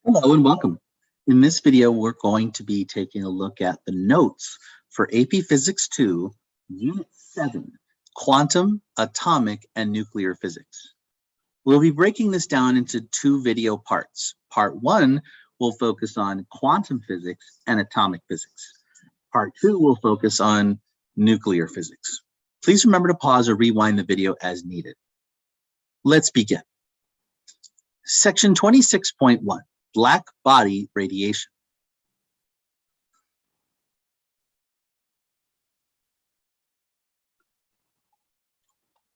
Hello and welcome. In this video, we're going to be taking a look at the notes for AP Physics 2, Unit 7, Quantum, Atomic, and Nuclear Physics. We'll be breaking this down into two video parts. Part 1 will focus on quantum physics and atomic physics. Part 2 will focus on nuclear physics. Please remember to pause or rewind the video as needed. Let's begin. Section 26.1. Black body radiation.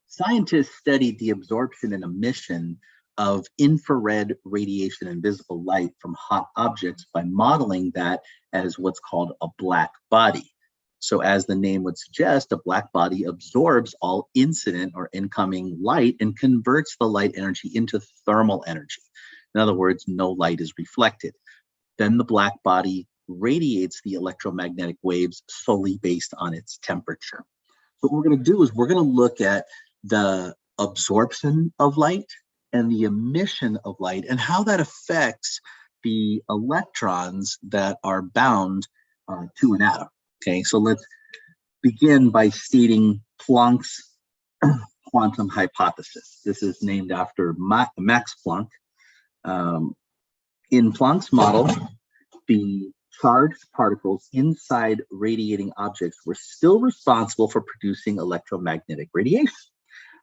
Scientists studied the absorption and emission of infrared radiation and visible light from hot objects by modeling that as what's called a black body. So as the name would suggest, a black body absorbs all incident or incoming light and converts the light energy into thermal energy. In other words, no light is reflected. Then the black body radiates the electromagnetic waves solely based on its temperature. So what we're going to do is we're going to look at the absorption of light and the emission of light and how that affects the electrons that are bound to an atom. Okay, so let's begin by stating Planck's quantum hypothesis. This is named after Max Planck. In Planck's model, the charged particles inside radiating objects were still responsible for producing electromagnetic radiation.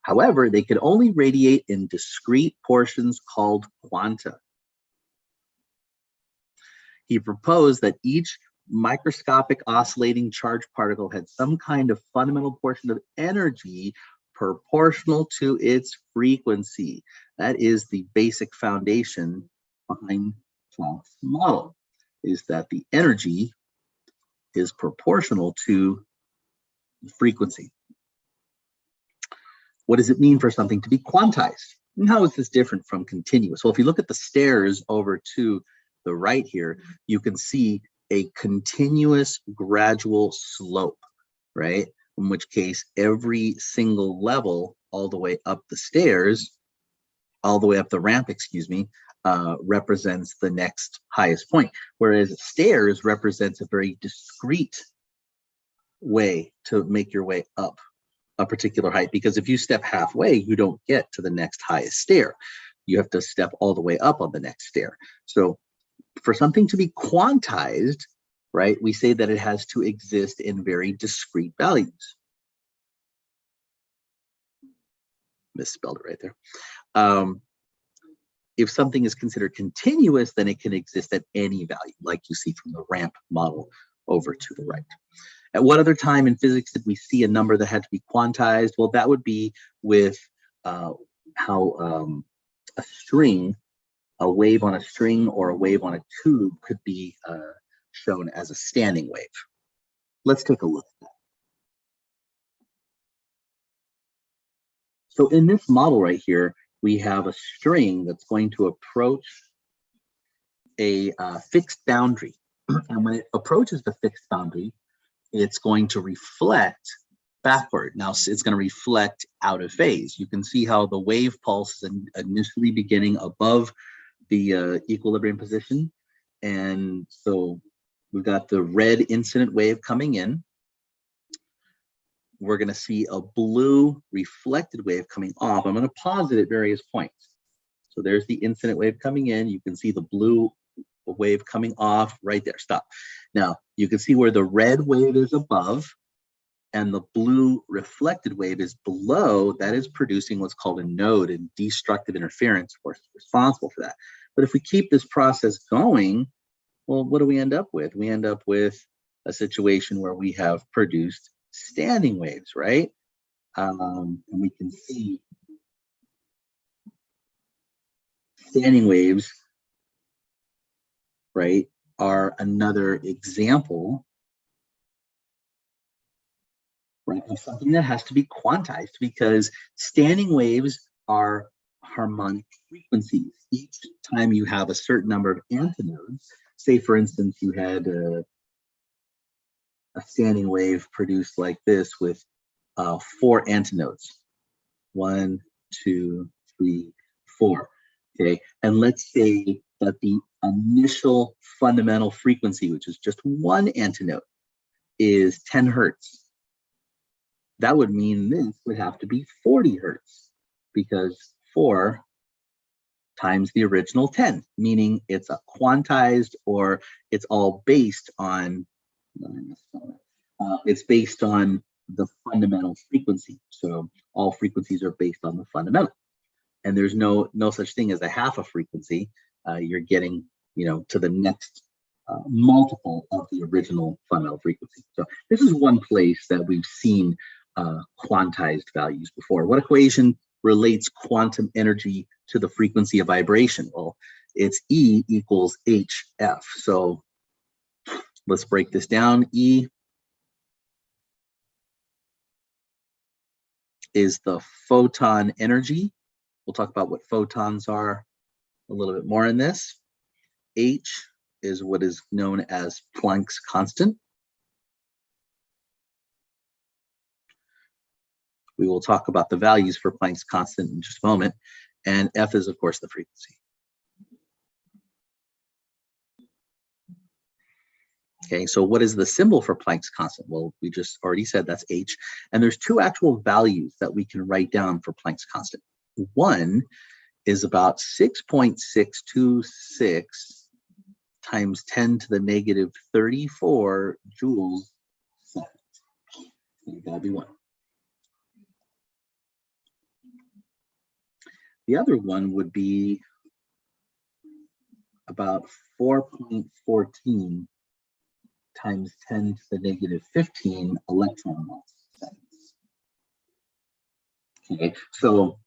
However, they could only radiate in discrete portions called quanta. He proposed that each microscopic oscillating charged particle had some kind of fundamental portion of energy proportional to its frequency. That is the basic foundation behind Planck's model, is that the energy is proportional to the frequency. What does it mean for something to be quantized? And how is this different from continuous? Well, if you look at the stairs over to the right here, you can see a continuous gradual slope, right? In which case every single level all the way up the stairs, all the way up the ramp, represents the next highest point. Whereas stairs represents a very discrete way to make your way up a particular height, because if you step halfway, you don't get to the next highest stair. You have to step all the way up on the next stair. So for something to be quantized, right, we say that it has to exist in very discrete values. Misspelled it right there. If something is considered continuous, then it can exist at any value, like you see from the ramp model over to the right. At what other time in physics did we see a number that had to be quantized? Well, that would be with how a string, a wave on a string or a wave on a tube could be shown as a standing wave. Let's take a look at that. So in this model right here, we have a string that's going to approach a fixed boundary. And when it approaches the fixed boundary, it's going to reflect backward. Now it's going to reflect out of phase. You can see how the wave pulse is initially beginning above the equilibrium position. And so we've got the red incident wave coming in. We're going to see a blue reflected wave coming off. I'm going to pause it at various points. So there's the incident wave coming in. You can see the blue wave coming off right there. Stop. Now you can see where the red wave is above and the blue reflected wave is below. That is producing what's called a node, and destructive interference, of course, is responsible for that. But if we keep this process going, well, what do we end up with? We end up with a situation where we have produced standing waves, right? And we can see standing waves, right, are another example, right, of something that has to be quantized, because standing waves are harmonic frequencies. Each time you have a certain number of antinodes, say for instance you had a standing wave produced like this with 4 antinodes, 1, 2, 3, 4. Okay, and let's say that the initial fundamental frequency, which is just one antinote, is 10 hertz. That would mean this would have to be 40 hertz, because 4 times the original 10, meaning it's a quantized, or it's all based on, it's based on the fundamental frequency. So all frequencies are based on the fundamental. And there's no such thing as a half a frequency. You're getting, to the next multiple of the original fundamental frequency. So this is one place that we've seen quantized values before. What equation relates quantum energy to the frequency of vibration? Well, it's E equals HF. So let's break this down. E is the photon energy. We'll talk about what photons are a little bit more in this. H is what is known as Planck's constant. We will talk about the values for Planck's constant in just a moment. And F is, of course, the frequency. Okay, so what is the symbol for Planck's constant? Well, we just already said that's H. And there's two actual values that we can write down for Planck's constant. One is about 6.626 times 10 to the negative 34 joules second. That'd be one. The other one would be about 4.14 times 10 to the negative 15 electron volts seconds. Okay, so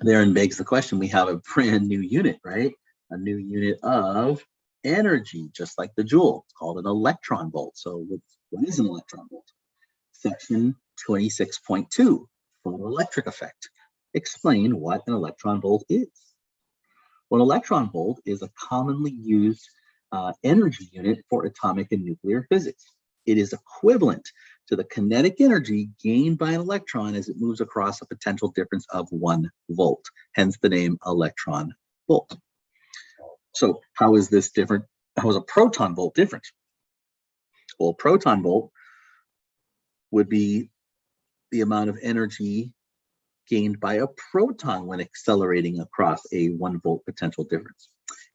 therein begs the question, we have a brand new unit, right? A new unit of energy, just like the joule. It's called an electron volt. So what is an electron volt? Section 26.2, photoelectric effect. Explain what an electron volt is. Well, an electron volt is a commonly used energy unit for atomic and nuclear physics. It is equivalent to the kinetic energy gained by an electron as it moves across a potential difference of 1 volt, hence the name electron volt. So how is this different? How is a proton volt different? Well, a proton volt would be the amount of energy gained by a proton when accelerating across a 1 volt potential difference.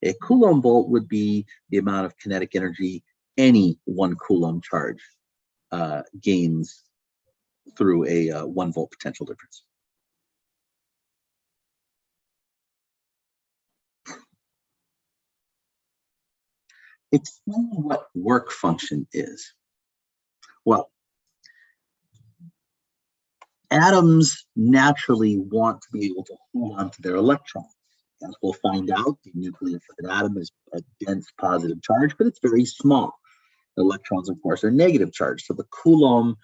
A Coulomb volt would be the amount of kinetic energy any 1 Coulomb charge gains through a 1 volt potential difference. Explain what work function is. Well, atoms naturally want to be able to hold on to their electrons. As we'll find out, the nucleus of an atom is a dense positive charge, but it's very small. The electrons, of course, are negative charge. So the Coulomb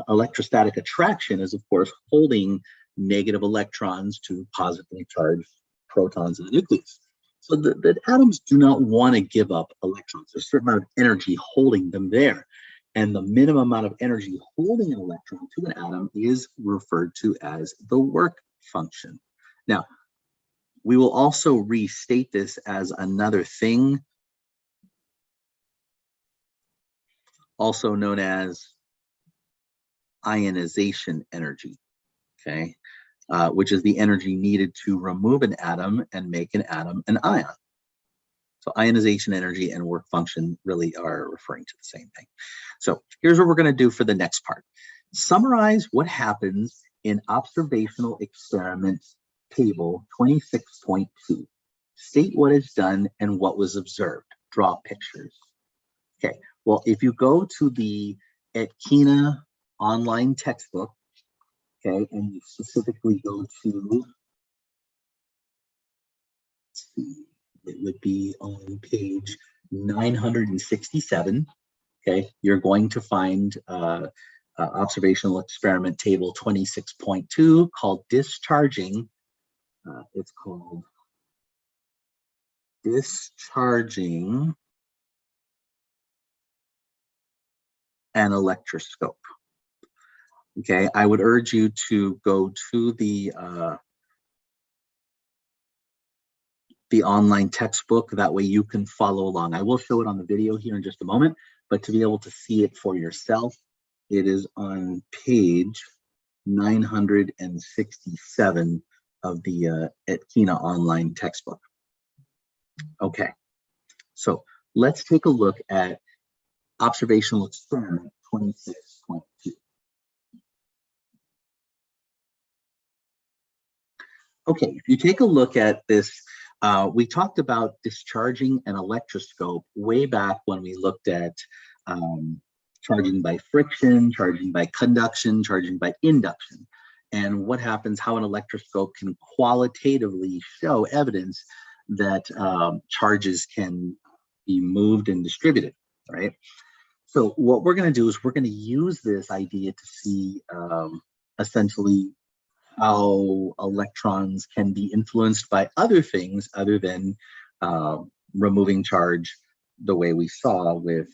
electrostatic attraction is, of course, holding negative electrons to positively charged protons in the nucleus. So the atoms do not want to give up electrons. There's a certain amount of energy holding them there. And the minimum amount of energy holding an electron to an atom is referred to as the work function. Now, we will also restate this as another thing, also known as ionization energy, okay, which is the energy needed to remove an atom and make an atom an ion. So ionization energy and work function really are referring to the same thing. So here's what we're going to do for the next part. Summarize what happens in Observational Experiment Table 26.2. State what is done and what was observed. Draw pictures. Okay, well, if you go to the Etkina online textbook, okay, and you specifically go to, let's see, it would be on page 967. Okay, you're going to find Observational Experiment Table 26.2 called Discharging. It's called Discharging an Electroscope. Okay, I would urge you to go to the the online textbook. That way you can follow along. I will show it on the video here in just a moment, but to be able to see it for yourself, it is on page 967 of the Etkina online textbook. Okay, so let's take a look at Observational Experiment 26.2. Okay, if you take a look at this, we talked about discharging an electroscope way back when we looked at charging by friction, charging by conduction, charging by induction, and what happens, how an electroscope can qualitatively show evidence that charges can be moved and distributed, right? So what we're going to do is we're going to use this idea to see essentially how electrons can be influenced by other things other than removing charge the way we saw with,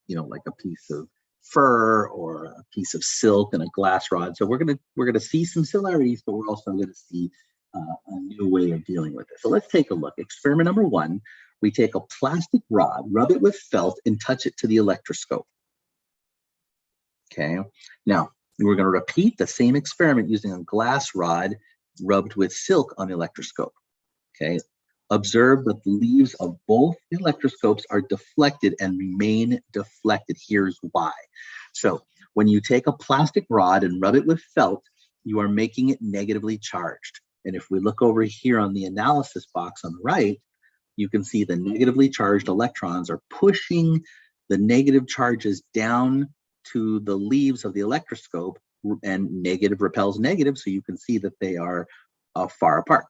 like a piece of fur or a piece of silk and a glass rod. So we're gonna see some similarities, but we're also going to see a new way of dealing with it. So let's take a look. Experiment number 1. We take a plastic rod, rub it with felt, and touch it to the electroscope. Okay. Now, we're going to repeat the same experiment using a glass rod rubbed with silk on the electroscope. Okay. Observe that the leaves of both electroscopes are deflected and remain deflected. Here's why. So when you take a plastic rod and rub it with felt, you are making it negatively charged. And if we look over here on the analysis box on the right, you can see the negatively charged electrons are pushing the negative charges down to the leaves of the electroscope, and negative repels negative, so you can see that they are far apart.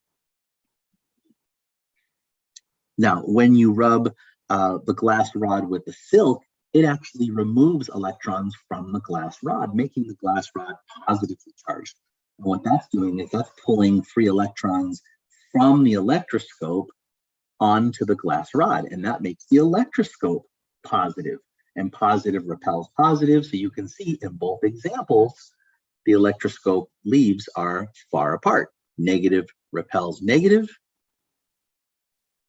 Now, when you rub the glass rod with the silk, it actually removes electrons from the glass rod, making the glass rod positively charged. And what that's doing is that's pulling free electrons from the electroscope onto the glass rod, and that makes the electroscope positive, and positive repels positive. So you can see in both examples, the electroscope leaves are far apart. Negative repels negative,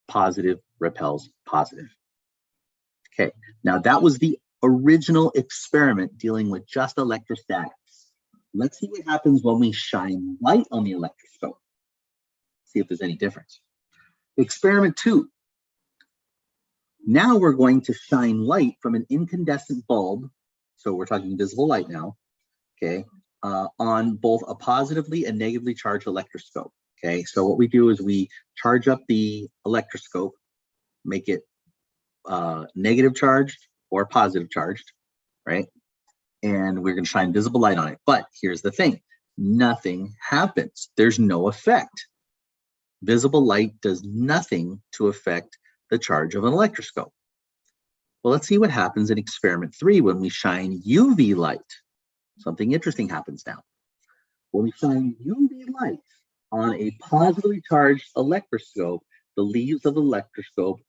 positive repels positive. Okay, now that was the original experiment dealing with just electrostatics. Let's see what happens when we shine light on the electroscope. See if there's any difference. Experiment 2. Now we're going to shine light from an incandescent bulb, so we're talking visible light now, okay, on both a positively and negatively charged electroscope. Okay, so what we do is we charge up the electroscope, make it negative charged or positive charged, right? And we're going to shine visible light on it. But here's the thing, nothing happens. There's no effect. Visible light does nothing to affect the charge of an electroscope. Well, let's see what happens in experiment 3 when we shine UV light. Something interesting happens now. When we shine UV light on a positively charged electroscope, the leaves of the electroscope,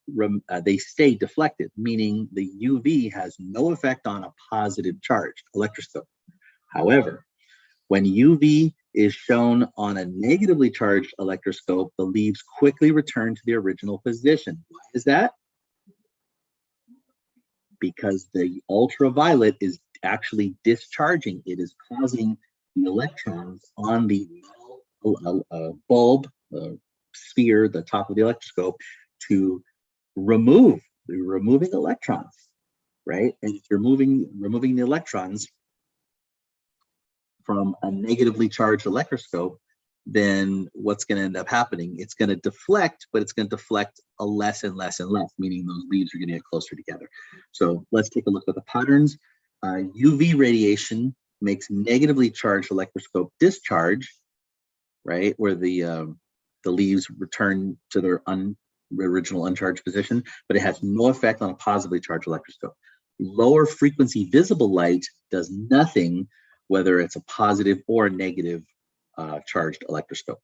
they stay deflected, meaning the UV has no effect on a positive charged electroscope. However, when UV is shown on a negatively charged electroscope, the leaves quickly return to the original position. Why is that? Because the ultraviolet is actually discharging. It is causing the electrons on the bulb, sphere, the top of the electroscope, to removing electrons, right? And if you're removing the electrons from a negatively charged electroscope, then what's going to end up happening? It's going to deflect, but it's going to deflect a less and less and less, meaning those leaves are going to get closer together. So let's take a look at the patterns. UV radiation makes negatively charged electroscope discharge, right, where the leaves return to their original uncharged position, but it has no effect on a positively charged electroscope. Lower frequency visible light does nothing, whether it's a positive or a negative charged electroscope.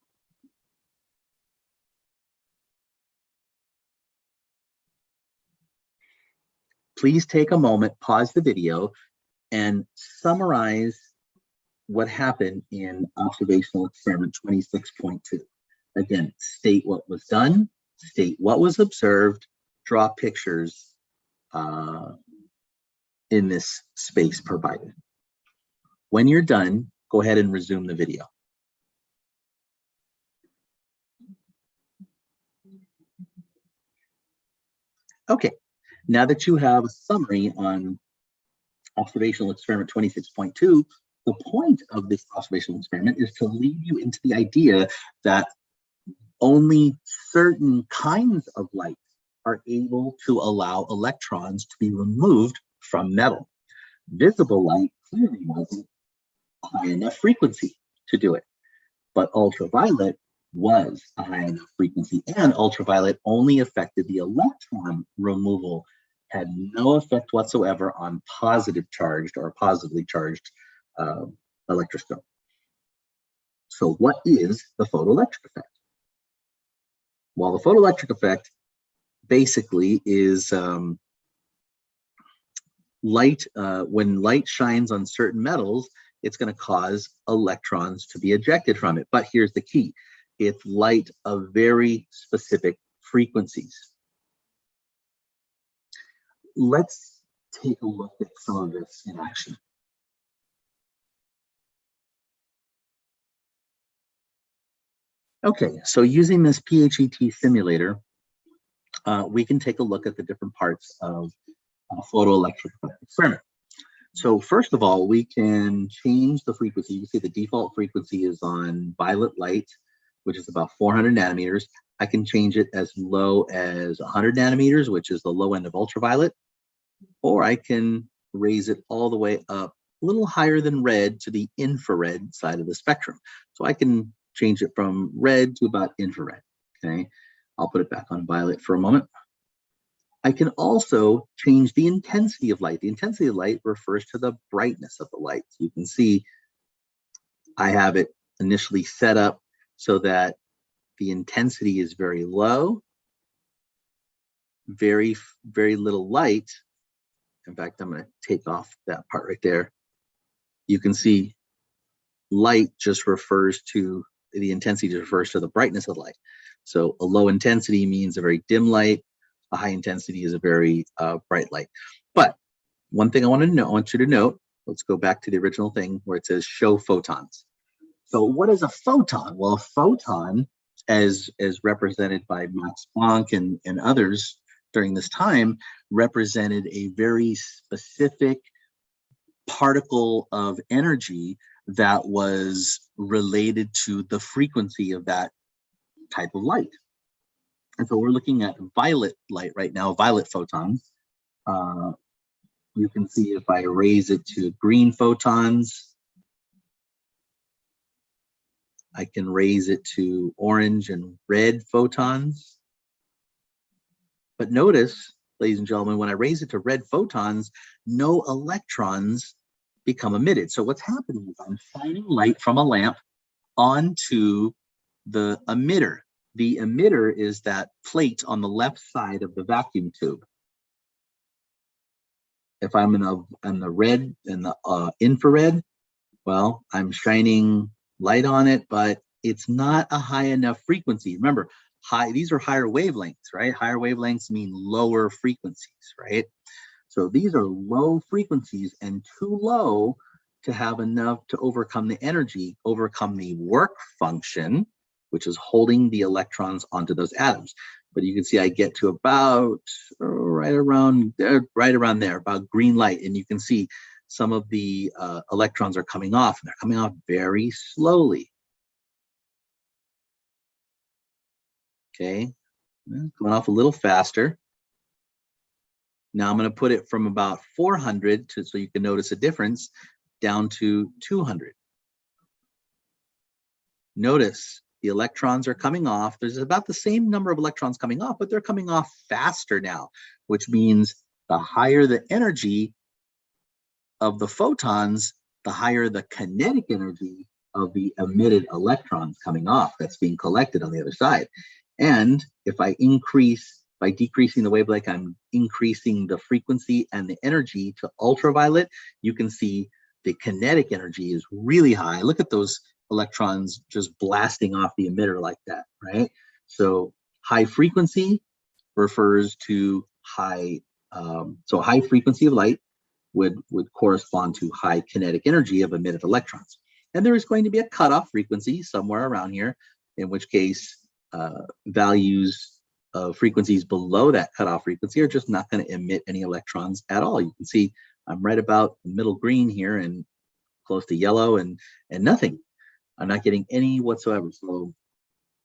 Please take a moment, pause the video, and summarize what happened in Observational Experiment 26.2. Again, state what was done, state what was observed, draw pictures in this space provided. When you're done, go ahead and resume the video. Okay, now that you have a summary on Observational Experiment 26.2, the point of this observational experiment is to lead you into the idea that only certain kinds of light are able to allow electrons to be removed from metal. Visible light clearly wasn't a high enough frequency to do it, but ultraviolet was a high enough frequency, and ultraviolet only affected the electron removal, had no effect whatsoever on positive charged or positively charged electroscope. So what is the photoelectric effect? Well, the photoelectric effect basically is light. When light shines on certain metals, it's going to cause electrons to be ejected from it. But here's the key. It's light of very specific frequencies. Let's take a look at some of this in action. Okay, so using this PHET simulator, we can take a look at the different parts of a photoelectric experiment. So first of all, we can change the frequency. You can see the default frequency is on violet light, which is about 400 nanometers. I can change it as low as 100 nanometers, which is the low end of ultraviolet, or I can raise it all the way up a little higher than red to the infrared side of the spectrum. So I can change it from red to about infrared, okay? I'll put it back on violet for a moment. I can also change the intensity of light. The intensity of light refers to the brightness of the light. You can see I have it initially set up so that the intensity is very low, very little light. In fact, I'm going to take off that part right there. You can see light just refers to, the intensity just refers to the brightness of the light. So a low intensity means a very dim light. A high intensity is a very bright light. But one thing I want you to note, let's go back to the original thing where it says show photons. So what is a photon? Well, a photon, as represented by Max Planck and others during this time, represented a very specific particle of energy that was related to the frequency of that type of light. And so we're looking at violet light right now, violet photons. You can see if I raise it to green photons, I can raise it to orange and red photons. But notice, ladies and gentlemen, when I raise it to red photons, no electrons become emitted. So what's happening is I'm shining light from a lamp onto the emitter. The emitter is that plate on the left side of the vacuum tube. If I'm in the red and the infrared, well, I'm shining light on it, but it's not a high enough frequency. Remember, these are higher wavelengths, right? Higher wavelengths mean lower frequencies, right? So these are low frequencies and too low to have enough to overcome the energy, overcome the work function, which is holding the electrons onto those atoms. But you can see I get to about right around there, about green light, and you can see some of the electrons are coming off, and they're coming off very slowly. Okay, going off a little faster. Now I'm going to put it from about 400 so you can notice a difference, down to 200. Notice the electrons are coming off. There's about the same number of electrons coming off, but they're coming off faster now, which means the higher the energy of the photons, the higher the kinetic energy of the emitted electrons coming off that's being collected on the other side. And if I increase, by decreasing the wavelength, I'm increasing the frequency and the energy to ultraviolet. You can see the kinetic energy is really high. Look at those electrons just blasting off the emitter like that, right? So High frequency refers to high, so high frequency of light would correspond to high kinetic energy of emitted electrons. And there is going to be a cutoff frequency somewhere around here, in which case values of frequencies below that cutoff frequency are just not going to emit any electrons at all. You can see I'm right about the middle green here and close to yellow and nothing. I'm not getting any whatsoever. So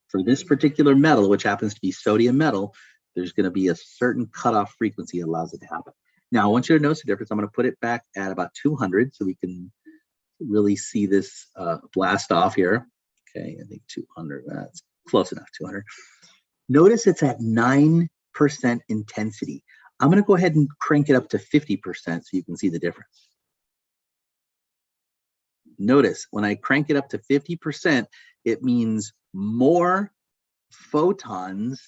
for this particular metal, which happens to be sodium metal, there's going to be a certain cutoff frequency that allows it to happen. Now, I want you to notice the difference. I'm going to put it back at about 200 so we can really see this blast off here. Okay, I think 200, that's close enough, 200. Notice it's at 9% intensity. I'm going to go ahead and crank it up to 50% so you can see the difference. Notice when I crank it up to 50%, it means more photons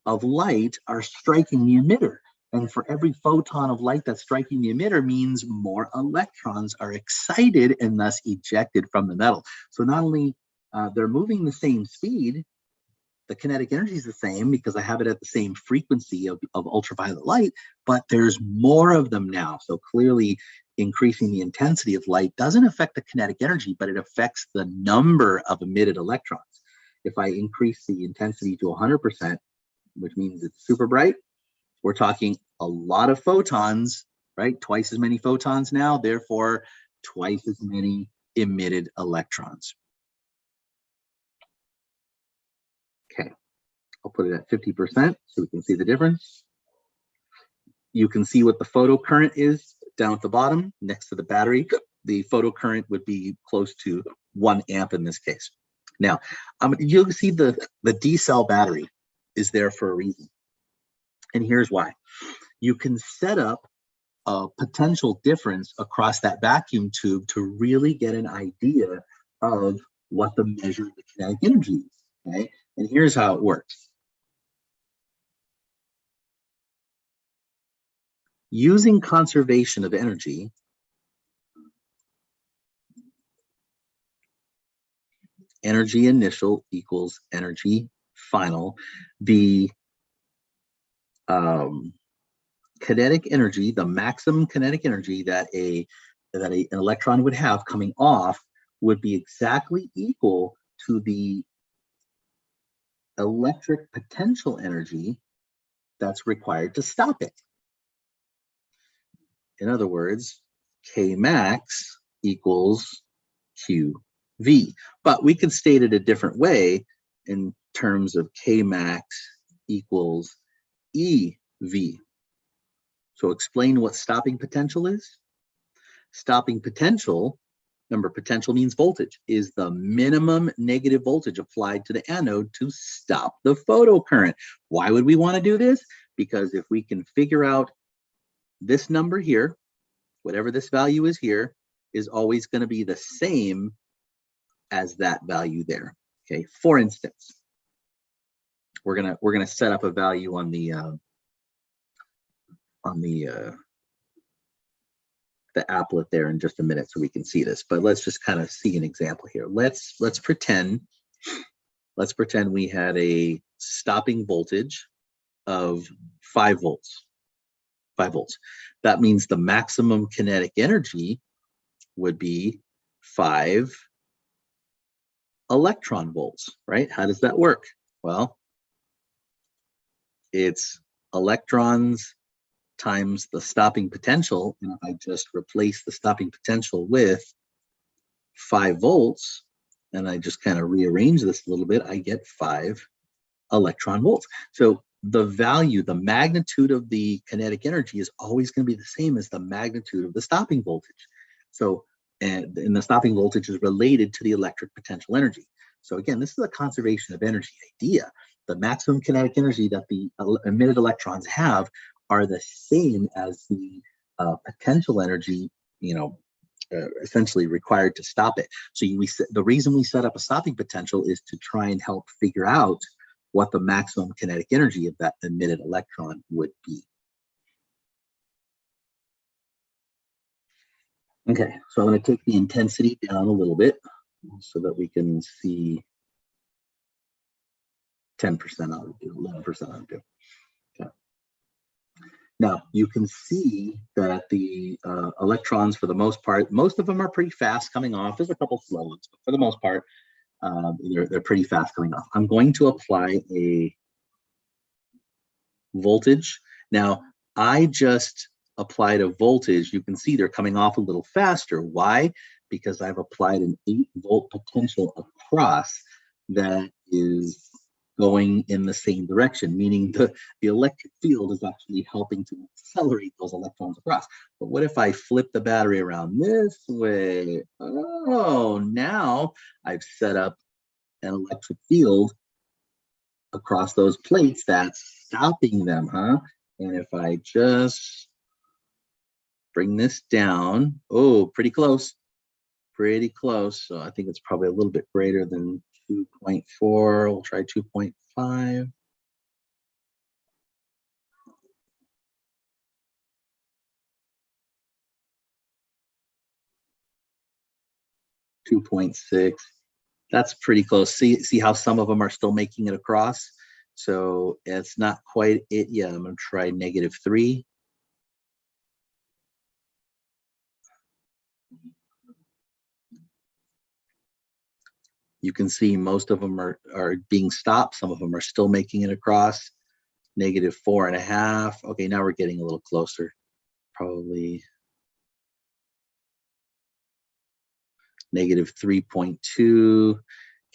of light are striking the emitter. And for every photon of light that's striking the emitter means more electrons are excited and thus ejected from the metal. So not only they're moving the same speed, the kinetic energy is the same because I have it at the same frequency of ultraviolet light, but there's more of them now. So clearly increasing the intensity of light doesn't affect the kinetic energy, but it affects the number of emitted electrons. If I increase the intensity to 100%, which means it's super bright, we're talking a lot of photons, right? Twice as many photons now, therefore twice as many emitted electrons. Okay, I'll put it at 50% so we can see the difference. You can see what the photocurrent is down at the bottom next to the battery. The photocurrent would be close to 1 amp in this case. Now, you'll see the D-cell battery is there for a reason. And here's why. You can set up a potential difference across that vacuum tube to really get an idea of what the measure of the kinetic energy is, okay? And here's how it works. Using conservation of energy, energy initial equals energy final, the kinetic energy, the maximum kinetic energy that an electron would have coming off would be exactly equal to the electric potential energy that's required to stop it. In other words, K max equals QV. But we can state it a different way in terms of K max equals EV. So explain what stopping potential is. Stopping potential, remember potential means voltage, is the minimum negative voltage applied to the anode to stop the photocurrent. Why would we want to do this? Because if we can figure out this number here, whatever this value is here, is always going to be the same as that value there. Okay, for instance, we're gonna set up a value on the applet there in just a minute so we can see this, but let's just kind of see an example here. Let's pretend we had a stopping voltage of 5 volts. 5 volts. That means the maximum kinetic energy would be 5 electron volts, right? How does that work? Well, it's electrons times the stopping potential, and if I just replace the stopping potential with 5 volts, and I just kind of rearrange this a little bit, I get 5 electron volts. So the value, the magnitude of the kinetic energy is always going to be the same as the magnitude of the stopping voltage. So, and the stopping voltage is related to the electric potential energy. So again, this is a conservation of energy idea. The maximum kinetic energy that the emitted electrons have are the same as the potential energy, essentially required to stop it. So the reason we set up a stopping potential is to try and help figure out what the maximum kinetic energy of that emitted electron would be. Okay, so I'm going to take the intensity down a little bit so that we can see 10% ought to do, 11% ought to do. Okay. Now, you can see that the electrons, for the most part, most of them are pretty fast coming off. There's a couple slow ones, but for the most part, they're pretty fast coming off. I'm going to apply a voltage. Now, I just applied a voltage. You can see they're coming off a little faster. Why? Because I've applied an 8-volt potential across that is going in the same direction, meaning the electric field is actually helping to accelerate those electrons across. But what if I flip the battery around this way? Oh, now I've set up an electric field across those plates that's stopping them, huh? And if I just bring this down, oh, pretty close, pretty close. So I think it's probably a little bit greater than 2.4. We'll try 2.5. .6. That's pretty close. See how some of them are still making it across? So it's not quite it yet. I'm going to try -3. You can see most of them are being stopped. Some of them are still making it across. -4.5. Okay, now we're getting a little closer. Probably -3.2.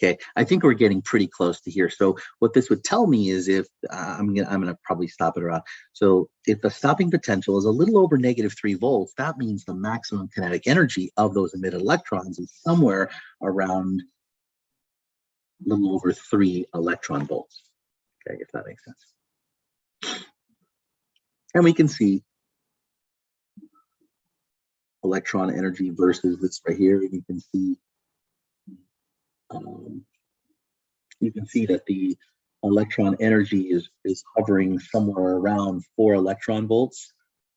Okay, I think we're getting pretty close to here. So what this would tell me is if I'm gonna probably stop it around. So if the stopping potential is a little over -3 volts, that means the maximum kinetic energy of those emitted electrons is somewhere around a little over 3 electron volts. Okay, if that makes sense. And we can see electron energy versus this right here. And you can see that the electron energy is hovering somewhere around 4 electron volts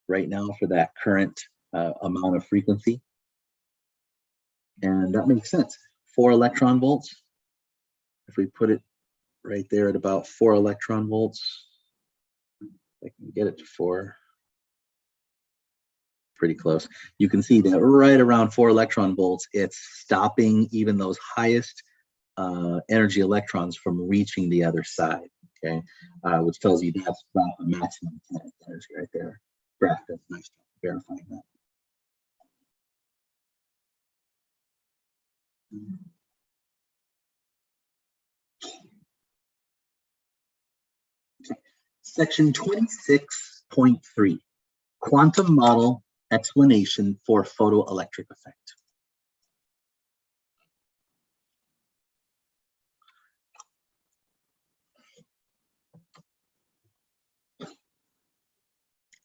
right now for that current amount of frequency. And that makes sense. 4 electron volts. If we put it right there at about 4 electron volts, I can get it to 4. Pretty close. You can see that right around 4 electron volts, it's stopping even those highest energy electrons from reaching the other side, okay? Which tells you that's about the maximum kinetic energy right there. Graph does a nice job verifying that. Okay. Section 26.3, Quantum Model Explanation for Photoelectric Effect.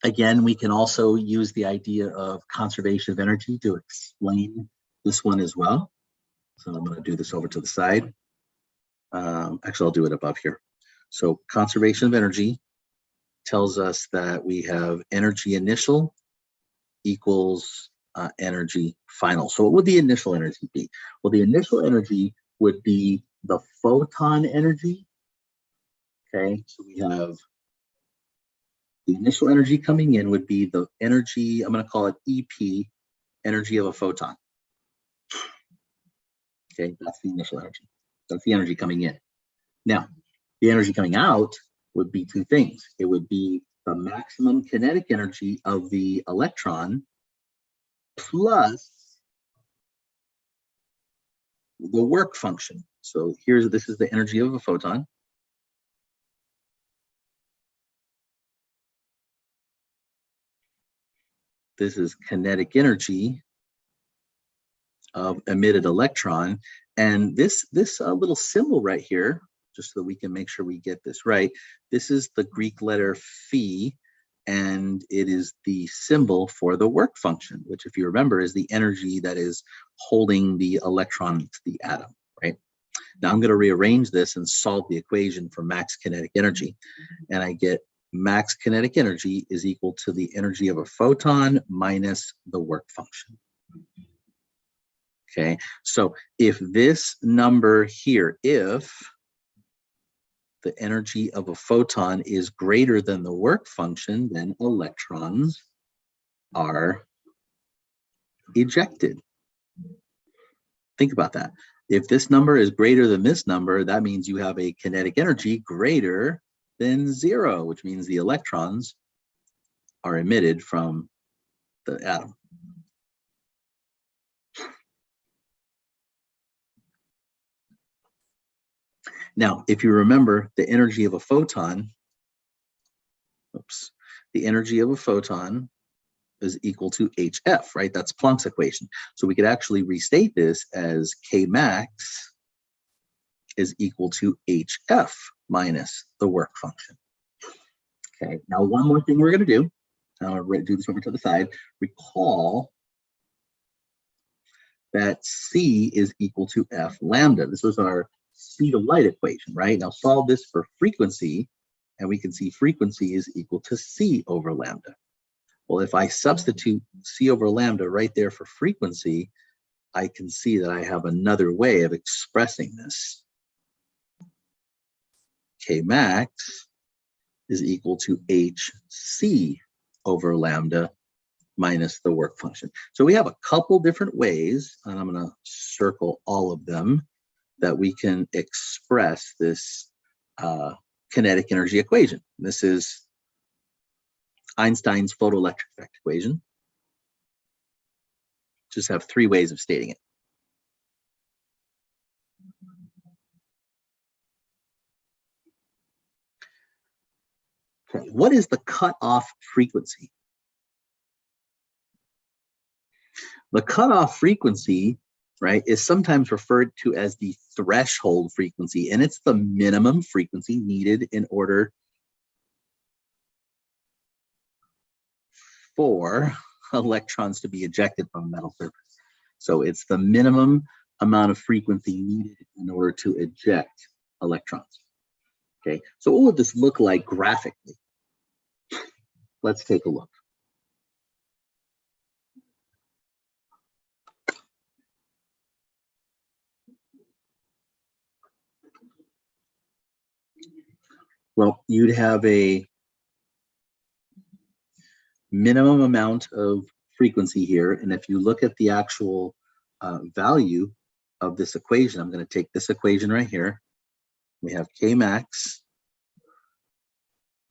Again, we can also use the idea of conservation of energy to explain this one as well. So I'm going to do this over to the side. Actually, I'll do it above here. So conservation of energy tells us that we have energy initial equals energy final. So what would the initial energy be? Well, the initial energy would be the photon energy. Okay, so we have the initial energy coming in would be the energy, I'm going to call it EP, energy of a photon. Okay, that's the initial energy. That's the energy coming in. Now, the energy coming out would be 2 things. It would be the maximum kinetic energy of the electron plus the work function. So this is the energy of a photon. This is kinetic energy of emitted electron. And this little symbol right here, just so that we can make sure we get this right, this is the Greek letter phi, and it is the symbol for the work function, which, if you remember, is the energy that is holding the electron to the atom, right? Now I'm going to rearrange this and solve the equation for max kinetic energy. And I get max kinetic energy is equal to the energy of a photon minus the work function. Okay, so if this number here, if the energy of a photon is greater than the work function, then electrons are ejected. Think about that. If this number is greater than this number, that means you have a kinetic energy greater than 0, which means the electrons are emitted from the atom. Now, if you remember the energy of a photon, the energy of a photon is equal to HF, right? That's Planck's equation. So we could actually restate this as K max is equal to HF minus the work function. Okay, now one more thing we're going to do. I'll do this over to the side. Recall that C is equal to F lambda. This was our speed of light equation, right? Now solve this for frequency, and we can see frequency is equal to C over lambda. Well, if I substitute C over lambda right there for frequency, I can see that I have another way of expressing this. K max is equal to HC over lambda minus the work function. So we have a couple different ways, and I'm going to circle all of them, that we can express this kinetic energy equation. This is Einstein's photoelectric effect equation. Just have 3 ways of stating it. Okay, what is the cutoff frequency? The cutoff frequency, right, is sometimes referred to as the threshold frequency, and it's the minimum frequency needed in order for electrons to be ejected from a metal surface. So it's the minimum amount of frequency needed in order to eject electrons. Okay, so what would this look like graphically? Let's take a look. Well, you'd have a minimum amount of frequency here, and if you look at the actual value of this equation, I'm going to take this equation right here. We have K max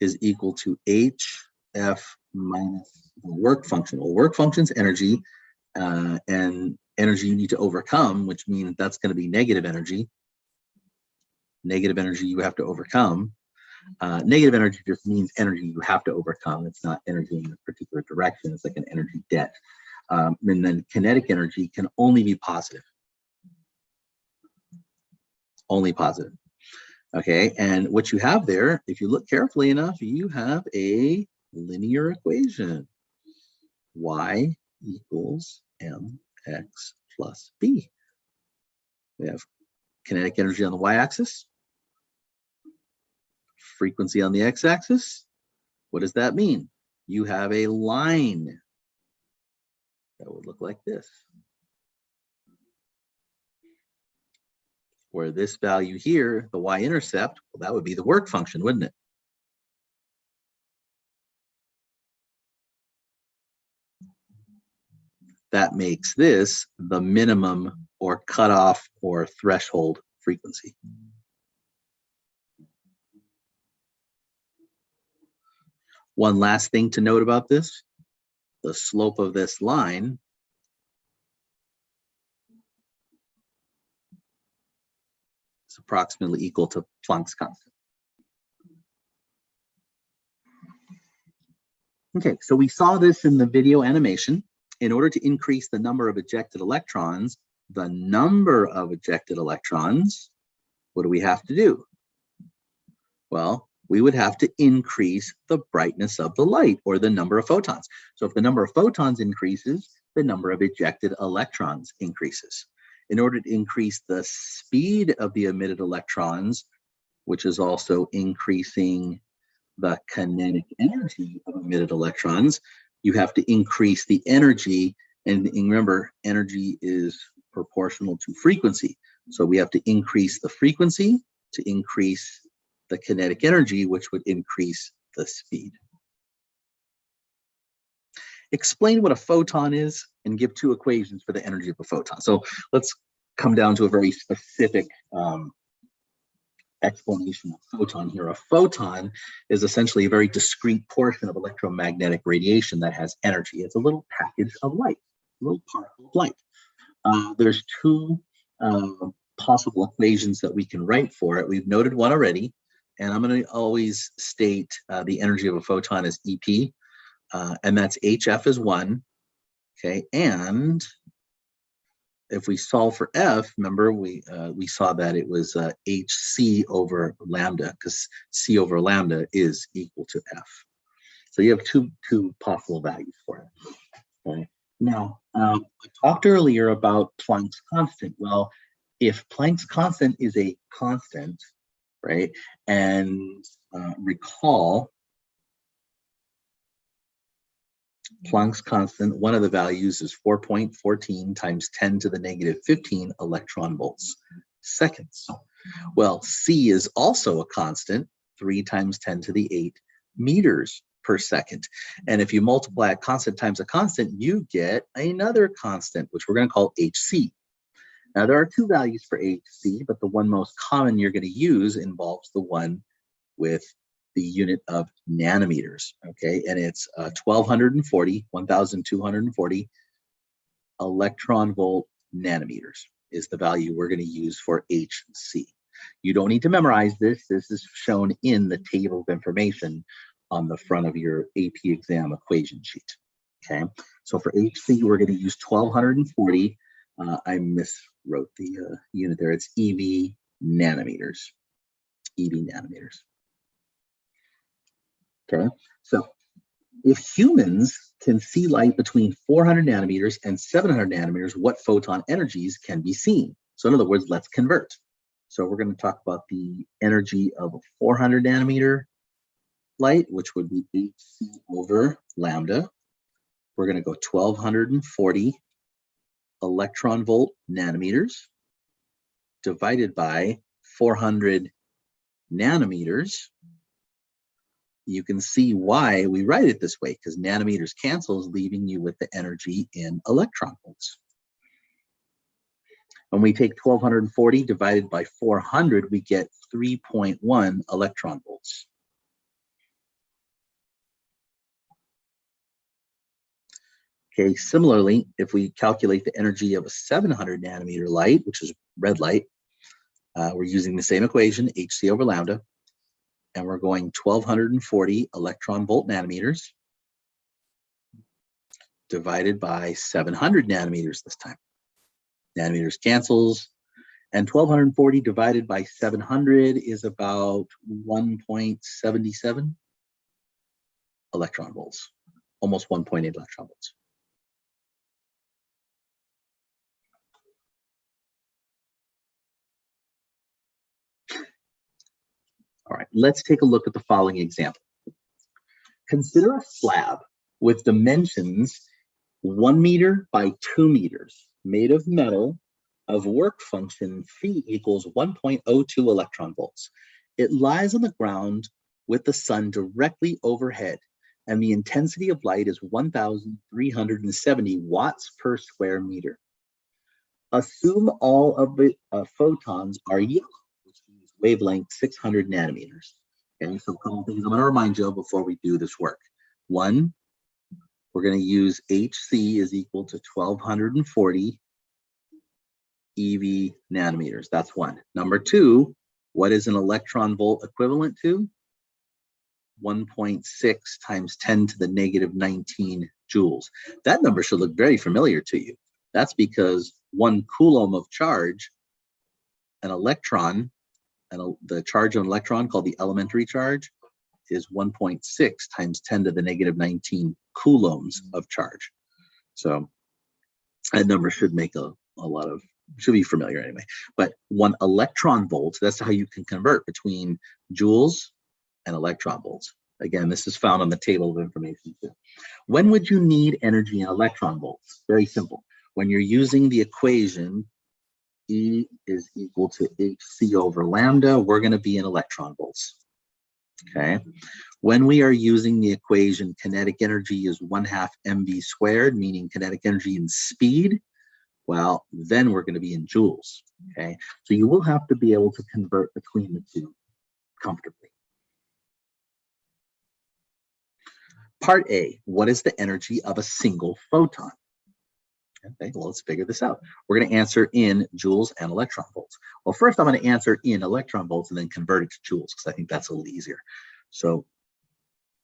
is equal to HF minus the work function. Well, work function's energy, and energy you need to overcome, which means that's going to be negative energy. Negative energy you have to overcome. Negative energy just means energy you have to overcome. It's not energy in a particular direction. It's like an energy debt. And then kinetic energy can only be positive. Only positive. Okay, and what you have there, if you look carefully enough, you have a linear equation. Y equals mx plus b. We have kinetic energy on the y-axis, frequency on the x-axis. What does that mean? You have a line that would look like this, where this value here, the y-intercept, well, that would be the work function, wouldn't it? That makes this the minimum or cutoff or threshold frequency. One last thing to note about this, the slope of this line is approximately equal to Planck's constant. Okay, so we saw this in the video animation. In order to increase the number of ejected electrons, what do we have to do? Well, we would have to increase the brightness of the light, or the number of photons. So if the number of photons increases, the number of ejected electrons increases. In order to increase the speed of the emitted electrons, which is also increasing the kinetic energy of emitted electrons, you have to increase the energy. And remember, energy is proportional to frequency. So we have to increase the frequency to increase the kinetic energy, which would increase the speed. Explain what a photon is and give two equations for the energy of a photon. So let's come down to a very specific explanation of photon here. A photon is essentially a very discrete portion of electromagnetic radiation that has energy. It's a little package of light, a little particle of light. There's two possible equations that we can write for it. We've noted one already, and I'm going to always state the energy of a photon as EP, and that's HF is 1, okay? And if we solve for F, remember we saw that it was HC over lambda, because C over lambda is equal to F. So you have two possible values for it. Okay. Now, I talked earlier about Planck's constant. Well, if Planck's constant is a constant, right, and recall Planck's constant, one of the values is 4.14 times 10 to the negative 15 electron volts seconds. Well, C is also a constant, 3 times 10 to the 8 meters per second. And if you multiply a constant times a constant, you get another constant, which we're going to call HC. Now, there are two values for HC, but the one most common you're going to use involves the one with the unit of nanometers, okay? And it's 1240 electron volt nanometers is the value we're going to use for HC. You don't need to memorize this. This is shown in the table of information on the front of your AP exam equation sheet, okay? So for HC, we're going to use 1240. I miswrote the unit there. It's EV nanometers, EV nanometers. Okay, so if humans can see light between 400 nanometers and 700 nanometers, what photon energies can be seen? So in other words, let's convert. So we're going to talk about the energy of a 400 nanometer light, which would be HC over lambda. We're going to go 1240 electron volt nanometers divided by 400 nanometers. You can see why we write it this way, because nanometers cancels, leaving you with the energy in electron volts. When we take 1240 divided by 400, we get 3.1 electron volts. Okay, similarly, if we calculate the energy of a 700 nanometer light, which is red light, we're using the same equation, HC over lambda, and we're going 1240 electron volt nanometers divided by 700 nanometers this time. Nanometers cancels, and 1240 divided by 700 is about 1.77 electron volts, almost 1.8 electron volts. All right, let's take a look at the following example. Consider a slab with dimensions 1 meter by 2 meters made of metal of work function phi equals 1.02 electron volts. It lies on the ground with the sun directly overhead, and the intensity of light is 1,370 watts per square meter. Assume all of the photons are yellow, which means wavelength 600 nanometers. Okay, so a couple of things I'm going to remind you of before we do this work. One, we're going to use HC is equal to 1240 EV nanometers. That's one. Number two, what is an electron volt equivalent to? 1.6 times 10 to the negative 19 joules. That number should look very familiar to you. That's because 1 coulomb of charge, an electron, and the charge of an electron called the elementary charge is 1.6 times 10 to the negative 19 coulombs of charge. So that number should make a lot of, should be familiar anyway. But 1 electron volt, that's how you can convert between joules and electron volts. Again, this is found on the table of information too. When would you need energy in electron volts? Very simple. When you're using the equation E is equal to hc over lambda. We're going to be in electron volts. Okay. When we are using the equation kinetic energy is 1/2 mv squared, meaning kinetic energy in speed, well, then we're going to be in joules. Okay. So you will have to be able to convert between the two comfortably. Part A, what is the energy of a single photon? Okay, well, let's figure this out. We're going to answer in joules and electron volts. Well, first I'm going to answer in electron volts and then convert it to joules because I think that's a little easier. So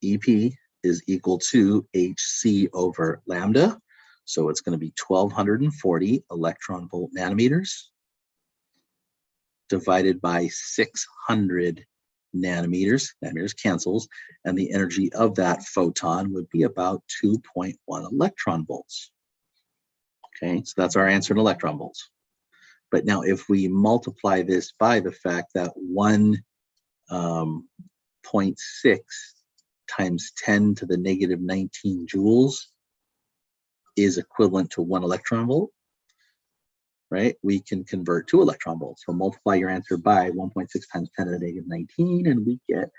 EP is equal to hc over lambda. So it's going to be 1240 electron volt nanometers divided by 600 nanometers. Nanometers cancels, and the energy of that photon would be about 2.1 electron volts. Okay, so that's our answer in electron volts. But now if we multiply this by the fact that 1.6 times 10 to the negative 19 joules is equivalent to 1 electron volt, right? We can convert to electron volts. So multiply your answer by 1.6 times 10 to the negative 19, and we get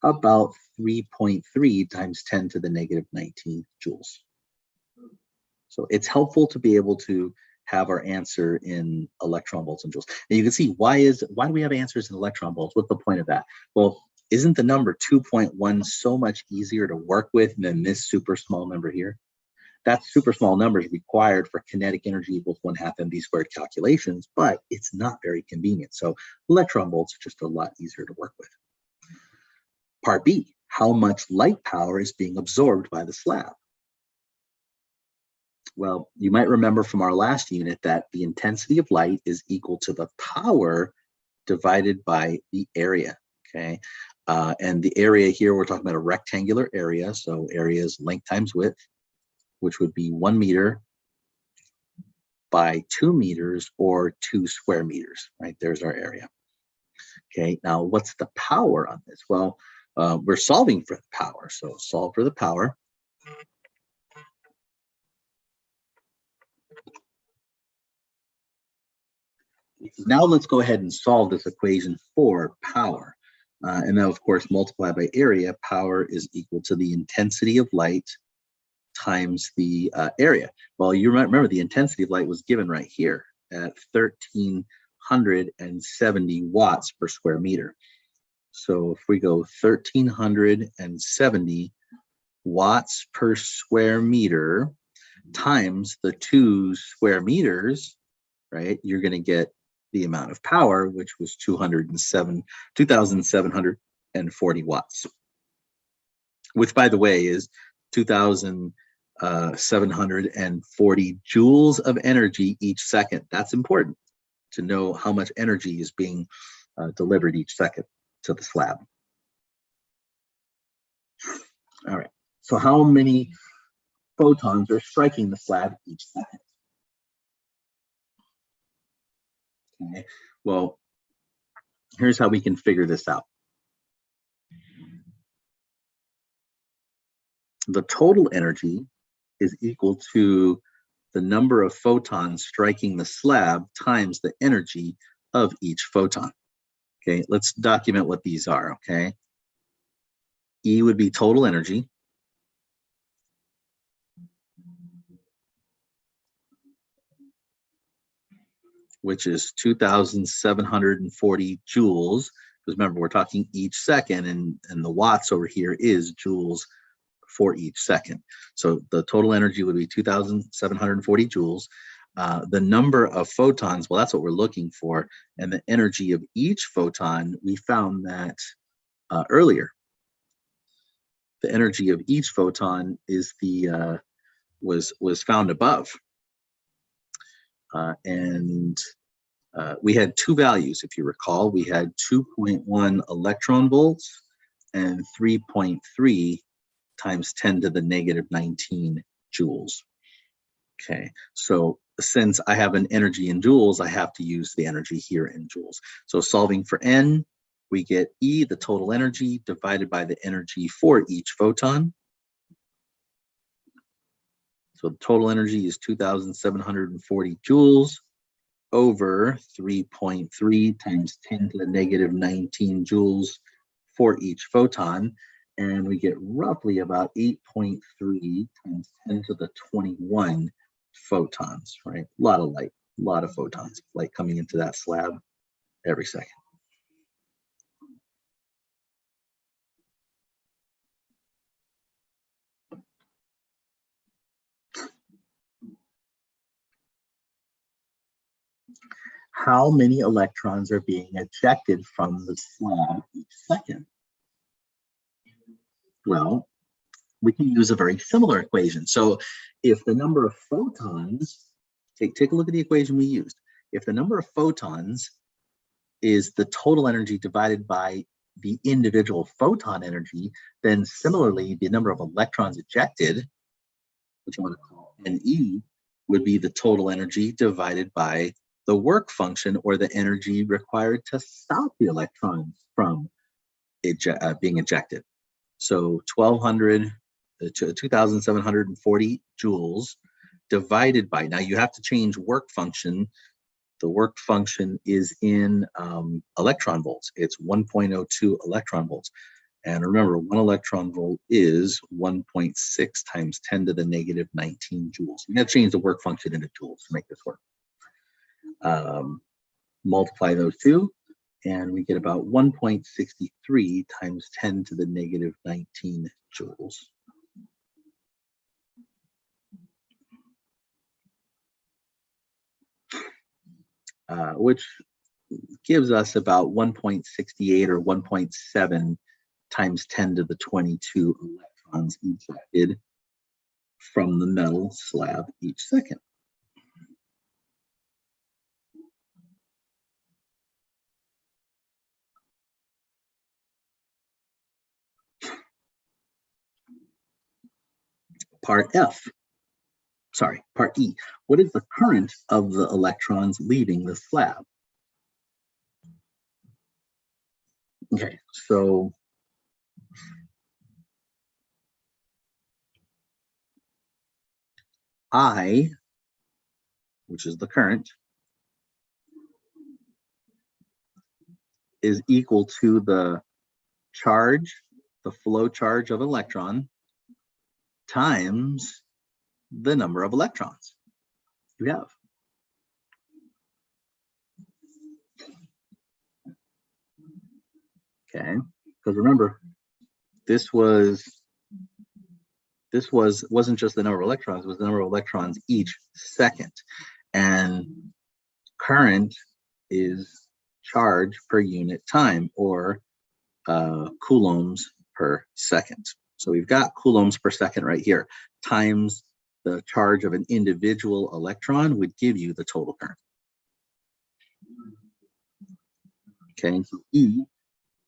about 3.3 times 10 to the negative 19 joules. So it's helpful to be able to have our answer in electron volts and joules. And you can see why do we have answers in electron volts? What's the point of that? Well, isn't the number 2.1 so much easier to work with than this super small number here? That super small number is required for kinetic energy equals 1/2 mv squared calculations, but it's not very convenient. So electron volts are just a lot easier to work with. Part B, how much light power is being absorbed by the slab? Well, you might remember from our last unit that the intensity of light is equal to the power divided by the area, okay? And the area here, we're talking about a rectangular area, so area is length times width, which would be 1 meter by 2 meters or 2 square meters, right? There's our area. Okay, now what's the power on this? Well, we're solving for the power, so solve for the power. Now let's go ahead and solve this equation for power. And then, of course, multiply by area. Power is equal to the intensity of light times the area. Well, you might remember the intensity of light was given right here at 1370 watts per square meter. So if we go 1370 watts per square meter times the 2 square meters, right, you're going to get the amount of power, which was 2,740 watts, which, by the way, is 2,740 joules of energy each second. That's important to know how much energy is being delivered each second to the slab. All right, so how many photons are striking the slab each second? Okay, well, here's how we can figure this out. The total energy is equal to the number of photons striking the slab times the energy of each photon. Okay, let's document what these are, okay? E would be total energy. Which is 2,740 joules. Because remember, we're talking each second, and the watts over here is joules for each second. So the total energy would be 2,740 joules. The number of photons, well, that's what we're looking for. And the energy of each photon, we found that earlier. The energy of each photon is the was found above. We had two values, if you recall. We had 2.1 electron volts and 3.3 times 10 to the negative 19 joules. Okay, so since I have an energy in joules, I have to use the energy here in joules. So solving for N, we get E, the total energy, divided by the energy for each photon. So the total energy is 2,740 joules. over 3.3 times 10 to the negative 19 joules for each photon. And we get roughly about 8.3 times 10 to the 21 photons, right? A lot of light, a lot of photons, light coming into that slab every second. How many electrons are being ejected from the slab each second? Well, we can use a very similar equation. So if the number of photons, take a look at the equation we used. If the number of photons is the total energy divided by the individual photon energy, then similarly, the number of electrons ejected, which I'm going to call NE, would be the total energy divided by the work function, or the energy required to stop the electrons from being ejected. So 2,740 joules divided by, now you have to change work function. The work function is in electron volts. It's 1.02 electron volts. And remember, 1 electron volt is 1.6 times 10 to the negative 19 joules. We got to change the work function into joules to make this work. Multiply those two, and we get about 1.63 times 10 to the negative 19 joules. Which gives us about 1.68 or 1.7 times 10 to the 22 electrons ejected from the metal slab each second. Part E. What is the current of the electrons leaving the slab? Okay, so I, which is the current, is equal to the charge, the flow charge of an electron, times the number of electrons you have. Okay, because remember, this wasn't just the number of electrons, it was the number of electrons each second. And current is charge per unit time, or coulombs per second. So we've got coulombs per second right here, times the charge of an individual electron would give you the total current. Okay, so E,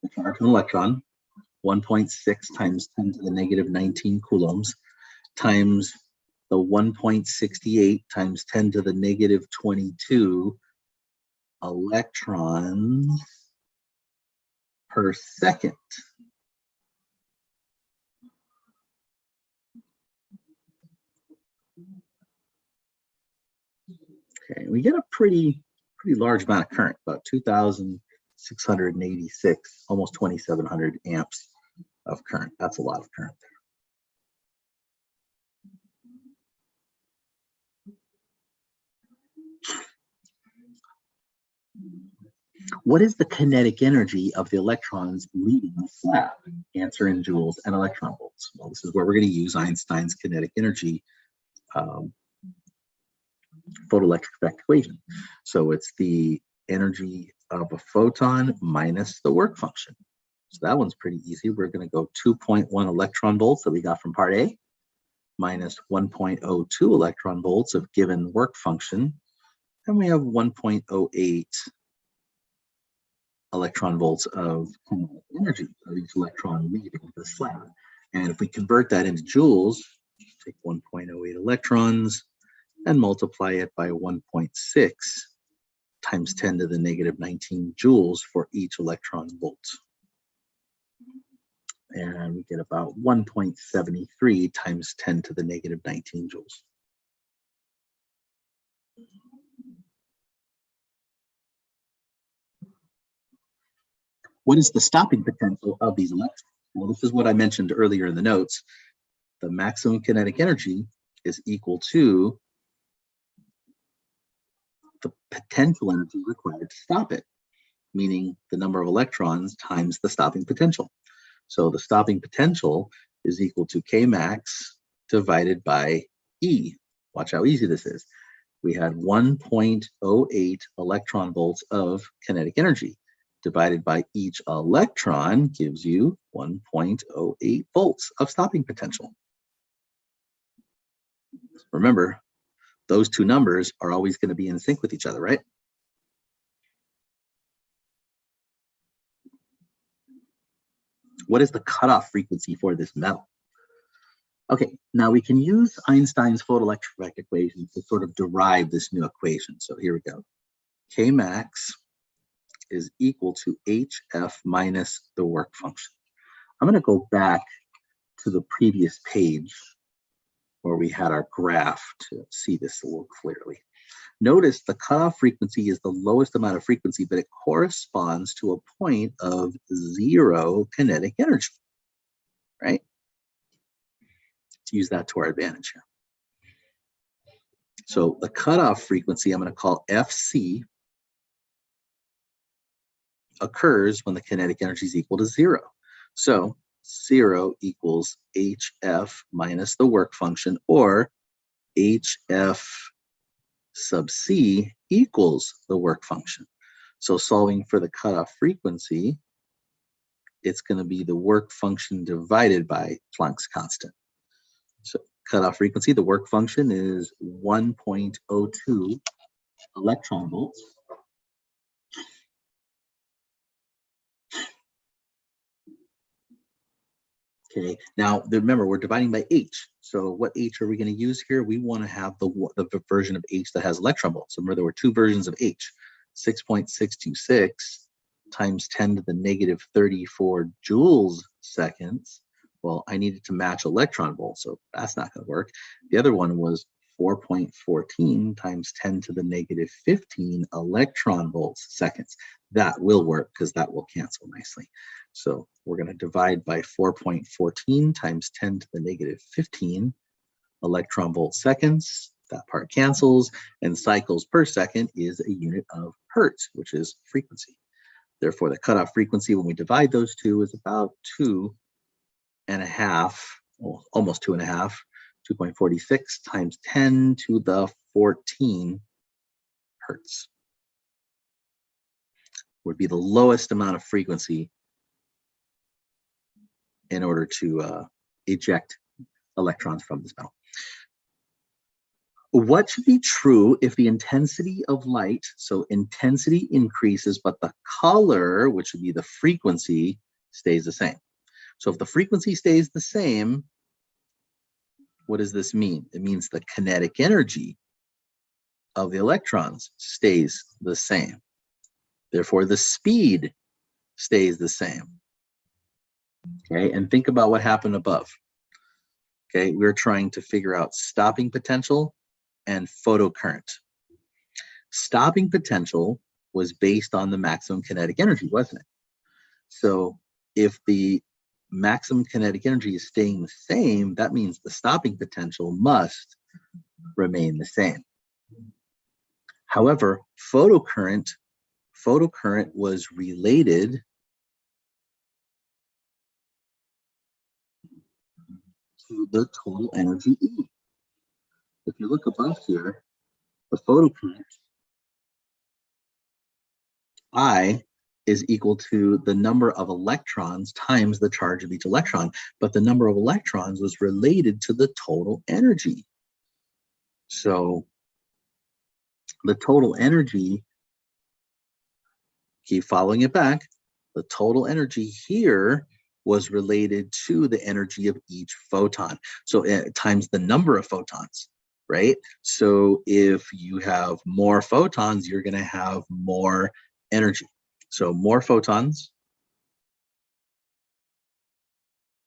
the charge of an electron, 1.6 times 10 to the negative 19 coulombs, times the 1.68 times 10 to the negative 22 electrons per second. Okay, we get a pretty large amount of current, about 2,686, almost 2,700 amps of current. That's a lot of current there. What is the kinetic energy of the electrons leaving the slab? Answer in joules and electron volts. Well, this is where we're going to use Einstein's kinetic energy photoelectric effect equation. So it's the energy of a photon minus the work function. So that one's pretty easy. We're going to go 2.1 electron volts that we got from part A minus 1.02 electron volts of given work function. And we have 1.08 electron volts of kinetic energy of each electron leaving the slab. And if we convert that into joules, take 1.08 electrons and multiply it by 1.6 times 10 to the negative 19 joules for each electron volt. And we get about 1.73 times 10 to the negative 19 joules. What is the stopping potential of these electrons? Well, this is what I mentioned earlier in the notes. The maximum kinetic energy is equal to the potential energy required to stop it, meaning the number of electrons times the stopping potential. So the stopping potential is equal to K max divided by E. Watch how easy this is. We had 1.08 electron volts of kinetic energy divided by each electron gives you 1.08 volts of stopping potential. Remember, those two numbers are always going to be in sync with each other, right? What is the cutoff frequency for this metal? Okay, now we can use Einstein's Photoelectric Effect equation to sort of derive this new equation. So here we go. K max is equal to HF minus the work function. I'm going to go back to the previous page where we had our graph to see this a little clearly. Notice the cutoff frequency is the lowest amount of frequency, but it corresponds to a point of 0 kinetic energy, right? Let's use that to our advantage here. So the cutoff frequency I'm going to call FC occurs when the kinetic energy is equal to 0. So 0 equals HF minus the work function, or HF sub C equals the work function. So solving for the cutoff frequency, it's going to be the work function divided by Planck's constant. So cutoff frequency, the work function is 1.02 electron volts. Okay, now remember we're dividing by H. So what H are we going to use here? We want to have the version of H that has electron volts. So remember there were two versions of H, 6.626 times 10 to the negative 34 joules seconds. Well, I needed to match electron volts, so that's not going to work. The other one was 4.14 times 10 to the negative 15 electron volts seconds. That will work because that will cancel nicely. So we're going to divide by 4.14 times 10 to the negative 15 electron volt seconds. That part cancels, and cycles per second is a unit of hertz, which is frequency. Therefore, the cutoff frequency when we divide those two is about 2.5, well, almost 2.5, 2.46 times 10 to the 14 hertz. Would be the lowest amount of frequency in order to eject electrons from this metal. What should be true if the intensity of light, so intensity increases, but the color, which would be the frequency, stays the same? So if the frequency stays the same, what does this mean? It means the kinetic energy of the electrons stays the same. Therefore, the speed stays the same. Okay, and think about what happened above. Okay, we're trying to figure out stopping potential and photocurrent. Stopping potential was based on the maximum kinetic energy, wasn't it? So if the maximum kinetic energy is staying the same, that means the stopping potential must remain the same. However, photocurrent was related to the total energy E. If you look above here, the photocurrent I is equal to the number of electrons times the charge of each electron, but the number of electrons was related to the total energy. So the total energy, keep following it back, the total energy here was related to the energy of each photon. So times the number of photons, right? So if you have more photons, you're going to have more energy. So more photons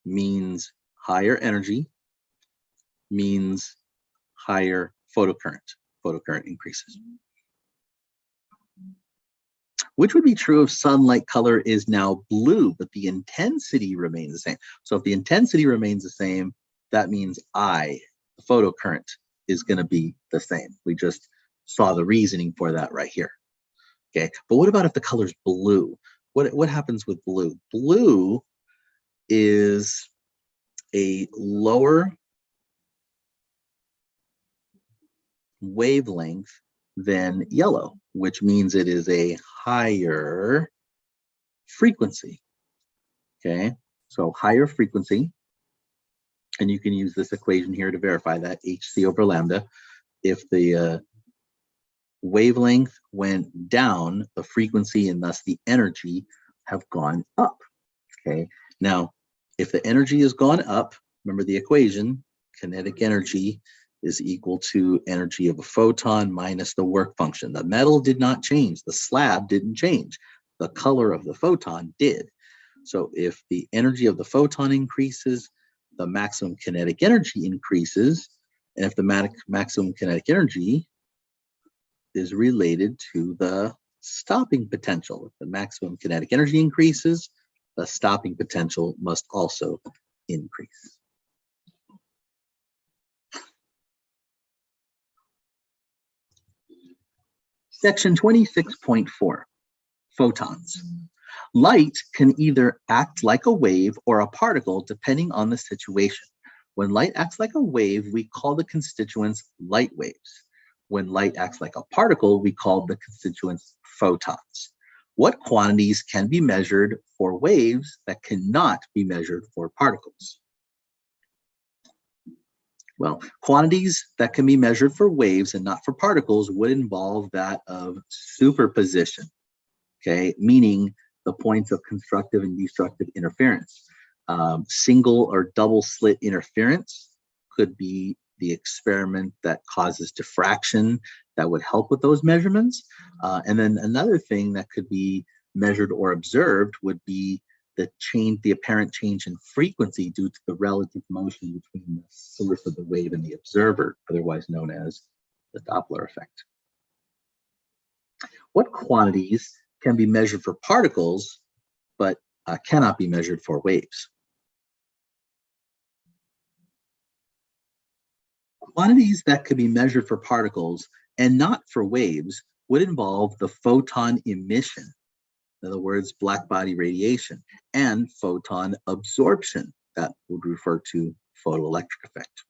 means higher energy, means higher photocurrent. Photocurrent increases. Which would be true if sunlight color is now blue, but the intensity remains the same. So if the intensity remains the same, that means the photocurrent, is going to be the same. We just saw the reasoning for that right here. Okay, but what about if the color's blue? What happens with blue? Blue is a lower wavelength than yellow, which means it is a higher frequency. Okay, so higher frequency, and you can use this equation here to verify that, hc over lambda. If the wavelength went down, the frequency and thus the energy have gone up. Okay, now if the energy has gone up, remember the equation, kinetic energy is equal to energy of a photon minus the work function. The metal did not change, the slab didn't change, the color of the photon did. So if the energy of the photon increases, the maximum kinetic energy increases, and if the maximum kinetic energy is related to the stopping potential. If the maximum kinetic energy increases, the stopping potential must also increase. Section 26.4, photons. Light can either act like a wave or a particle depending on the situation. When light acts like a wave, we call the constituents light waves. When light acts like a particle, we call the constituents photons. What quantities can be measured for waves that cannot be measured for particles? Well, quantities that can be measured for waves and not for particles would involve that of superposition, okay, meaning the points of constructive and destructive interference. Single or double slit interference could be the experiment that causes diffraction that would help with those measurements. And then another thing that could be measured or observed would be the apparent change in frequency due to the relative motion between the source of the wave and the observer, otherwise known as the Doppler effect. What quantities can be measured for particles, but cannot be measured for waves? Quantities that could be measured for particles and not for waves would involve the photon emission, in other words, black body radiation, and photon absorption, that would refer to photoelectric effect.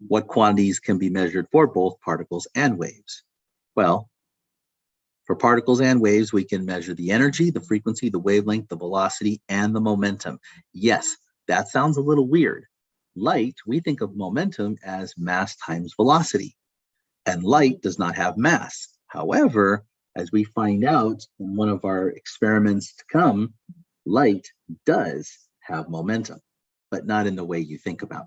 What quantities can be measured for both particles and waves? Well, for particles and waves, we can measure the energy, the frequency, the wavelength, the velocity, and the momentum. Yes, that sounds a little weird. Light, we think of momentum as mass times velocity, and light does not have mass. However, as we find out in one of our experiments to come, light does have momentum, but not in the way you think about.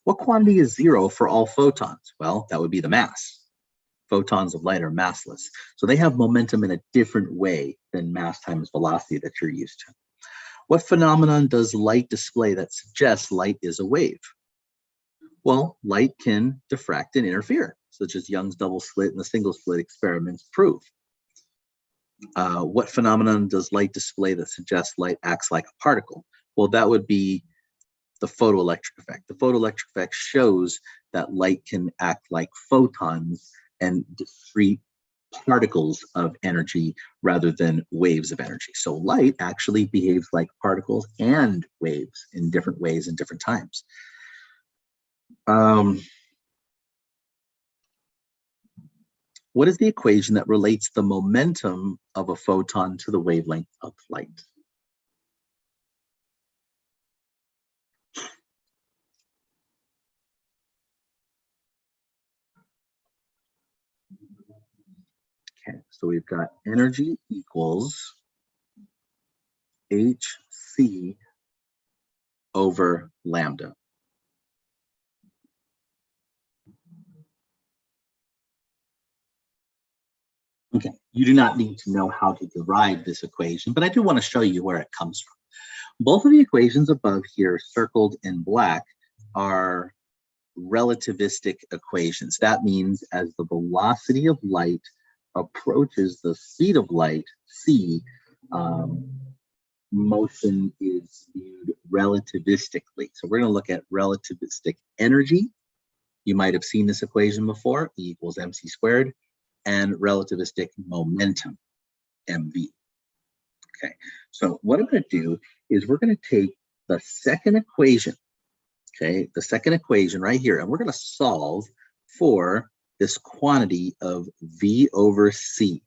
What quantity is zero for all photons? Well, that would be the mass. Photons of light are massless, so they have momentum in a different way than mass times velocity that you're used to. What phenomenon does light display that suggests light is a wave? Well, light can diffract and interfere, such as Young's double slit and the single slit experiments prove. What phenomenon does light display that suggests light acts like a particle? Well, that would be the photoelectric effect. The photoelectric effect shows that light can act like photons and discrete particles of energy rather than waves of energy. So light actually behaves like particles and waves in different ways in different times. What is the equation that relates the momentum of a photon to the wavelength of light? Okay, so we've got energy equals hc over lambda. Okay, you do not need to know how to derive this equation, but I do want to show you where it comes from. Both of the equations above here, circled in black, are relativistic equations. That means as the velocity of light approaches the speed of light, c, motion is viewed relativistically. So we're going to look at relativistic energy. You might have seen this equation before, E equals mc squared, and relativistic momentum, mv. Okay, so what I'm going to do is we're going to take the second equation, okay, the second equation right here, and we're going to solve for this quantity of V over C,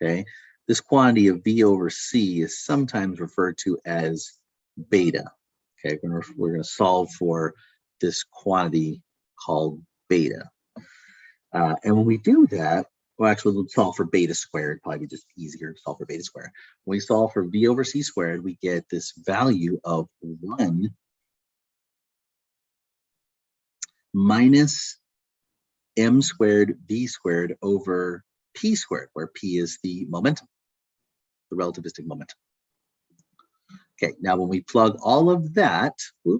okay? This quantity of V over C is sometimes referred to as beta, okay? We're going to solve for this quantity called beta. And when we do that, well, actually, we'll solve for beta squared, probably just easier to solve for beta squared. When we solve for V over C squared, we get this value of 1 minus m squared v squared over p squared, where p is the momentum, the relativistic momentum. Okay, now when we plug all of that, when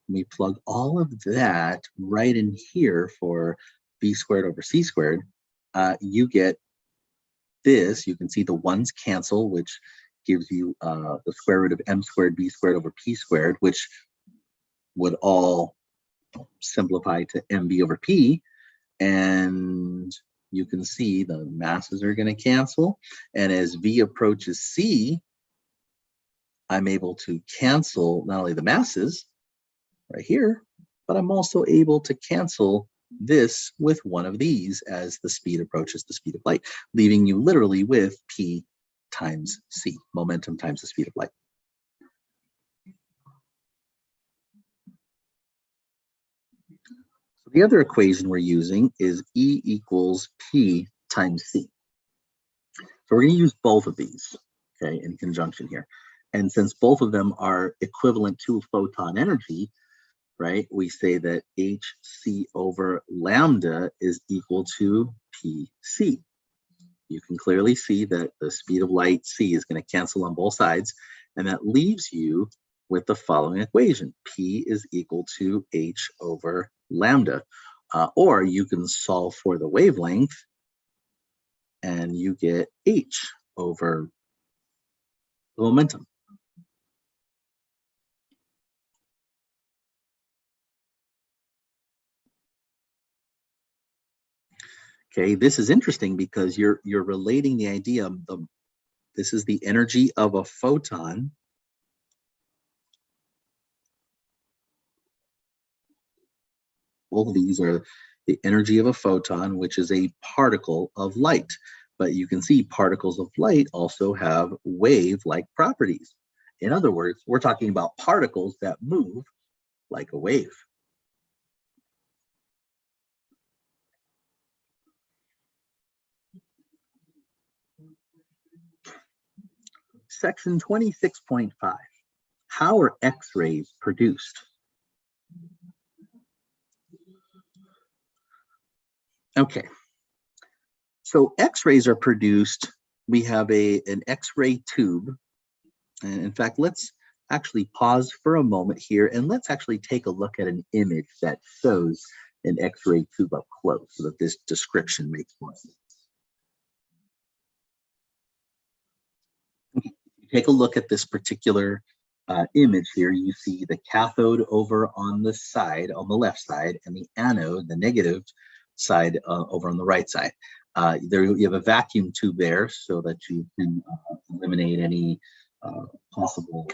we plug all of that right in here for v squared over c squared, you get this. You can see the ones cancel, which gives you the square root of m squared v squared over p squared, which would all simplify to mv over p. And you can see the masses are going to cancel. And as v approaches c, I'm able to cancel not only the masses right here, but I'm also able to cancel this with one of these as the speed approaches the speed of light, leaving you literally with p times c, momentum times the speed of light. So the other equation we're using is E equals p times c. So we're going to use both of these, okay, in conjunction here. And since both of them are equivalent to photon energy, right, we say that hc over lambda is equal to pc. You can clearly see that the speed of light c is going to cancel on both sides, and that leaves you with the following equation. P is equal to h over lambda. Or you can solve for the wavelength, and you get h over the momentum. Okay, this is interesting because you're relating the idea of this is the energy of a photon. All of these are the energy of a photon, which is a particle of light. But you can see particles of light also have wave-like properties. In other words, we're talking about particles that move like a wave. Section 26.5, how are X-rays produced? Okay, so X-rays are produced, we have an X-ray tube, and in fact, let's actually pause for a moment here and let's actually take a look at an image that shows an X-ray tube up close so that this description makes more sense. Take a look at this particular image here. You see the cathode over on the side, on the left side, and the anode, the negative side, over on the right side. There you have a vacuum tube there so that you can eliminate any possible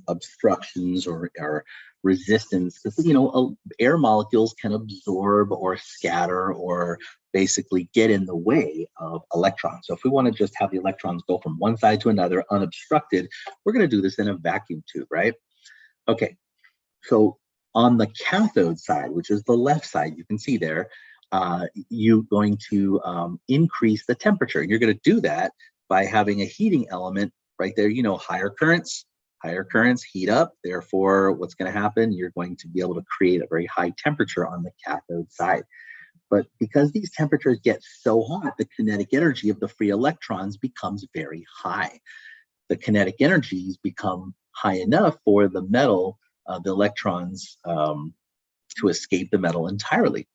obstructions or resistance, because air molecules can absorb or scatter or basically get in the way of electrons. So if we want to just have the electrons go from one side to another unobstructed, we're going to do this in a vacuum tube, right? Okay, so on the cathode side, which is the left side, you can see there, you're going to increase the temperature. You're going to do that by having a heating element right there. Higher currents heat up. Therefore, what's going to happen? You're going to be able to create a very high temperature on the cathode side. But because these temperatures get so hot, the kinetic energy of the free electrons becomes very high. The kinetic energies become high enough for the metal, the electrons, to escape the metal entirely.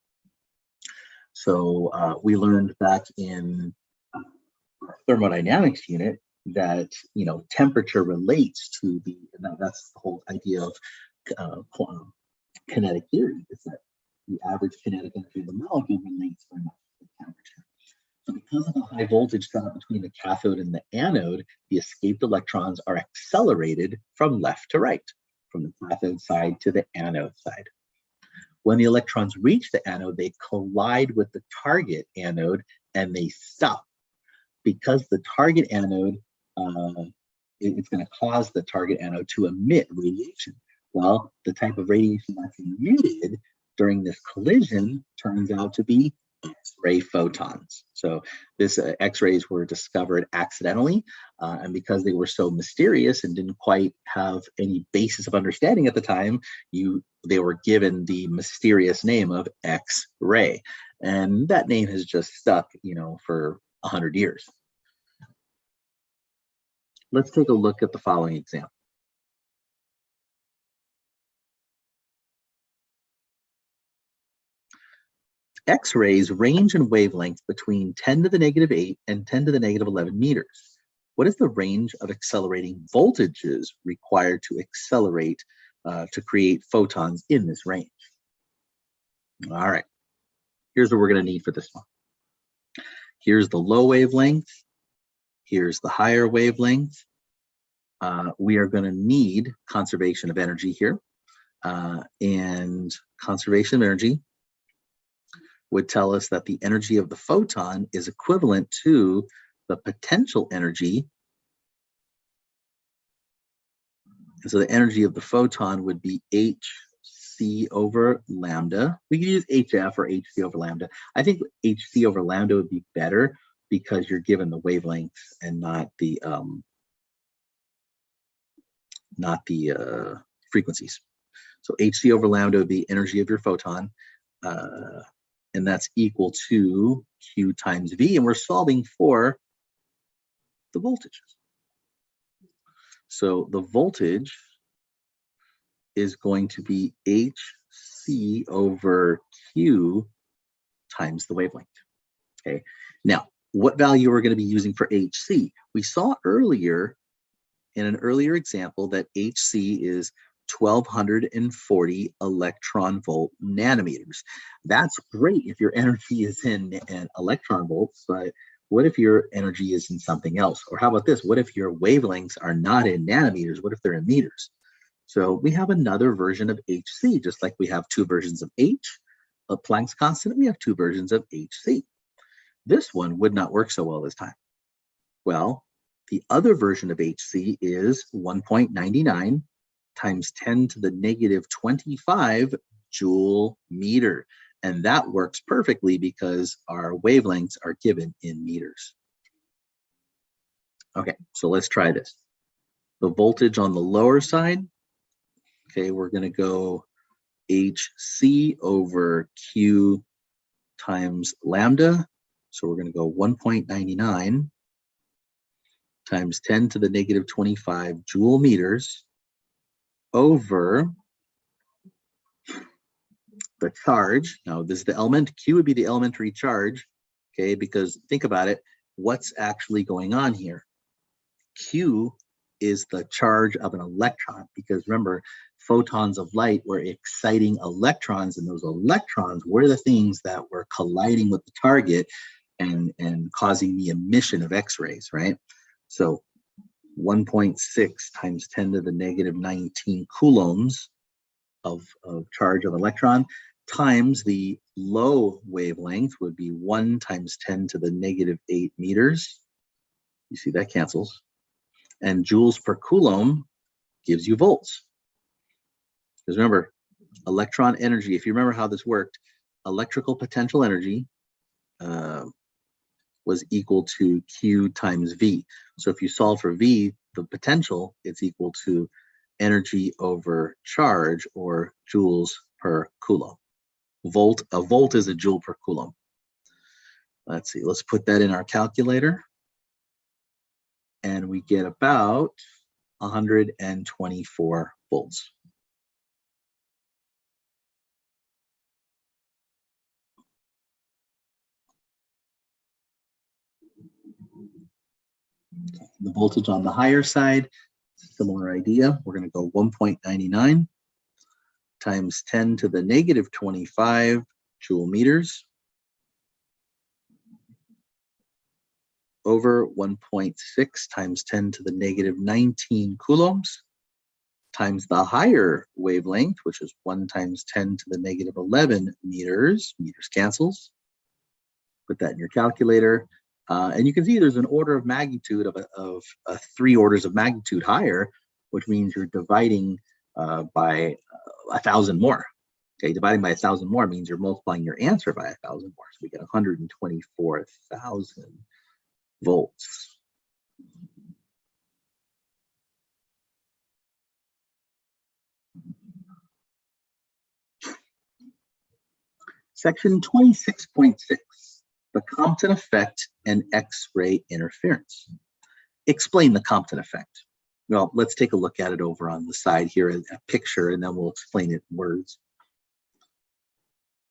So we learned back in our thermodynamics unit that temperature relates to that's the whole idea of kinetic theory, is that the average kinetic energy of the molecule relates very much to the temperature. So because of the high voltage drop between the cathode and the anode, the escaped electrons are accelerated from left to right, from the cathode side to the anode side. When the electrons reach the anode, they collide with the target anode and they stop. Because the target anode, it's going to cause the target anode to emit radiation. Well, the type of radiation that's emitted during this collision turns out to be X-ray photons. So this X-rays were discovered accidentally, and because they were so mysterious and didn't quite have any basis of understanding at the time, they were given the mysterious name of X-ray, and that name has just stuck, for 100 years. Let's take a look at the following example. X-rays range in wavelength between 10 to the -8 and 10 to the -11 meters. What is the range of accelerating voltages required to accelerate to create photons in this range? All right, here's what we're going to need for this one. Here's the low wavelength. Here's the higher wavelength. We are going to need conservation of energy here. And conservation of energy would tell us that the energy of the photon is equivalent to the potential energy. And so the energy of the photon would be hc over lambda. We could use hf or hc over lambda. I think hc over lambda would be better because you're given the wavelengths and not the frequencies. So hc over lambda would be energy of your photon. And that's equal to Q times V, and we're solving for the voltages. So the voltage is going to be HC over Q times the wavelength. Okay. Now, what value we're going to be using for HC? We saw earlier in an earlier example that HC is 1240 electron volt nanometers. That's great if your energy is in electron volts, but what if your energy is in something else? Or how about this? What if your wavelengths are not in nanometers? What if they're in meters? So we have another version of HC, just like we have two versions of H, a Planck's constant, we have two versions of HC. This one would not work so well this time. Well, the other version of HC is 1.99 times 10 to the -25 joule meter. And that works perfectly because our wavelengths are given in meters. Okay, so let's try this. The voltage on the lower side, okay, we're going to go HC over Q times lambda. So we're going to go 1.99 times 10 to the -25 joule meters over the charge. Now this is the element, Q would be the elementary charge, okay, because think about it, what's actually going on here? Q is the charge of an electron, because remember, photons of light were exciting electrons, and those electrons were the things that were colliding with the target and causing the emission of X-rays, right? So 1.6 times 10 to the -19 coulombs of charge of electron times the low wavelength would be 1 times 10 to the -8 meters. You see that cancels. And joules per coulomb gives you volts. Because remember, electron energy, if you remember how this worked, electrical potential energy was equal to Q times V. So if you solve for V, the potential, it's equal to energy over charge, or joules per coulomb. A volt is a joule per coulomb. Let's see, let's put that in our calculator. And we get about 124 volts. The voltage on the higher side, similar idea. We're going to go 1.99 times 10 to the negative 25 joule meters over 1.6 times 10 to the negative 19 coulombs times the higher wavelength, which is 1 times 10 to the negative 11 meters. Meters cancels. Put that in your calculator. And you can see there's an order of magnitude of 3 orders of magnitude higher, which means you're dividing by 1,000 more. Okay, dividing by 1,000 more means you're multiplying your answer by 1,000 more. So we get 124,000 volts. Section 26.6, the Compton effect and X-ray interference. Explain the Compton effect. Well, let's take a look at it over on the side here, a picture, and then we'll explain it in words.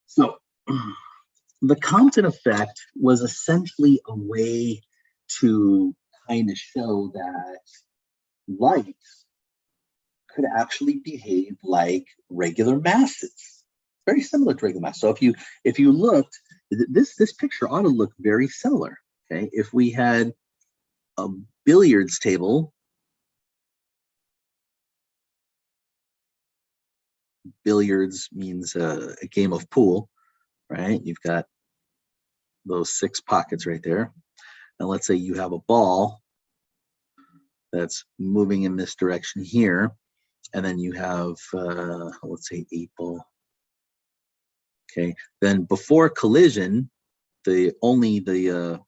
So the Compton effect was essentially a way to kind of show that light could actually behave like regular masses. Very similar to regular mass. So if you looked, this picture ought to look very similar. Okay, if we had a billiards table, billiards means a game of pool, right? You've got those 6 pockets right there, and let's say you have a ball that's moving in this direction here, and then you have let's say 8 ball. Okay, then before collision, only the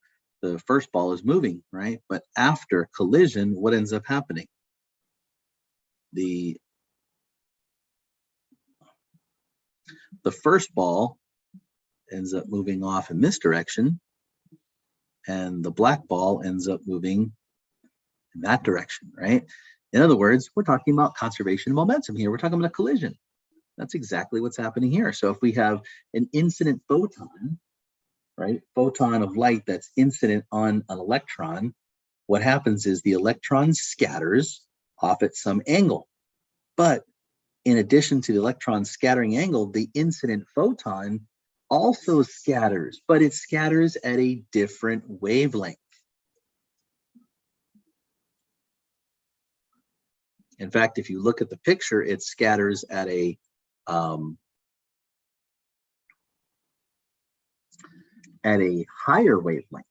first ball is moving, right? But after collision, what ends up happening? The first ball ends up moving off in this direction, and the black ball ends up moving in that direction, right? In other words, we're talking about conservation of momentum here. We're talking about a collision. That's exactly what's happening here. So if we have an incident photon, right, photon of light that's incident on an electron, what happens is the electron scatters off at some angle. But in addition to the electron scattering angle, the incident photon also scatters, but it scatters at a different wavelength. In fact, if you look at the picture, it scatters at a higher wavelength.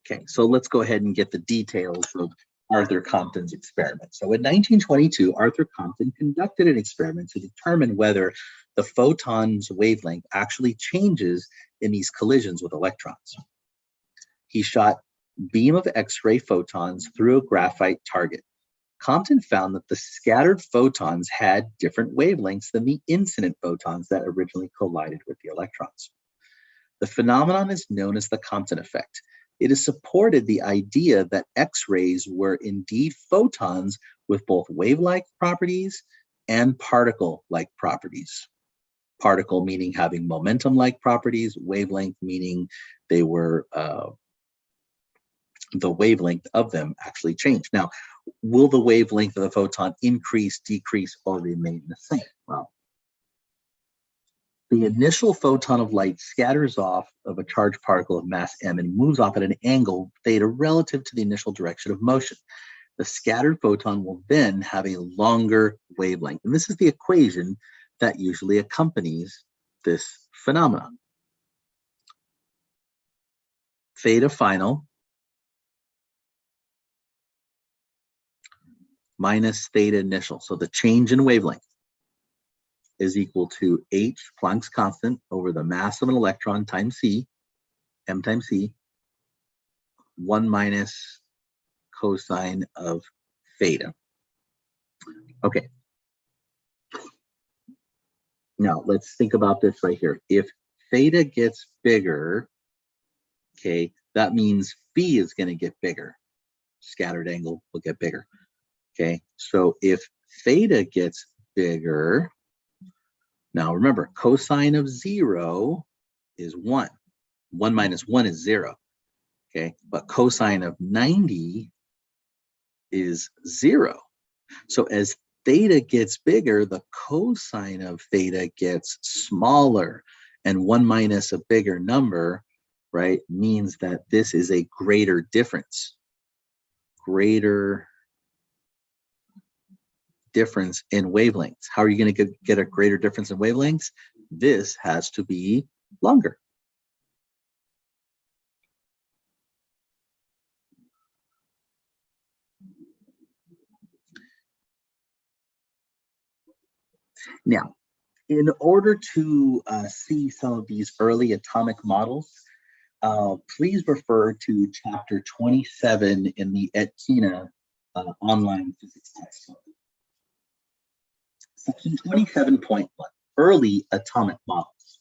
Okay, so let's go ahead and get the details of Arthur Compton's experiment. So in 1922, Arthur Compton conducted an experiment to determine whether the photon's wavelength actually changes in these collisions with electrons. He shot beam of X-ray photons through a graphite target. Compton found that the scattered photons had different wavelengths than the incident photons that originally collided with the electrons. The phenomenon is known as the Compton effect. It has supported the idea that X-rays were indeed photons with both wave-like properties and particle-like properties. Particle meaning having momentum-like properties, wavelength meaning they were the wavelength of them actually change. Now, will the wavelength of the photon increase, decrease, or remain the same? Well, the initial photon of light scatters off of a charged particle of mass m and moves off at an angle theta relative to the initial direction of motion. The scattered photon will then have a longer wavelength. And this is the equation that usually accompanies this phenomenon. Theta final minus theta initial. So the change in wavelength is equal to h, Planck's constant, over the mass of an electron times c, m times c, 1 minus cosine of theta. Okay. Now let's think about this right here. If theta gets bigger, okay, that means phi is going to get bigger. Scattered angle will get bigger. Okay, so if theta gets bigger, Now remember, cosine of 0 is 1. 1 minus 1 is 0. Okay, but cosine of 90 is 0. So as theta gets bigger, the cosine of theta gets smaller. And 1 minus a bigger number, right, means that this is a greater difference. Greater difference in wavelengths. How are you going to get a greater difference in wavelengths? This has to be longer. Now, in order to see some of these early atomic models, please refer to chapter 27 in the ETKINA online physics textbook. Section 27.1, early atomic models.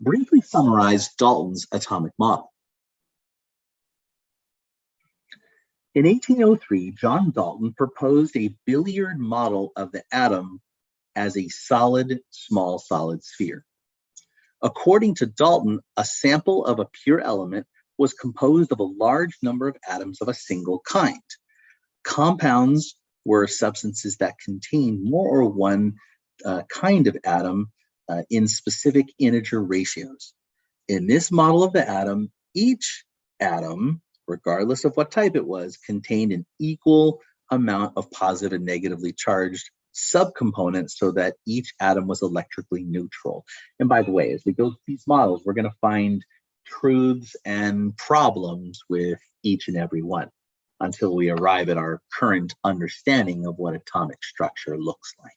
Briefly summarize Dalton's atomic model. In 1803, John Dalton proposed a billiard model of the atom as a solid, small solid sphere. According to Dalton, a sample of a pure element was composed of a large number of atoms of a single kind. Compounds were substances that contain more or one kind of atom in specific integer ratios. In this model of the atom, each atom, regardless of what type it was, contained an equal amount of positive and negatively charged subcomponents so that each atom was electrically neutral. And by the way, as we go through these models, we're going to find truths and problems with each and every one until we arrive at our current understanding of what atomic structure looks like.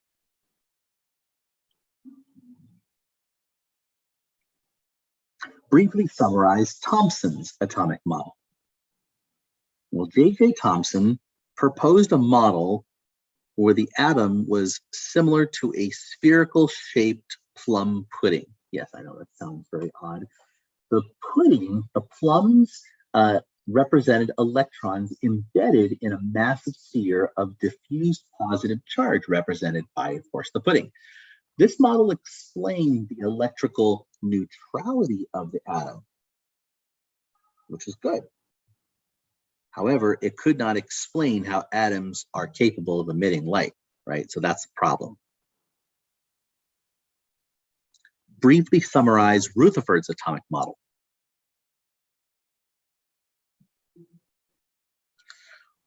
Briefly summarize Thompson's atomic model. Well, J.J. Thompson proposed a model where the atom was similar to a spherical shaped plum pudding. Yes, I know that sounds very odd. The pudding, the plums, represented electrons embedded in a massive sphere of diffused positive charge represented by, of course, the pudding. This model explained the electrical neutrality of the atom, which is good. However, it could not explain how atoms are capable of emitting light, right? So that's the problem. Briefly summarize Rutherford's atomic model.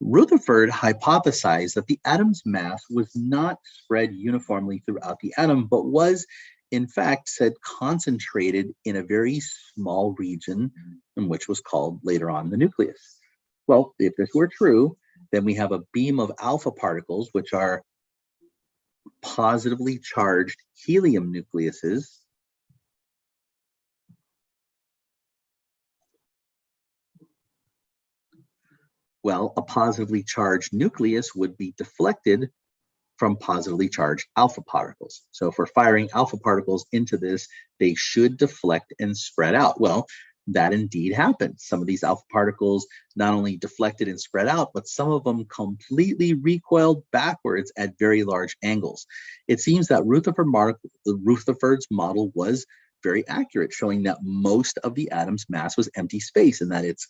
Rutherford hypothesized that the atom's mass was not spread uniformly throughout the atom, but was, in fact, said concentrated in a very small region, which was called later on the nucleus. Well, if this were true, then we have a beam of alpha particles, which are positively charged helium nucleuses. Well, a positively charged nucleus would be deflected from positively charged alpha particles. So if we're firing alpha particles into this, they should deflect and spread out. Well, that indeed happened. Some of these alpha particles not only deflected and spread out, but some of them completely recoiled backwards at very large angles. It seems that Rutherford's model was very accurate, showing that most of the atom's mass was empty space and that its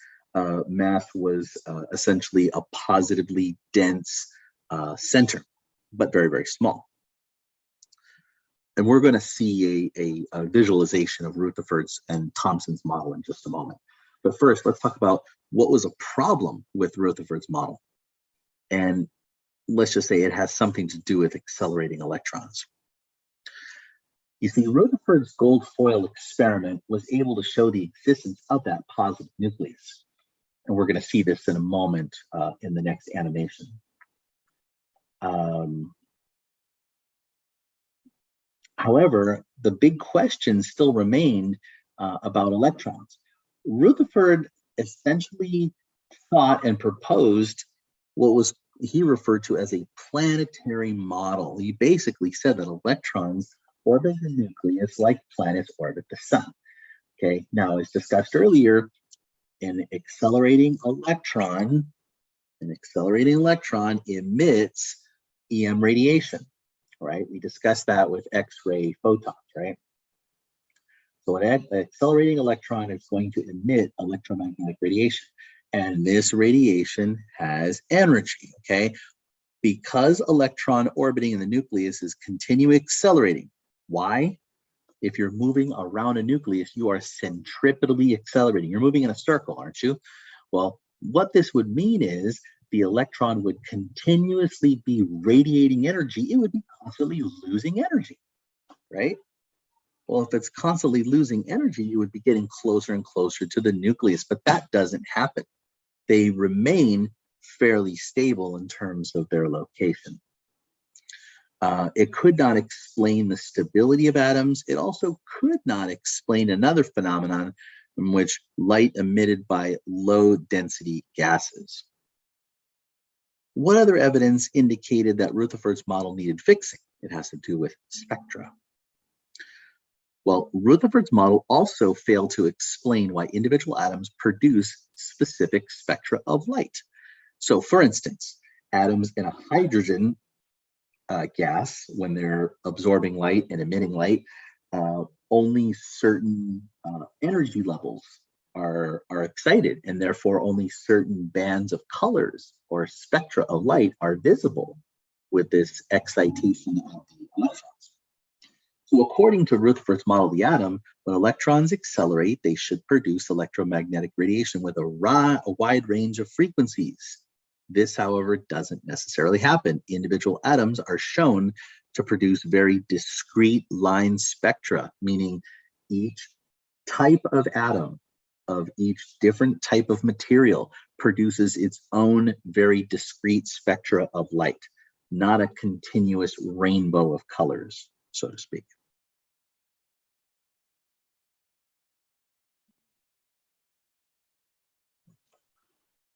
mass was essentially a positively dense center, but very, very small. And we're going to see a visualization of Rutherford's and Thompson's model in just a moment. But first, let's talk about what was a problem with Rutherford's model. And let's just say it has something to do with accelerating electrons. You see, Rutherford's gold foil experiment was able to show the existence of that positive nucleus. And we're going to see this in a moment in the next animation. However, the big question still remained about electrons. Rutherford essentially thought and proposed what he referred to as a planetary model. He basically said that electrons orbit the nucleus like planets orbit the sun. Okay, now as discussed earlier, an accelerating electron emits EM radiation. right? We discussed that with X-ray photons, right? So an accelerating electron is going to emit electromagnetic radiation. And this radiation has energy, okay? Because electron orbiting in the nucleus is continually accelerating. Why? If you're moving around a nucleus, you are centripetally accelerating. You're moving in a circle, aren't you? Well, what this would mean is the electron would continuously be radiating energy. It would be constantly losing energy, right? Well, if it's constantly losing energy, you would be getting closer and closer to the nucleus, but that doesn't happen. They remain fairly stable in terms of their location. It could not explain the stability of atoms. It also could not explain another phenomenon in which light emitted by low density gases. What other evidence indicated that Rutherford's model needed fixing? It has to do with spectra. Well, Rutherford's model also failed to explain why individual atoms produce specific spectra of light. So, for instance, atoms in a hydrogen gas, when they're absorbing light and emitting light, only certain energy levels are excited, and therefore only certain bands of colors or spectra of light are visible with this excitation of the electrons. So according to Rutherford's model of the atom, when electrons accelerate, they should produce electromagnetic radiation with a wide range of frequencies. This, however, doesn't necessarily happen. Individual atoms are shown to produce very discrete line spectra, meaning each type of atom of each different type of material produces its own very discrete spectra of light, not a continuous rainbow of colors, so to speak.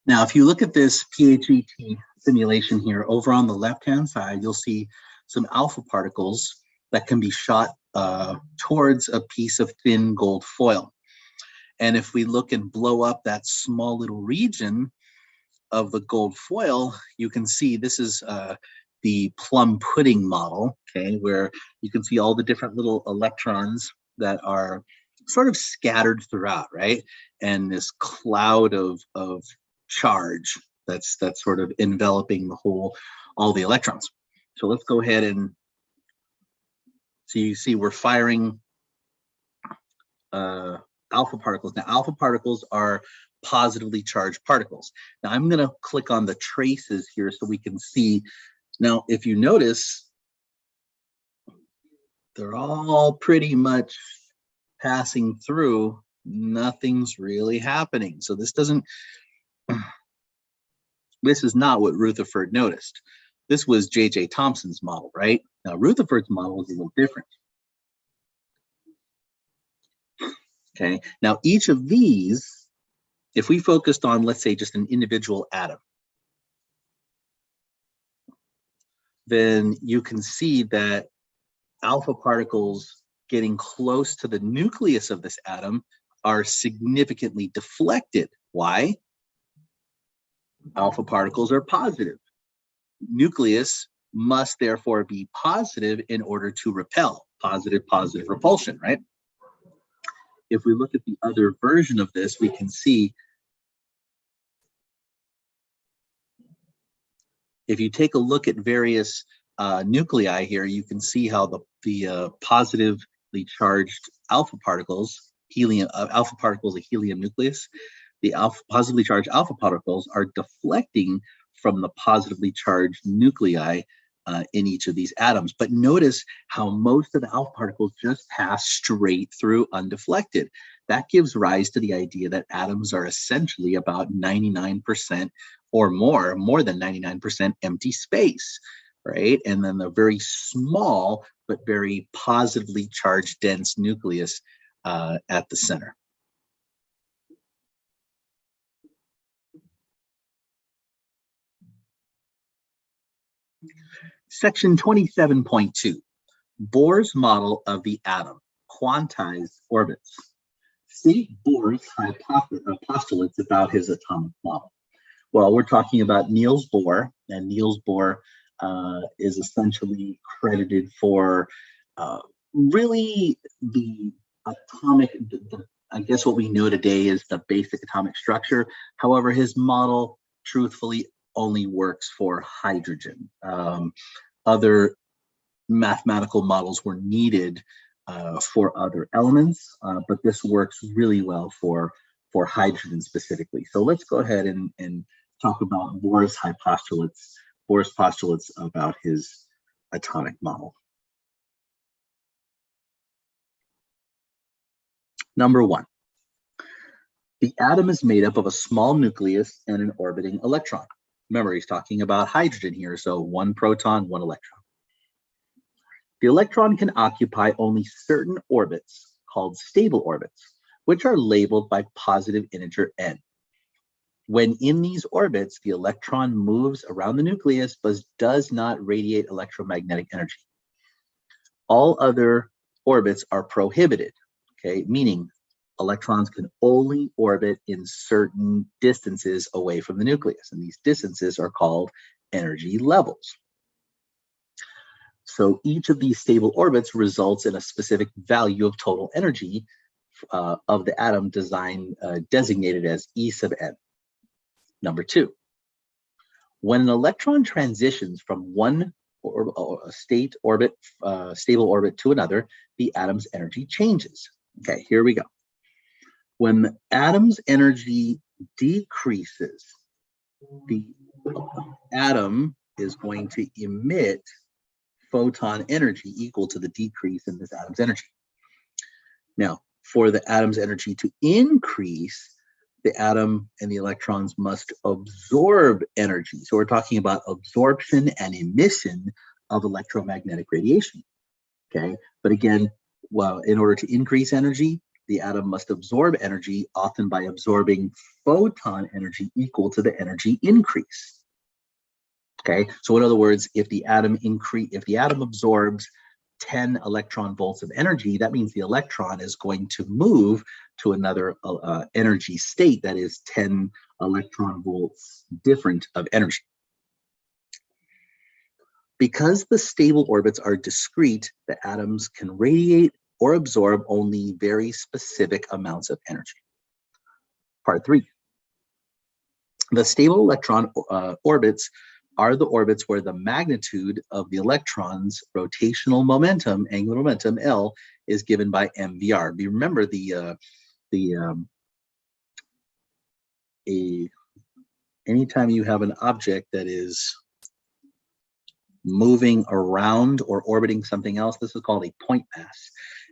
Now, if you look at this PHET simulation here, over on the left-hand side, you'll see some alpha particles that can be shot towards a piece of thin gold foil. And if we look and blow up that small little region of the gold foil, you can see this is the plum pudding model, okay, where you can see all the different little electrons that are sort of scattered throughout, right? And this cloud of charge that's sort of enveloping all the electrons. So let's go ahead and you see we're firing alpha particles. Now, alpha particles are positively charged particles. Now, I'm going to click on the traces here so we can see. Now, if you notice, they're all pretty much passing through. Nothing's really happening. So this is not what Rutherford noticed. This was J.J. Thompson's model, right? Now, Rutherford's model is a little different. Okay, now each of these, if we focused on, let's say, just an individual atom, then you can see that alpha particles getting close to the nucleus of this atom are significantly deflected. Why? Alpha particles are positive. Nucleus must therefore be positive in order to repel. Positive repulsion, right? If we look at the other version of this, we can see if you take a look at various nuclei here, you can see how the positively charged alpha particles, alpha particles, a helium nucleus, the positively charged alpha particles are deflecting from the positively charged nuclei in each of these atoms. But notice how most of the alpha particles just pass straight through undeflected. That gives rise to the idea that atoms are essentially about 99% or more than 99% empty space, right? And then the very small but very positively charged dense nucleus at the center. Section 27.2, Bohr's model of the atom, quantized orbits. State Bohr's postulates about his atomic model. Well, we're talking about Niels Bohr, and Niels Bohr is essentially credited for really the atomic, I guess what we know today is the basic atomic structure. However, his model truthfully only works for hydrogen. Other mathematical models were needed for other elements, but this works really well for hydrogen specifically. So let's go ahead and talk about Bohr's postulates about his atomic model. Number one, the atom is made up of a small nucleus and an orbiting electron. Remember, he's talking about hydrogen here, so one proton, one electron. The electron can occupy only certain orbits called stable orbits, which are labeled by positive integer n. When in these orbits, the electron moves around the nucleus but does not radiate electromagnetic energy. All other orbits are prohibited, okay, meaning electrons can only orbit in certain distances away from the nucleus, and these distances are called energy levels. So each of these stable orbits results in a specific value of total energy of the atom designated as E sub n. Number two, when an electron transitions from one stable orbit to another, the atom's energy changes. Okay, here we go. When the atom's energy decreases, the atom is going to emit photon energy equal to the decrease in this atom's energy. Now, for the atom's energy to increase, the atom and the electrons must absorb energy. So we're talking about absorption and emission of electromagnetic radiation. Okay, but again, well, in order to increase energy, the atom must absorb energy, often by absorbing photon energy equal to the energy increase. Okay, so in other words, if the atom absorbs 10 electron volts of energy, that means the electron is going to move to another energy state that is 10 electron volts different of energy. Because the stable orbits are discrete, the atoms can radiate or absorb only very specific amounts of energy. Part 3. The stable electron orbits are the orbits where the magnitude of the electron's rotational momentum, angular momentum, L, is given by mvr. Remember anytime you have an object that is moving around or orbiting something else, this is called a point mass.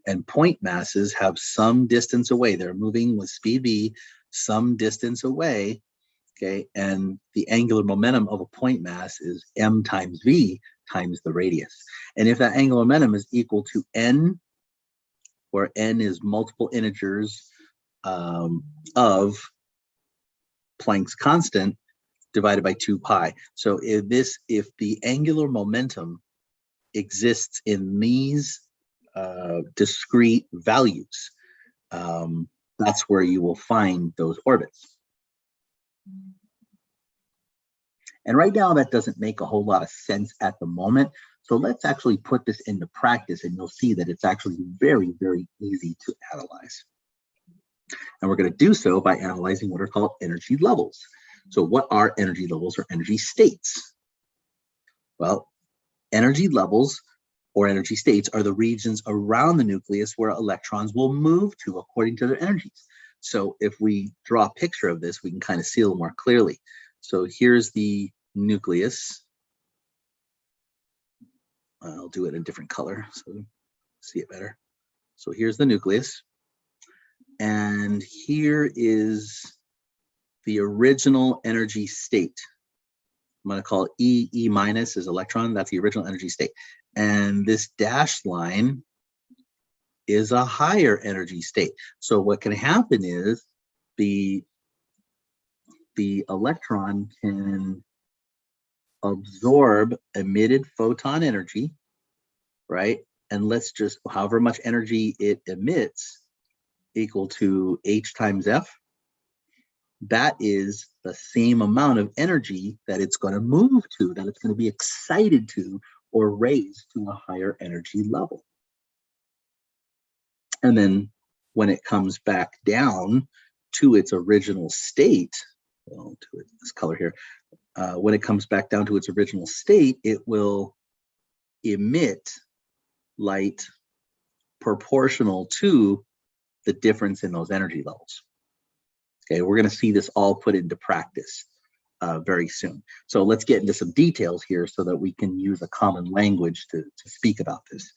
And point masses have some distance away. They're moving with speed v, some distance away. Okay, and the angular momentum of a point mass is m times v times the radius. And if that angular momentum is equal to n, where n is multiple integers of Planck's constant divided by 2 pi. So if the angular momentum exists in these discrete values, that's where you will find those orbits. And right now, that doesn't make a whole lot of sense at the moment. So let's actually put this into practice, and you'll see that it's actually very, very easy to analyze. And we're going to do so by analyzing what are called energy levels. So what are energy levels or energy states? Well, energy levels or energy states are the regions around the nucleus where electrons will move to according to their energies. So if we draw a picture of this, we can kind of see a little more clearly. So here's the nucleus. I'll do it in a different color so you see it better. So here's the nucleus. And here is the original energy state. I'm going to call it E minus is electron. That's the original energy state. And this dashed line is a higher energy state. So what can happen is the electron can absorb emitted photon energy, right? And let's just, however much energy it emits, equal to H times F. that is the same amount of energy that it's going to move to, that it's going to be excited to, or raise to a higher energy level. And then when it comes back down to its original state, well, to this color here, when it comes back down to its original state, it will emit light proportional to the difference in those energy levels. Okay, we're going to see this all put into practice very soon. So let's get into some details here so that we can use a common language to speak about this.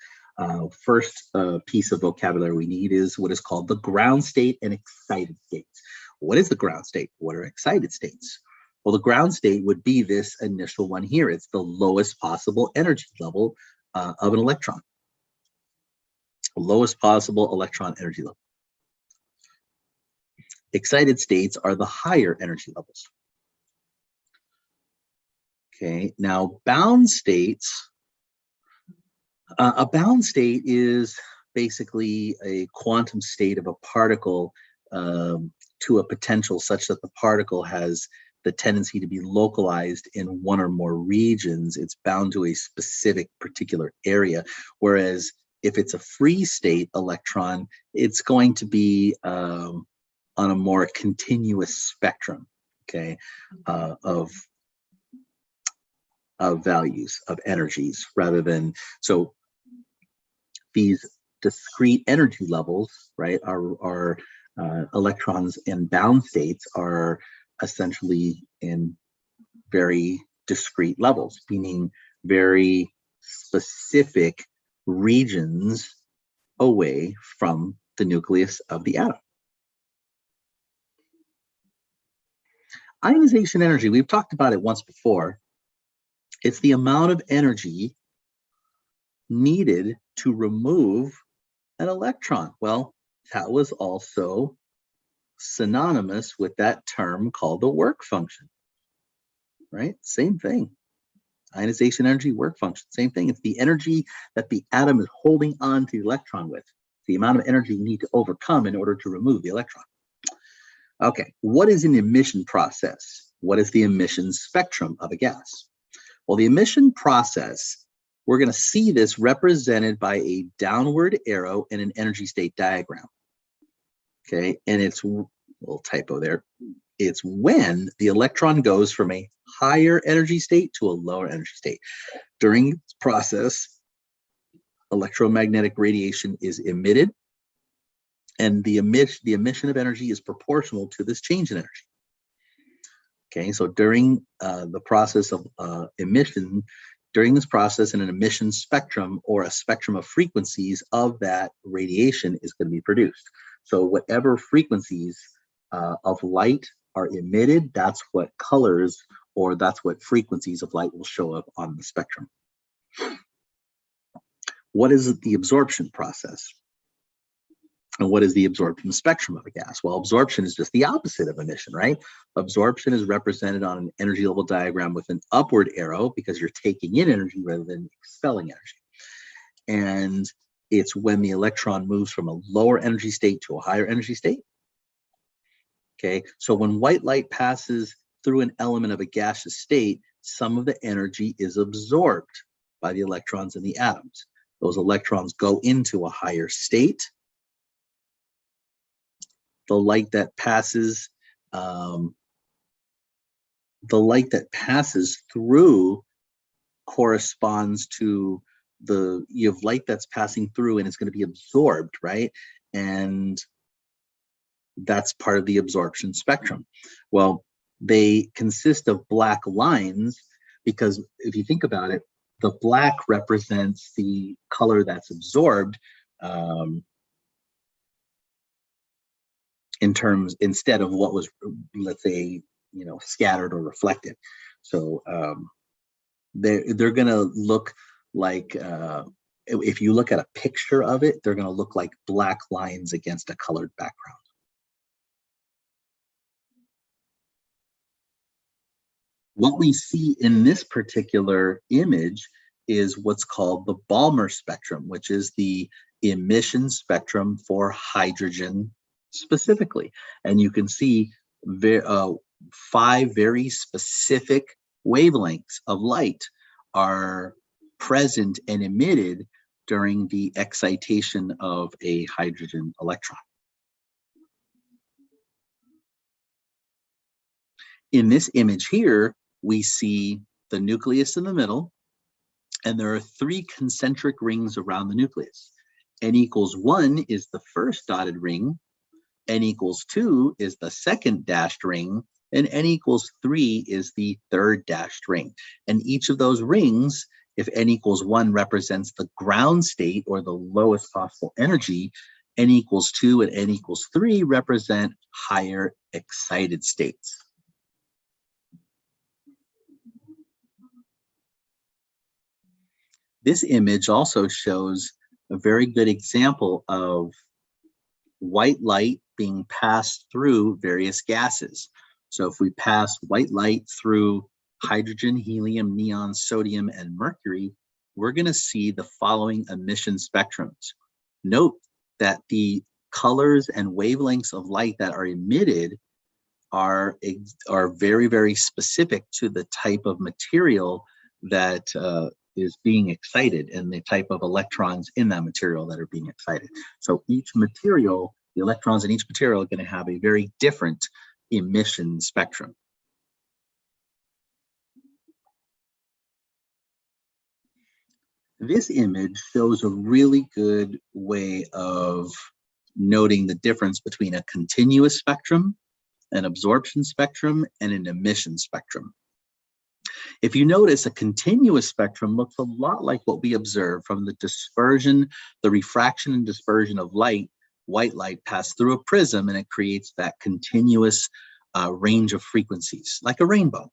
First piece of vocabulary we need is what is called the ground state and excited states. What is the ground state? What are excited states? Well, the ground state would be this initial one here. It's the lowest possible energy level of an electron. Lowest possible electron energy level. Excited states are the higher energy levels. Okay, now bound states. A bound state is basically a quantum state of a particle to a potential such that the particle has the tendency to be localized in one or more regions. It's bound to a specific particular area. Whereas if it's a free state electron, it's going to be on a more continuous spectrum, okay, of values, of energies, rather than, so these discrete energy levels, right, are electrons in bound states are essentially in very discrete levels, meaning very specific regions away from the nucleus of the atom. Ionization energy, we've talked about it once before. It's the amount of energy needed to remove an electron. Well, that was also synonymous with that term called the work function, right? Same thing. Ionization energy, work function, same thing. It's the energy that the atom is holding on to the electron with. The amount of energy you need to overcome in order to remove the electron. Okay, what is an emission process? What is the emission spectrum of a gas? Well, the emission process, we're going to see this represented by a downward arrow in an energy state diagram. Okay, and it's a little typo there. It's when the electron goes from a higher energy state to a lower energy state. During this process, electromagnetic radiation is emitted, and the emission of energy is proportional to this change in energy. Okay, so during the process of emission, during this process in an emission spectrum or a spectrum of frequencies of that radiation is going to be produced. So whatever frequencies of light are emitted, that's what colors or that's what frequencies of light will show up on the spectrum. What is the absorption process? And what is the absorption spectrum of a gas? Well, absorption is just the opposite of emission, right? Absorption is represented on an energy level diagram with an upward arrow because you're taking in energy rather than expelling energy. And it's when the electron moves from a lower energy state to a higher energy state. Okay, so when white light passes through an element of a gaseous state, some of the energy is absorbed by the electrons in the atoms. Those electrons go into a higher state. The light that passes through corresponds to you have light that's passing through and it's going to be absorbed, right? And that's part of the absorption spectrum. Well, they consist of black lines because if you think about it, the black represents the color that's absorbed instead of what was, let's say, scattered or reflected. So they're going to look like, if you look at a picture of it, they're going to look like black lines against a colored background. What we see in this particular image is what's called the Balmer spectrum, which is the emission spectrum for hydrogen specifically. And you can see 5 very specific wavelengths of light are present and emitted during the excitation of a hydrogen electron. In this image here, we see the nucleus in the middle, and there are 3 concentric rings around the nucleus. N equals 1 is the first dotted ring, N equals 2 is the second dashed ring, and N equals 3 is the third dashed ring. And each of those rings, if N equals 1 represents the ground state or the lowest possible energy, N equals 2 and N equals 3 represent higher excited states. This image also shows a very good example of white light being passed through various gases. So if we pass white light through hydrogen, helium, neon, sodium, and mercury, we're going to see the following emission spectrums. Note that the colors and wavelengths of light that are emitted are very, very specific to the type of material that is being excited and the type of electrons in that material that are being excited. So each material, the electrons in each material are going to have a very different emission spectrum. This image shows a really good way of noting the difference between a continuous spectrum, an absorption spectrum, and an emission spectrum. If you notice, a continuous spectrum looks a lot like what we observe from the dispersion, the refraction and dispersion of light, white light passed through a prism, and it creates that continuous range of frequencies, like a rainbow.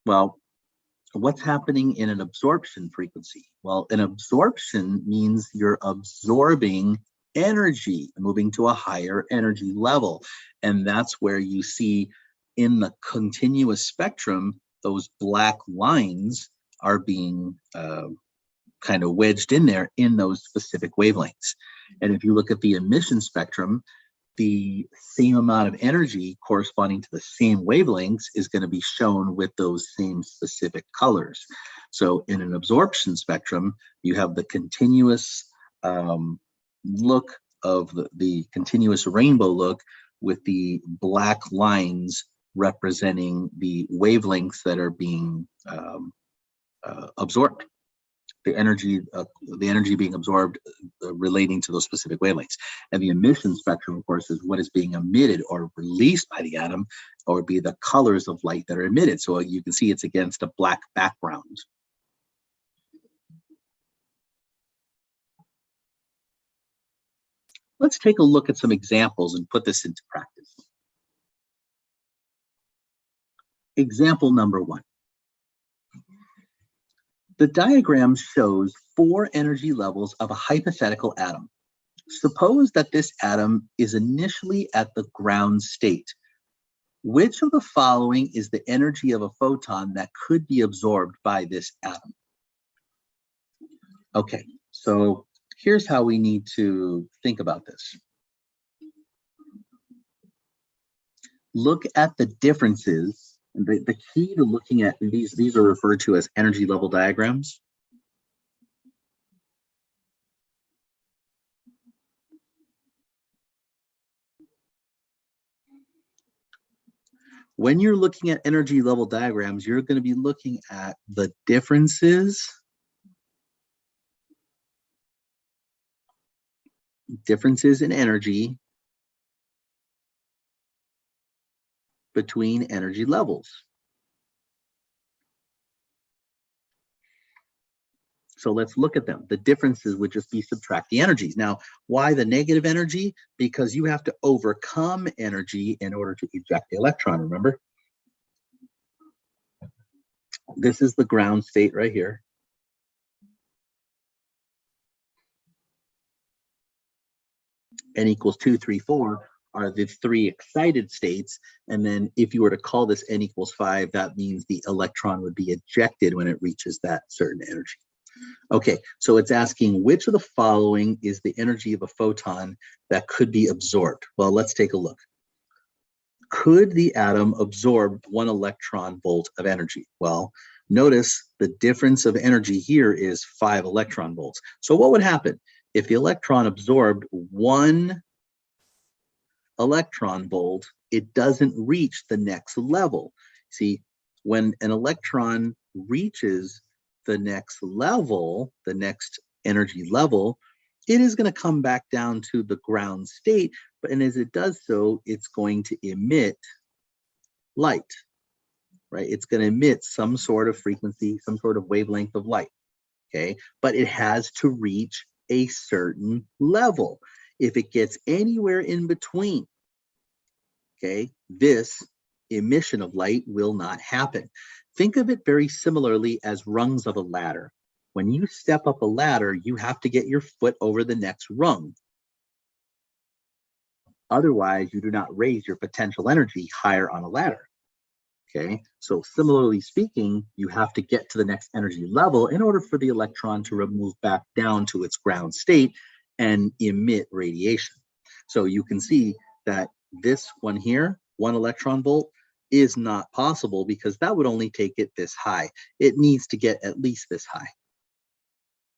Well, what's happening in an absorption frequency? Well, an absorption means you're absorbing energy, moving to a higher energy level. And that's where you see in the continuous spectrum, those black lines are being kind of wedged in there in those specific wavelengths. And if you look at the emission spectrum, the same amount of energy corresponding to the same wavelengths is going to be shown with those same specific colors. So in an absorption spectrum, you have the continuous look of the continuous rainbow look with the black lines representing the wavelengths that are being absorbed. The energy being absorbed relating to those specific wavelengths. And the emission spectrum, of course, is what is being emitted or released by the atom, or be the colors of light that are emitted. So you can see it's against a black background. Let's take a look at some examples and put this into practice. Example number 1. The diagram shows 4 energy levels of a hypothetical atom. Suppose that this atom is initially at the ground state. Which of the following is the energy of a photon that could be absorbed by this atom? Okay, so here's how we need to think about this. Look at the differences. The key to looking at these are referred to as energy level diagrams. When you're looking at energy level diagrams, you're going to be looking at the differences in energy between energy levels. So let's look at them. The differences would just be subtract the energies. Now, why the negative energy? Because you have to overcome energy in order to eject the electron, remember? This is the ground state right here. N equals 2, 3, 4 are the 3 excited states. And then if you were to call this N equals 5, that means the electron would be ejected when it reaches that certain energy. Okay, so it's asking which of the following is the energy of a photon that could be absorbed? Well, let's take a look. Could the atom absorb 1 electron volt of energy? Well, notice the difference of energy here is 5 electron volts. So what would happen if the electron absorbed 1 electron volt? It doesn't reach the next level. See, when an electron reaches the next level, the next energy level, it is going to come back down to the ground state, and as it does so, it's going to emit light, right? It's going to emit some sort of frequency, some sort of wavelength of light, okay? But it has to reach a certain level. If it gets anywhere in between, okay, this emission of light will not happen. Think of it very similarly as rungs of a ladder. When you step up a ladder, you have to get your foot over the next rung. Otherwise, you do not raise your potential energy higher on a ladder. Okay, so similarly speaking, you have to get to the next energy level in order for the electron to move back down to its ground state and emit radiation. So you can see that this one here, 1 electron volt, is not possible because that would only take it this high. It needs to get at least this high,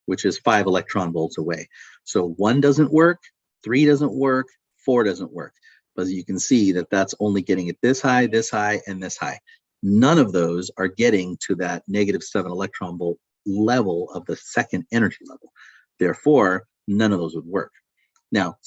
which is 5 electron volts away. So 1 doesn't work, 3 doesn't work, 4 doesn't work. But you can see that that's only getting it this high, and this high. None of those are getting to that -7 electron volt level of the second energy level. Therefore, none of those would work. Now,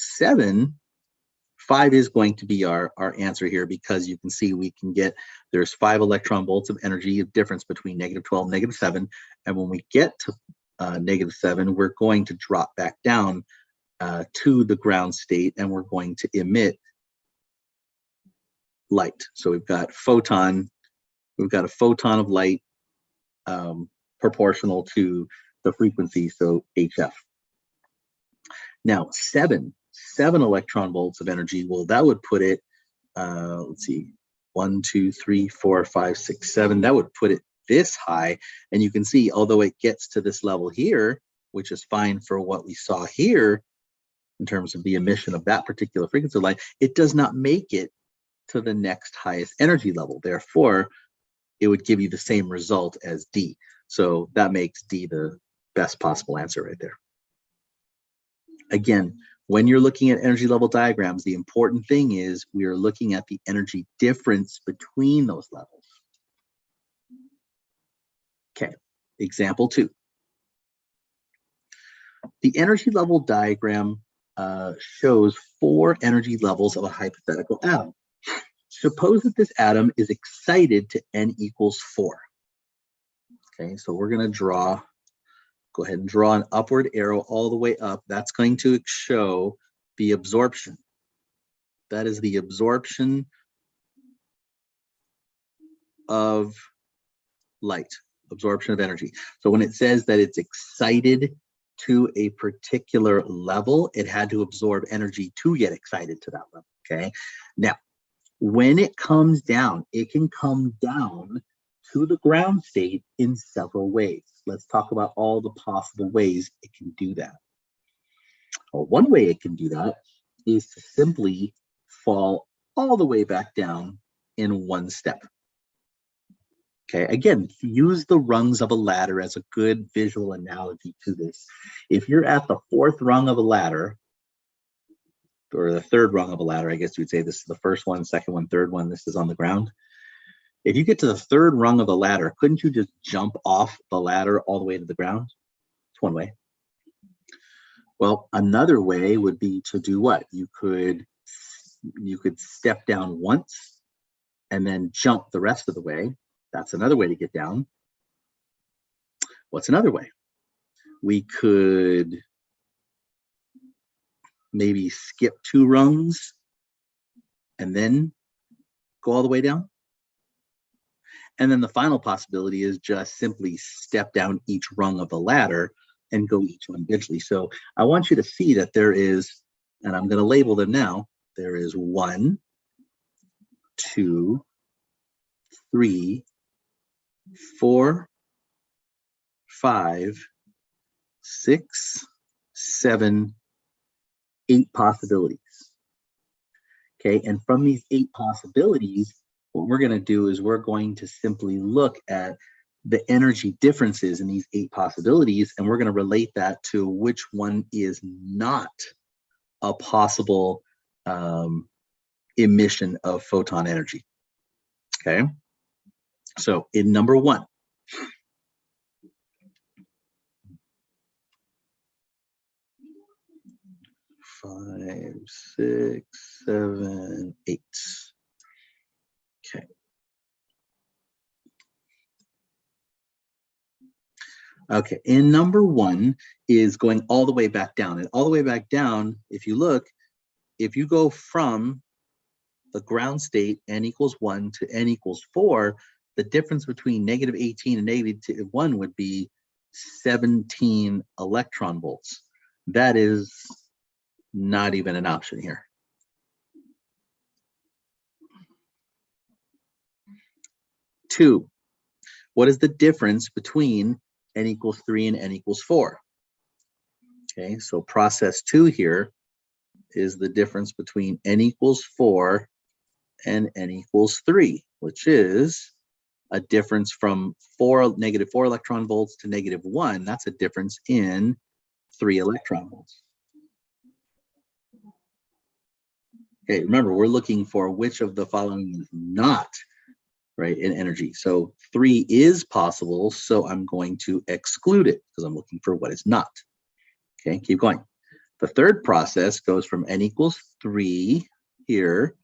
5 is going to be our answer here because you can see we can get, there's 5 electron volts of energy of difference between -12 and -7. And when we get to -7, we're going to drop back down to the ground state and we're going to emit light. So we've got a photon of light proportional to the frequency, so HF. Now 7 electron volts of energy, well, that would put it, let's see, 1, 2, 3, 4, 5, 6, 7, that would put it this high. And you can see, although it gets to this level here, which is fine for what we saw here in terms of the emission of that particular frequency of light, it does not make it to the next highest energy level. Therefore, it would give you the same result as D. So that makes D the best possible answer right there. Again, when you're looking at energy level diagrams, the important thing is we are looking at the energy difference between those levels. Okay, example 2. The energy level diagram shows 4 energy levels of a hypothetical atom. Suppose that this atom is excited to n equals 4. Okay, so we're going to go ahead and draw an upward arrow all the way up. That's going to show the absorption. That is the absorption of light, absorption of energy. So when it says that it's excited to a particular level, it had to absorb energy to get excited to that level, okay? Now, when it comes down, it can come down to the ground state in several ways. Let's talk about all the possible ways it can do that. Well, one way it can do that is to simply fall all the way back down in one step. Okay, again, use the rungs of a ladder as a good visual analogy to this. If you're at the 4th rung of a ladder, or the 3rd rung of a ladder, I guess you would say this is the 1st one, 2nd one, 3rd one, this is on the ground. If you get to the 3rd rung of the ladder, couldn't you just jump off the ladder all the way to the ground? It's one way. Well, another way would be to do what? You could step down once and then jump the rest of the way. That's another way to get down. What's another way? We could maybe skip 2 rungs and then go all the way down. And then the final possibility is just simply step down each rung of the ladder and go each one individually. So I want you to see that there is, and I'm going to label them now, there is 1, 2, 3, 4, 5, 6, 7, 8 possibilities. Okay, and from these 8 possibilities, what we're going to do is we're going to simply look at the energy differences in these 8 possibilities, and we're going to relate that to which one is not a possible emission of photon energy. Okay, so in number 1, 5, 6, 7, 8. Okay. Okay, in number 1 is going all the way back down. And all the way back down, if you look, if you go from the ground state n equals 1 to n equals 4, the difference between negative 18 and negative 1 would be 17 electron volts. That is not even an option here. Two, what is the difference between n equals 3 and n equals 4? Okay, so process 2 here is the difference between n equals 4 and n equals 3, which is a difference from negative 4 electron volts to negative 1. That's a difference in 3 electron volts. Okay, remember, we're looking for which of the following is not right in energy. So 3 is possible, so I'm going to exclude it because I'm looking for what is not. Okay, keep going. The third process goes from n equals 3 here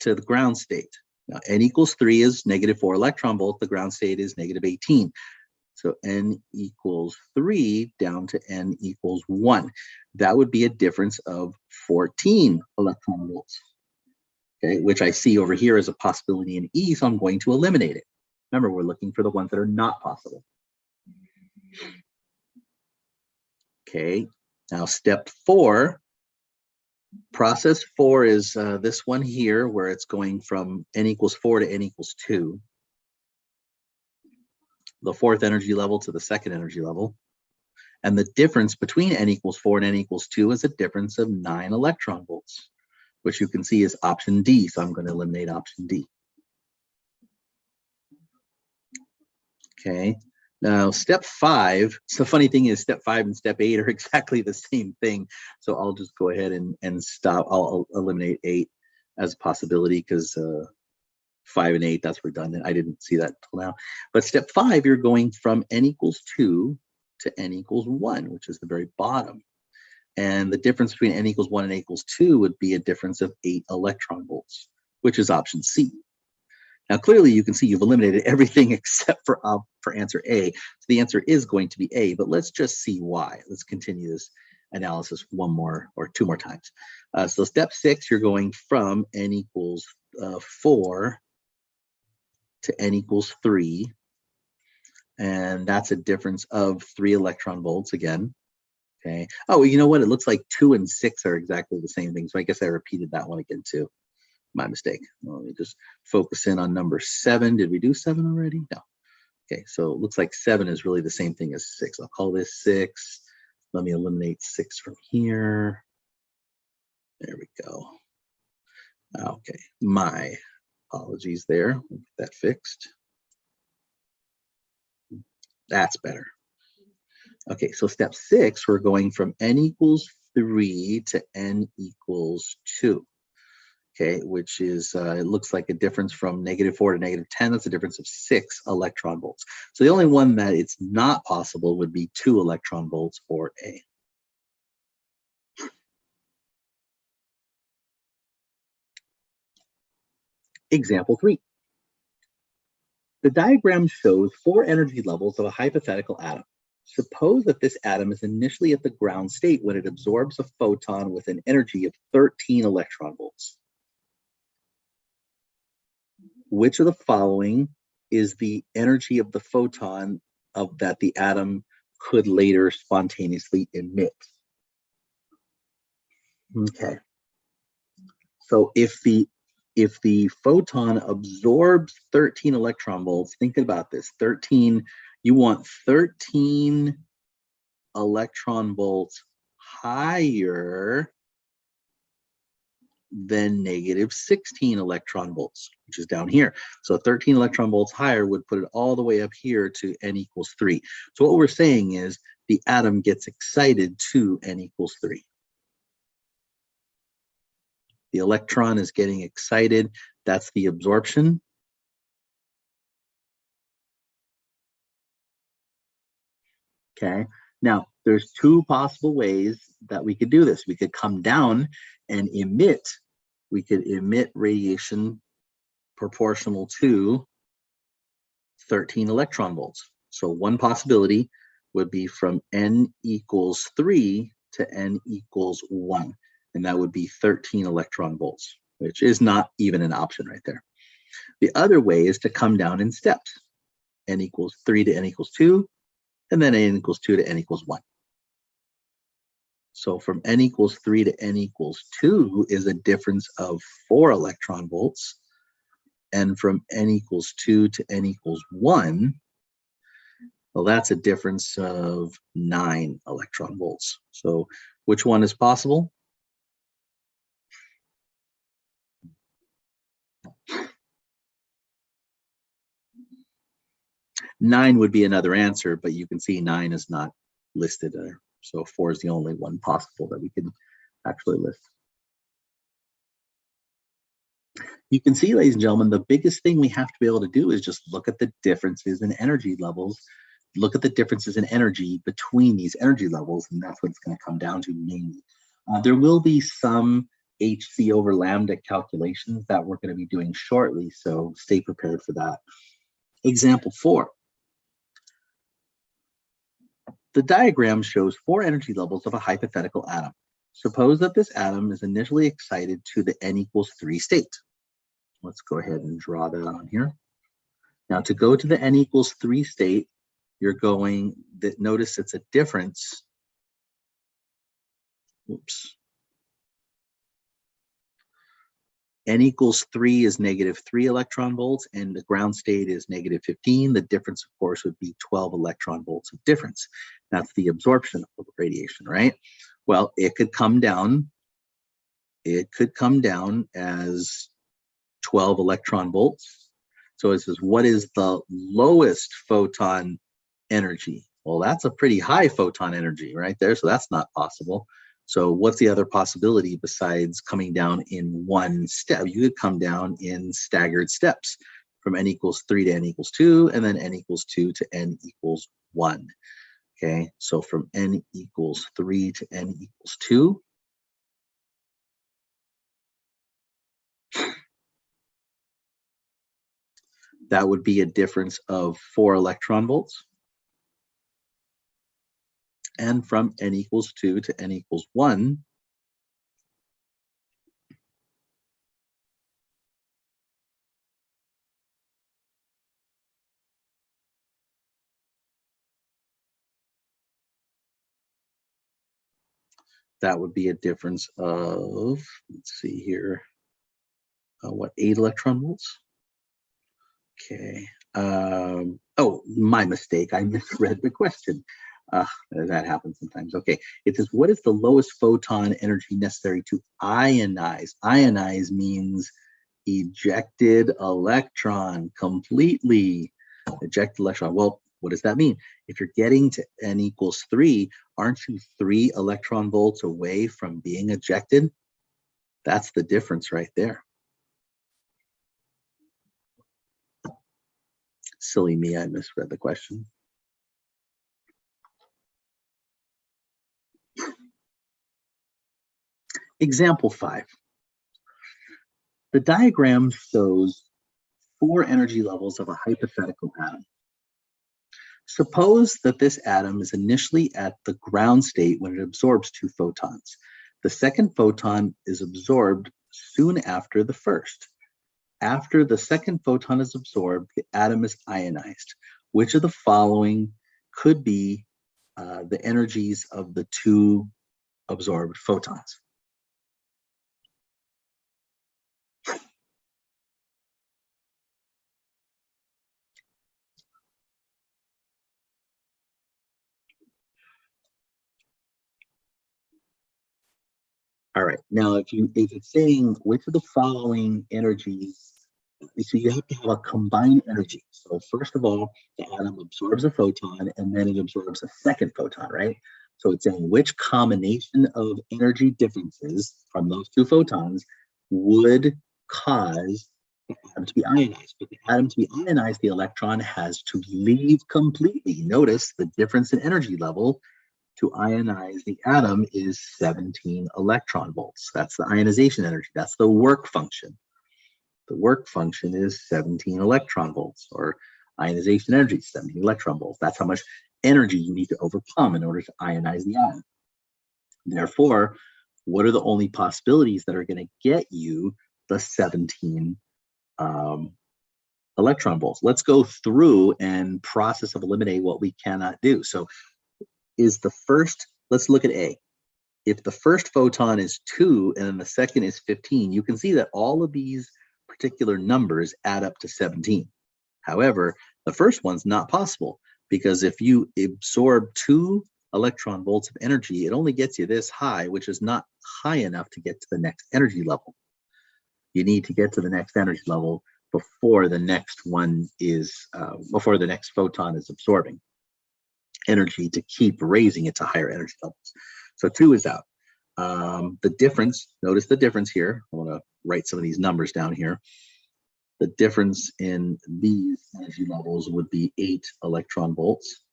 to the ground state. Now, n equals 3 is negative 4 electron volt. The ground state is negative 18. So n equals 3 down to n equals 1. That would be a difference of 14 electron volts, okay, which I see over here as a possibility in E, so I'm going to eliminate it. Remember, we're looking for the ones that are not possible. Okay, now step 4. Process 4 is this one here, where it's going from n equals 4 to n equals 2. The fourth energy level to the second energy level. And the difference between n equals 4 and n equals 2 is a difference of 9 electron volts, which you can see is option D. So I'm going to eliminate option D. Okay. Now, step 5, so the funny thing is step 5 and step 8 are exactly the same thing. So I'll just go ahead and stop. I'll eliminate 8 as a possibility because 5 and 8, that's redundant. I didn't see that until now. But step 5, you're going from n equals 2 to n equals 1, which is the very bottom. And the difference between n equals 1 and n equals 2 would be a difference of 8 electron volts, which is option C. Now, clearly, you can see you've eliminated everything except for answer A. So the answer is going to be A, but let's just see why. Let's continue this analysis one more or two more times. So step 6, you're going from n equals 4 to n equals 3. And that's a difference of 3 electron volts again. Okay. Oh, you know what? It looks like 2 and 6 are exactly the same thing. So I guess I repeated that one again too. My mistake. Let me just focus in on number 7. Did we do 7 already? No. Okay, so it looks like 7 is really the same thing as 6. I'll call this 6. Let me eliminate 6 from here. There we go. Okay, my apologies there. We'll get that fixed. That's better. Okay, so step 6, we're going from n equals 3 to n equals 2. Okay, which is, it looks like a difference from negative 4 to negative 10. That's a difference of 6 electron volts. So the only one that it's not possible would be 2 electron volts, or A. Example 3. The diagram shows 4 energy levels of a hypothetical atom. Suppose that this atom is initially at the ground state when it absorbs a photon with an energy of 13 electron volts. Which of the following is the energy of the photon that the atom could later spontaneously emit? Okay. So if the photon absorbs 13 electron volts, think about this. 13, you want 13 electron volts higher then negative 16 electron volts, which is down here. So 13 electron volts higher would put it all the way up here to n equals 3. So what we're saying is the atom gets excited to n equals 3. The electron is getting excited. That's the absorption. Okay. Now, there's two possible ways that we could do this. We could come down and emit. We could emit radiation proportional to 13 electron volts. So one possibility would be from n equals 3 to n equals 1. And that would be 13 electron volts, which is not even an option right there. The other way is to come down in steps. N equals 3 to n equals 2, and then n equals 2 to n equals 1. So from n equals 3 to n equals 2 is a difference of 4 electron volts. And from n equals 2 to n equals 1, well, that's a difference of 9 electron volts. So which one is possible? Nine would be another answer, but you can see 9 is not listed there. So 4 is the only one possible that we can actually list. You can see, ladies and gentlemen, the biggest thing we have to be able to do is just look at the differences in energy levels, look at the differences in energy between these energy levels, and that's what it's going to come down to mainly. There will be some HC over lambda calculations that we're going to be doing shortly, so stay prepared for that. Example 4. The diagram shows 4 energy levels of a hypothetical atom. Suppose that this atom is initially excited to the n equals 3 state. Let's go ahead and draw that on here. Now to go to the n equals 3 state, you're going, notice it's a difference. Oops. N equals 3 is negative 3 electron volts, and the ground state is negative 15. The difference, of course, would be 12 electron volts of difference. That's the absorption of radiation, right? Well, it could come down. It could come down as 12 electron volts. So it says, what is the lowest photon energy? Well, that's a pretty high photon energy right there, so that's not possible. So what's the other possibility besides coming down in one step? You could come down in staggered steps from n equals 3 to n equals 2, and then n equals 2 to n equals 1. Okay, so from n equals 3 to n equals 2. That would be a difference of 4 electron volts. And from n equals 2 to n equals 1, that would be a difference of, let's see here, 8 electron volts? Okay. Oh, my mistake. I misread the question. That happens sometimes. Okay. It says, what is the lowest photon energy necessary to ionize? Ionize means ejected electron completely. Ejected electron. Well, what does that mean? If you're getting to n equals 3, aren't you 3 electron volts away from being ejected? That's the difference right there. Silly me, I misread the question. Example 5. The diagram shows 4 energy levels of a hypothetical atom. Suppose that this atom is initially at the ground state when it absorbs 2 photons. The second photon is absorbed soon after the first. After the second photon is absorbed, the atom is ionized. Which of the following could be the energies of the 2 absorbed photons? All right, now if it's saying which of the following energies, so you have to have a combined energy. So first of all, the atom absorbs a photon and then it absorbs a second photon, right? So it's saying which combination of energy differences from those two photons would cause the atom to be ionized. But the atom to be ionized, the electron has to leave completely. Notice the difference in energy level to ionize the atom is 17 electron volts. That's the ionization energy. That's the work function. The work function is 17 electron volts, or ionization energy, 17 electron volts. That's how much energy you need to overcome in order to ionize the atom. Therefore, what are the only possibilities that are going to get you the 17 electron volts? Let's go through and process of eliminate what we cannot do. So is the first, let's look at A. If the first photon is 2 and then the second is 15, you can see that all of these particular numbers add up to 17. However, the first one's not possible because if you absorb 2 electron volts of energy, it only gets you this high, which is not high enough to get to the next energy level. You need to get to the next energy level before the next one is, before the next photon is absorbing energy to keep raising it to higher energy levels. So 2 is out. The difference, notice the difference here. I want to write some of these numbers down here. The difference in these energy levels would be 8 electron volts.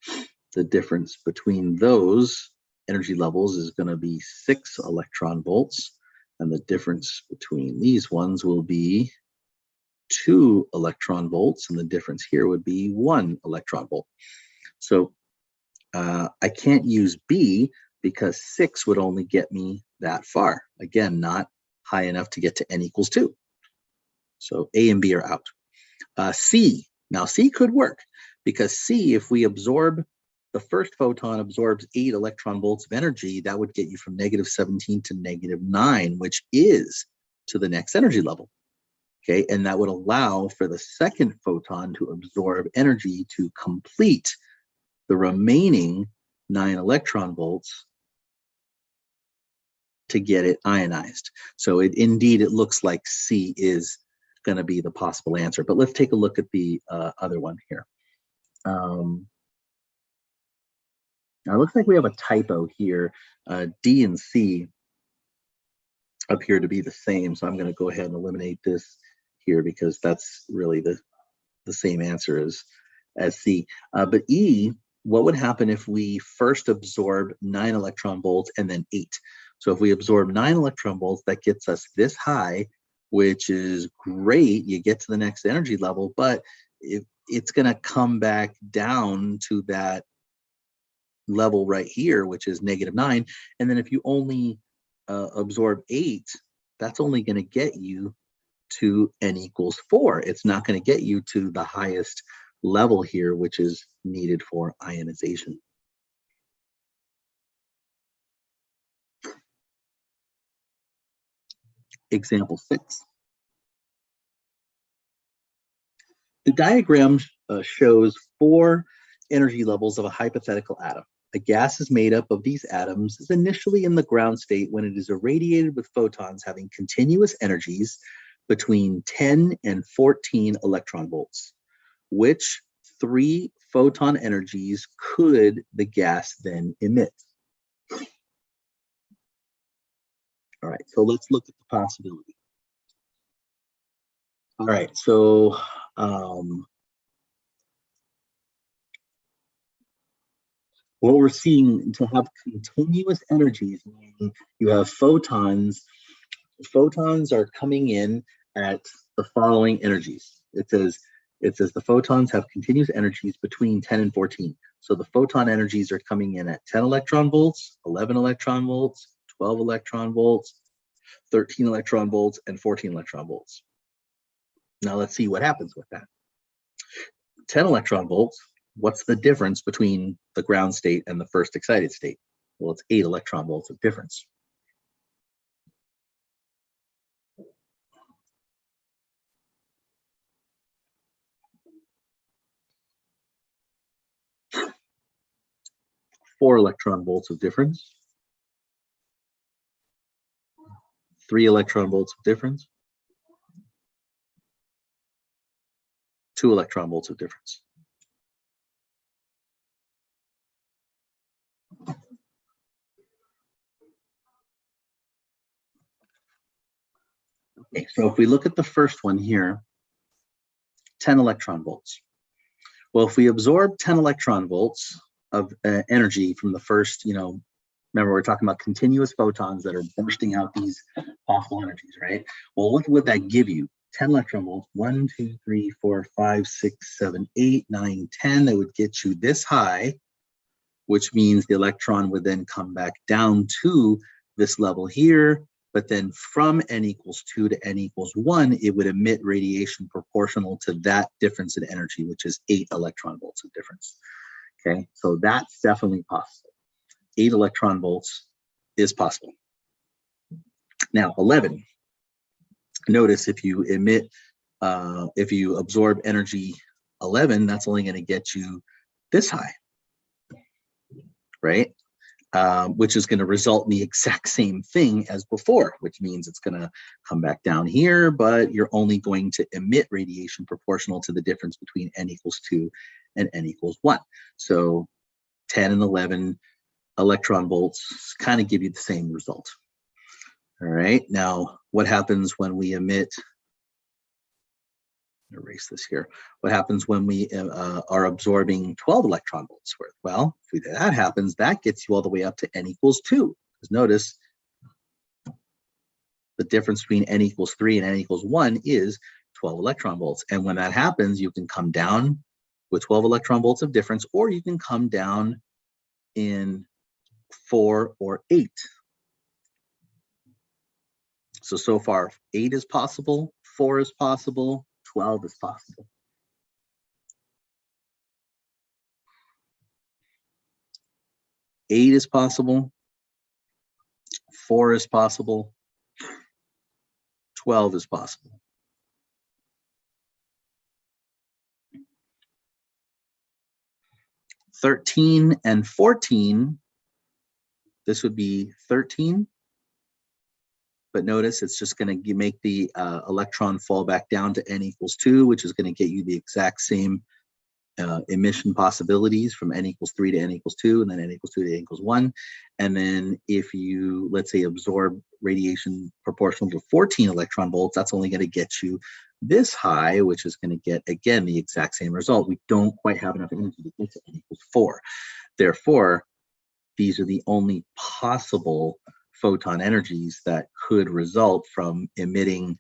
The difference between those energy levels is going to be 6 electron volts. And the difference between these ones will be 2 electron volts. And the difference here would be 1 electron volt. So I can't use B because 6 would only get me that far. Again, not high enough to get to n equals 2. So A and B are out. C, now C could work because C, if we absorb, the first photon absorbs 8 electron volts of energy, that would get you from -17 to -9, which is to the next energy level. Okay, and that would allow for the second photon to absorb energy to complete the remaining 9 electron volts to get it ionized. So indeed, it looks like C is going to be the possible answer. But let's take a look at the other one here. Now it looks like we have a typo here. D and C appear to be the same. So I'm going to go ahead and eliminate this here because that's really the same answer as C. But E, what would happen if we first absorb 9 electron volts and then 8? So if we absorb 9 electron volts, that gets us this high, which is great. You get to the next energy level, but it's going to come back down to that level right here, which is -9. And then if you only absorb 8, that's only going to get you to n equals 4. It's not going to get you to the highest level here, which is needed for ionization. Example 6. The diagram shows 4 energy levels of a hypothetical atom. A gas is made up of these atoms is initially in the ground state when it is irradiated with photons having continuous energies between 10 and 14 electron volts. Which 3 photon energies could the gas then emit? All right, so let's look at the possibility. All right, so what we're seeing to have continuous energies, meaning you have photons. Photons are coming in at the following energies. It says the photons have continuous energies between 10 and 14. So the photon energies are coming in at 10 electron volts, 11 electron volts, 12 electron volts, 13 electron volts, and 14 electron volts. Now let's see what happens with that. 10 electron volts, what's the difference between the ground state and the first excited state? Well, it's 8 electron volts of difference. Four electron volts of difference. 3 electron volts of difference, 2 electron volts of difference. Okay, so if we look at the first one here, 10 electron volts. Well, if we absorb 10 electron volts of energy from the first, remember we're talking about continuous photons that are bursting out these possible energies, right? Well, what would that give you? 10 electron volts, 1, 2, 3, 4, 5, 6, 7, 8, 9, 10. That would get you this high, which means the electron would then come back down to this level here. But then from n equals 2 to n equals 1, it would emit radiation proportional to that difference in energy, which is 8 electron volts of difference. Okay, so that's definitely possible. 8 electron volts is possible. Now, 11. Notice if you emit, if you absorb energy 11, that's only going to get you this high, right? Which is going to result in the exact same thing as before, which means it's going to come back down here, but you're only going to emit radiation proportional to the difference between n equals 2 and n equals 1. So 10 and 11 electron volts kind of give you the same result. All right, now what happens when we emit, erase this here. What happens when we are absorbing 12 electron volts worth? Well, if that happens, that gets you all the way up to n equals 2. Because notice the difference between n equals 3 and n equals 1 is 12 electron volts. And when that happens, you can come down with 12 electron volts of difference, or you can come down in 4 or 8. So far, 8 is possible, 4 is possible, 12 is possible. Eight is possible, 4 is possible, 12 is possible. (13) and 14, this would be 13. But notice it's just going to make the electron fall back down to n equals 2, which is going to get you the exact same emission possibilities from n equals 3 to n equals 2, and then n equals 2 to n equals 1. And then if you, let's say, absorb radiation proportional to 14 electron volts, that's only going to get you this high, which is going to get, again, the exact same result. We don't quite have enough energy to get to n equals 4. Therefore, these are the only possible photon energies that could result from emitting,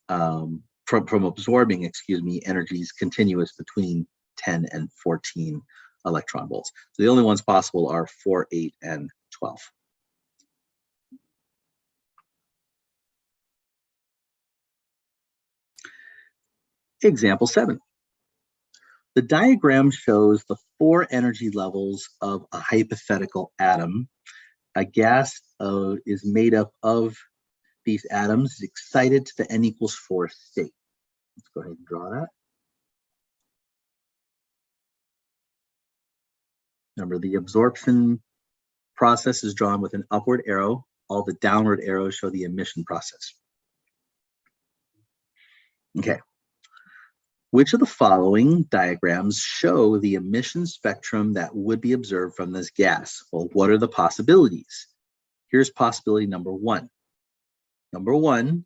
from absorbing, energies continuous between 10 and 14 electron volts. So the only ones possible are 4, 8, and 12. Example 7. The diagram shows the 4 energy levels of a hypothetical atom. A gas is made up of these atoms, excited to the n equals 4 state. Let's go ahead and draw that. Remember, the absorption process is drawn with an upward arrow. All the downward arrows show the emission process. Okay. Which of the following diagrams show the emission spectrum that would be observed from this gas? Well, what are the possibilities? Here's possibility number 1. Number 1,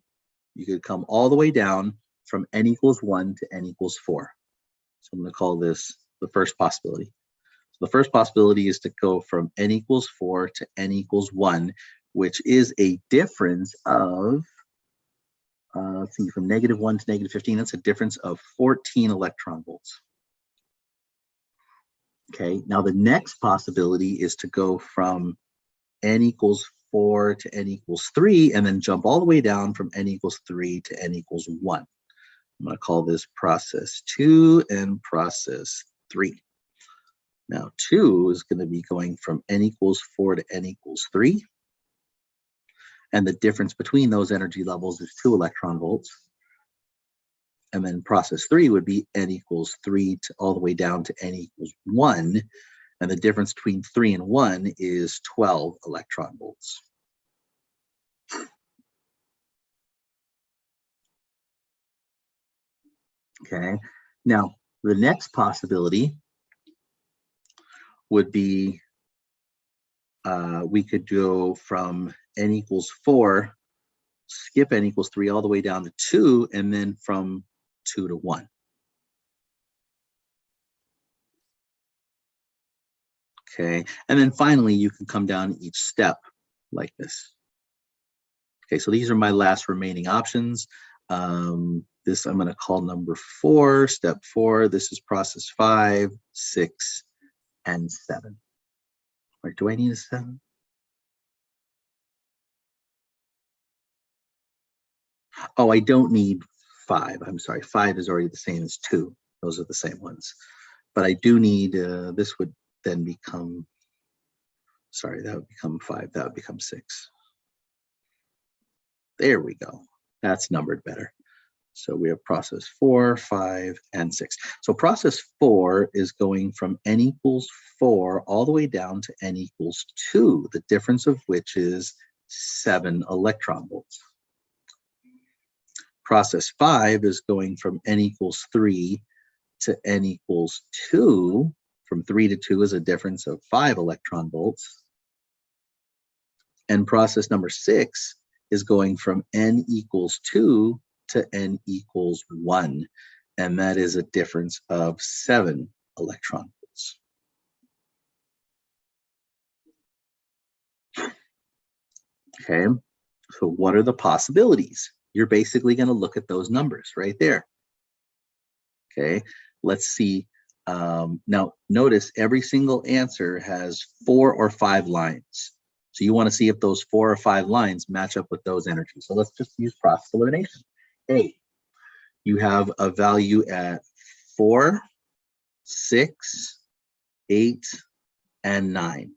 you could come all the way down from n equals 1 to n equals 4. So I'm going to call this the first possibility. So the first possibility is to go from n equals 4 to n equals 1, which is a difference of, let's see, from -1 to -15, that's a difference of 14 electron volts. Okay, now the next possibility is to go from n equals 4 to n equals 3, and then jump all the way down from n equals 3 to n equals 1. I'm going to call this process 2 and process 3. Now 2 is going to be going from n equals 4 to n equals 3. And the difference between those energy levels is 2 electron volts. And then process 3 would be n equals 3 to all the way down to n equals 1. And the difference between 3 and 1 is 12 electron volts. Okay, now the next possibility would be we could go from n equals 4, skip n equals 3 all the way down to 2, and then from 2 to 1. Okay, and then finally you can come down each step like this. Okay, so these are my last remaining options. This I'm going to call number 4, step 4. This is process 5, 6, and 7. Or do I need a 7? Oh, I don't need 5. I'm sorry. 5 is already the same as 2. Those are the same ones. But I do need, this would then become, sorry, that would become 5. That would become 6. There we go. That's numbered better. So we have process 4, 5, and 6. So process 4 is going from n equals 4 all the way down to n equals 2, the difference of which is 7 electron volts. Process 5 is going from n equals 3 to n equals 2. From 3 to 2 is a difference of 5 electron volts. And process number 6 is going from n equals 2 to n equals 1. And that is a difference of 7 electron volts. Okay, so what are the possibilities? You're basically going to look at those numbers right there. Okay, let's see. Now, notice every single answer has 4 or 5 lines. So you want to see if those 4 or 5 lines match up with those energies. So let's just use process elimination. A, you have a value at 4, 6, 8, and 9.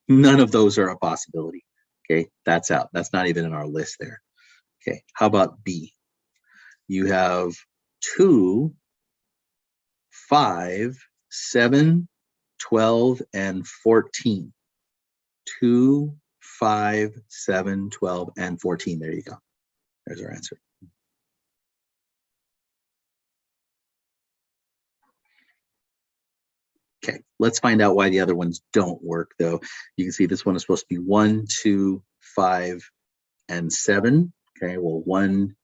None of those are a possibility. Okay, that's out. That's not even in our list there. Okay, how about B? You have 2, 5, 7, 12, and 14. 2, 5, 7, 12, and 14. There you go. There's our answer. Okay, let's find out why the other ones don't work, though. You can see this one is supposed to be 1, 2, 5, and 7. Okay, well, 1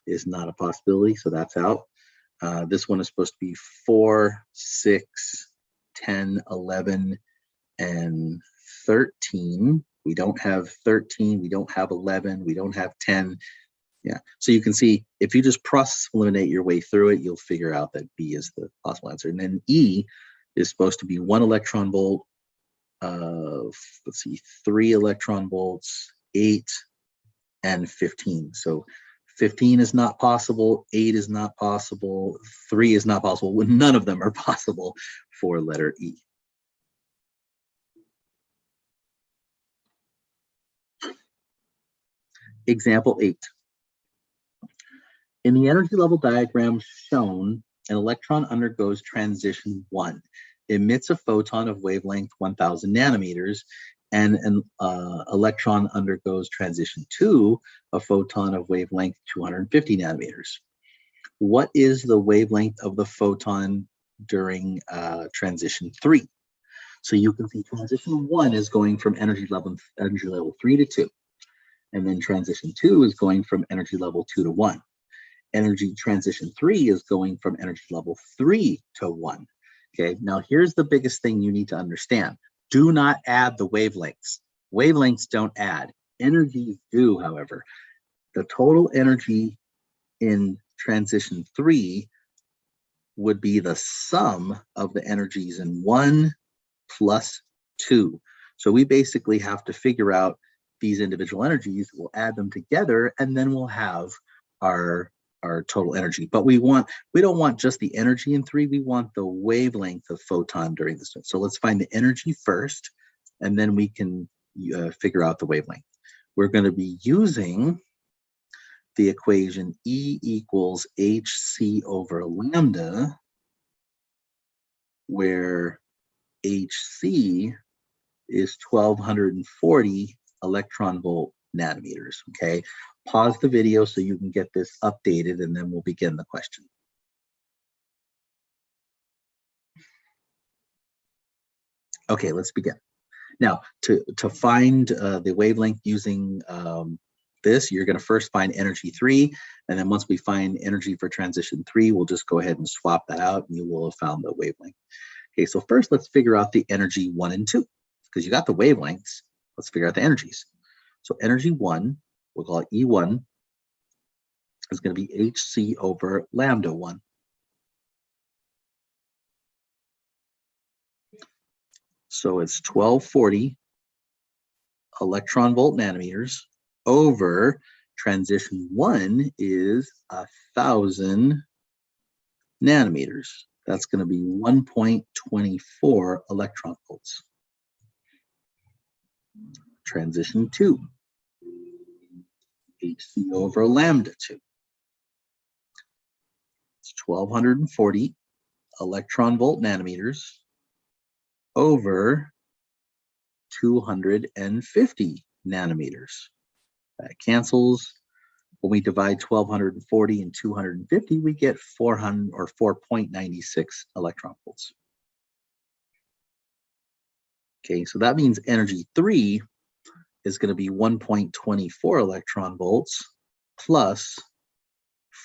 is not a possibility, so that's out. This one is supposed to be 4, 6, 10, 11, and 13. We don't have 13, we don't have 11, we don't have 10. Yeah, so you can see if you just process eliminate your way through it, you'll figure out that B is the possible answer. And then E is supposed to be 1 electron volt, let's see, 3 electron volts, 8, and 15. So 15 is not possible, 8 is not possible, 3 is not possible. None of them are possible for letter E. Example 8. In the energy level diagram shown, an electron undergoes transition 1, emits a photon of wavelength 1000 nanometers, and an electron undergoes transition 2, a photon of wavelength 250 nanometers. What is the wavelength of the photon during transition 3? So you can see transition 1 is going from energy level 3 to 2. And then transition 2 is going from energy level 2 to 1. Energy transition 3 is going from energy level 3 to 1. Okay, now here's the biggest thing you need to understand. Do not add the wavelengths. Wavelengths don't add. Energies do, however. The total energy in transition 3 would be the sum of the energies in 1 plus 2. So we basically have to figure out these individual energies, we'll add them together, and then we'll have our total energy. But we don't want just the energy in 3, we want the wavelength of photon during this. So let's find the energy first, and then we can figure out the wavelength. We're going to be using the equation E equals hc over lambda, where hc is 1240 electron volt nanometers. Okay, pause the video so you can get this updated, and then we'll begin the question. Okay, let's begin. Now, to find the wavelength using this, you're going to first find energy 3, and then once we find energy for transition 3, we'll just go ahead and swap that out, and you will have found the wavelength. Okay, so first let's figure out the energy 1 and 2, because you got the wavelengths. Let's figure out the energies. So energy 1, we'll call it E1, is going to be hc over lambda 1. So it's 1240 electron volt nanometers over transition 1 is 1,000 nanometers. That's going to be 1.24 electron volts. Transition 2, hc over lambda 2. It's 1,240 electron volt nanometers over 250 nanometers. That cancels. When we divide 1,240 and 250, we get 400 or 4.96 electron volts. Okay, so that means energy 3 is going to be 1.24 electron volts plus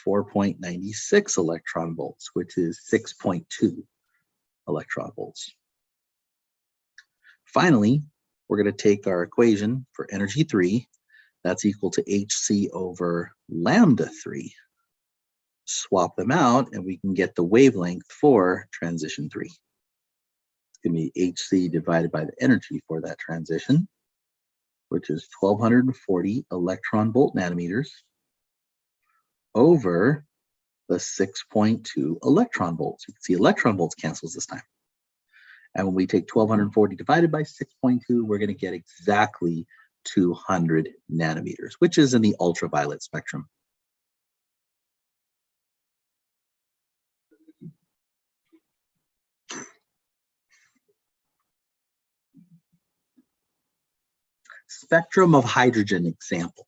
4.96 electron volts, which is 6.2 electron volts. Finally, we're going to take our equation for energy 3. That's equal to hc over lambda 3. Swap them out, and we can get the wavelength for transition 3. It's going to be hc divided by the energy for that transition, which is 1,240 electron volt nanometers over the 6.2 electron volts. You can see electron volts cancels this time. And when we take 1,240 divided by 6.2, we're going to get exactly 200 nanometers, which is in the ultraviolet spectrum. Spectrum of hydrogen example.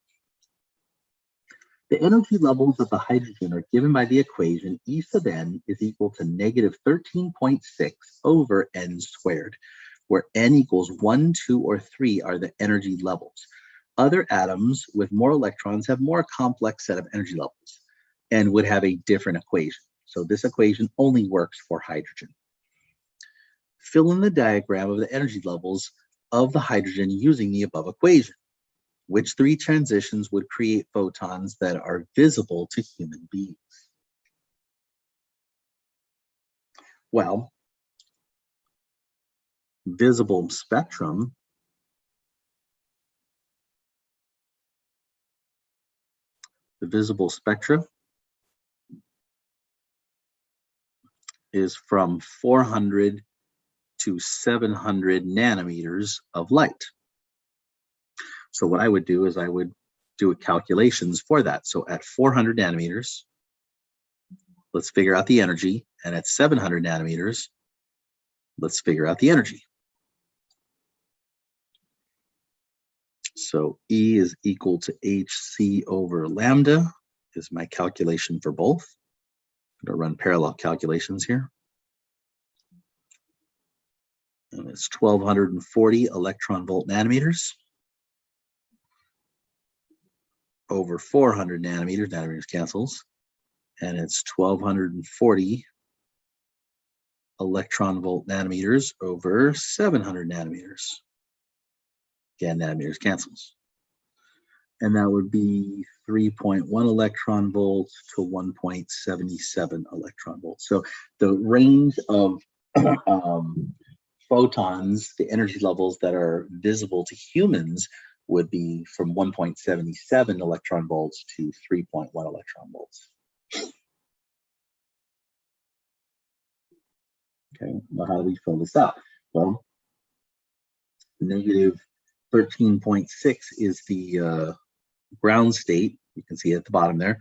The energy levels of the hydrogen are given by the equation E sub n is equal to negative 13.6 over n squared, where n equals 1, 2, or 3 are the energy levels. Other atoms with more electrons have more complex set of energy levels and would have a different equation. So this equation only works for hydrogen. Fill in the diagram of the energy levels of the hydrogen using the above equation. Which 3 transitions would create photons that are visible to human beings? Well, visible spectrum the visible spectrum is from 400 to 700 nanometers of light. So what I would do is I would do calculations for that. So at 400 nanometers, let's figure out the energy. And at 700 nanometers, let's figure out the energy. So E is equal to hc over lambda is my calculation for both. I'm going to run parallel calculations here. And it's 1,240 electron volt nanometers over 400 nanometers, nanometers cancels, and it's 1,240 electron volt nanometers over 700 nanometers. Again, nanometers cancels. And that would be 3.1 electron volts to 1.77 electron volts. So the range of photons, the energy levels that are visible to humans would be from 1.77 electron volts to 3.1 electron volts. Okay, well, how do we fill this out? Well, negative 13.6 is the ground state. You can see it at the bottom there.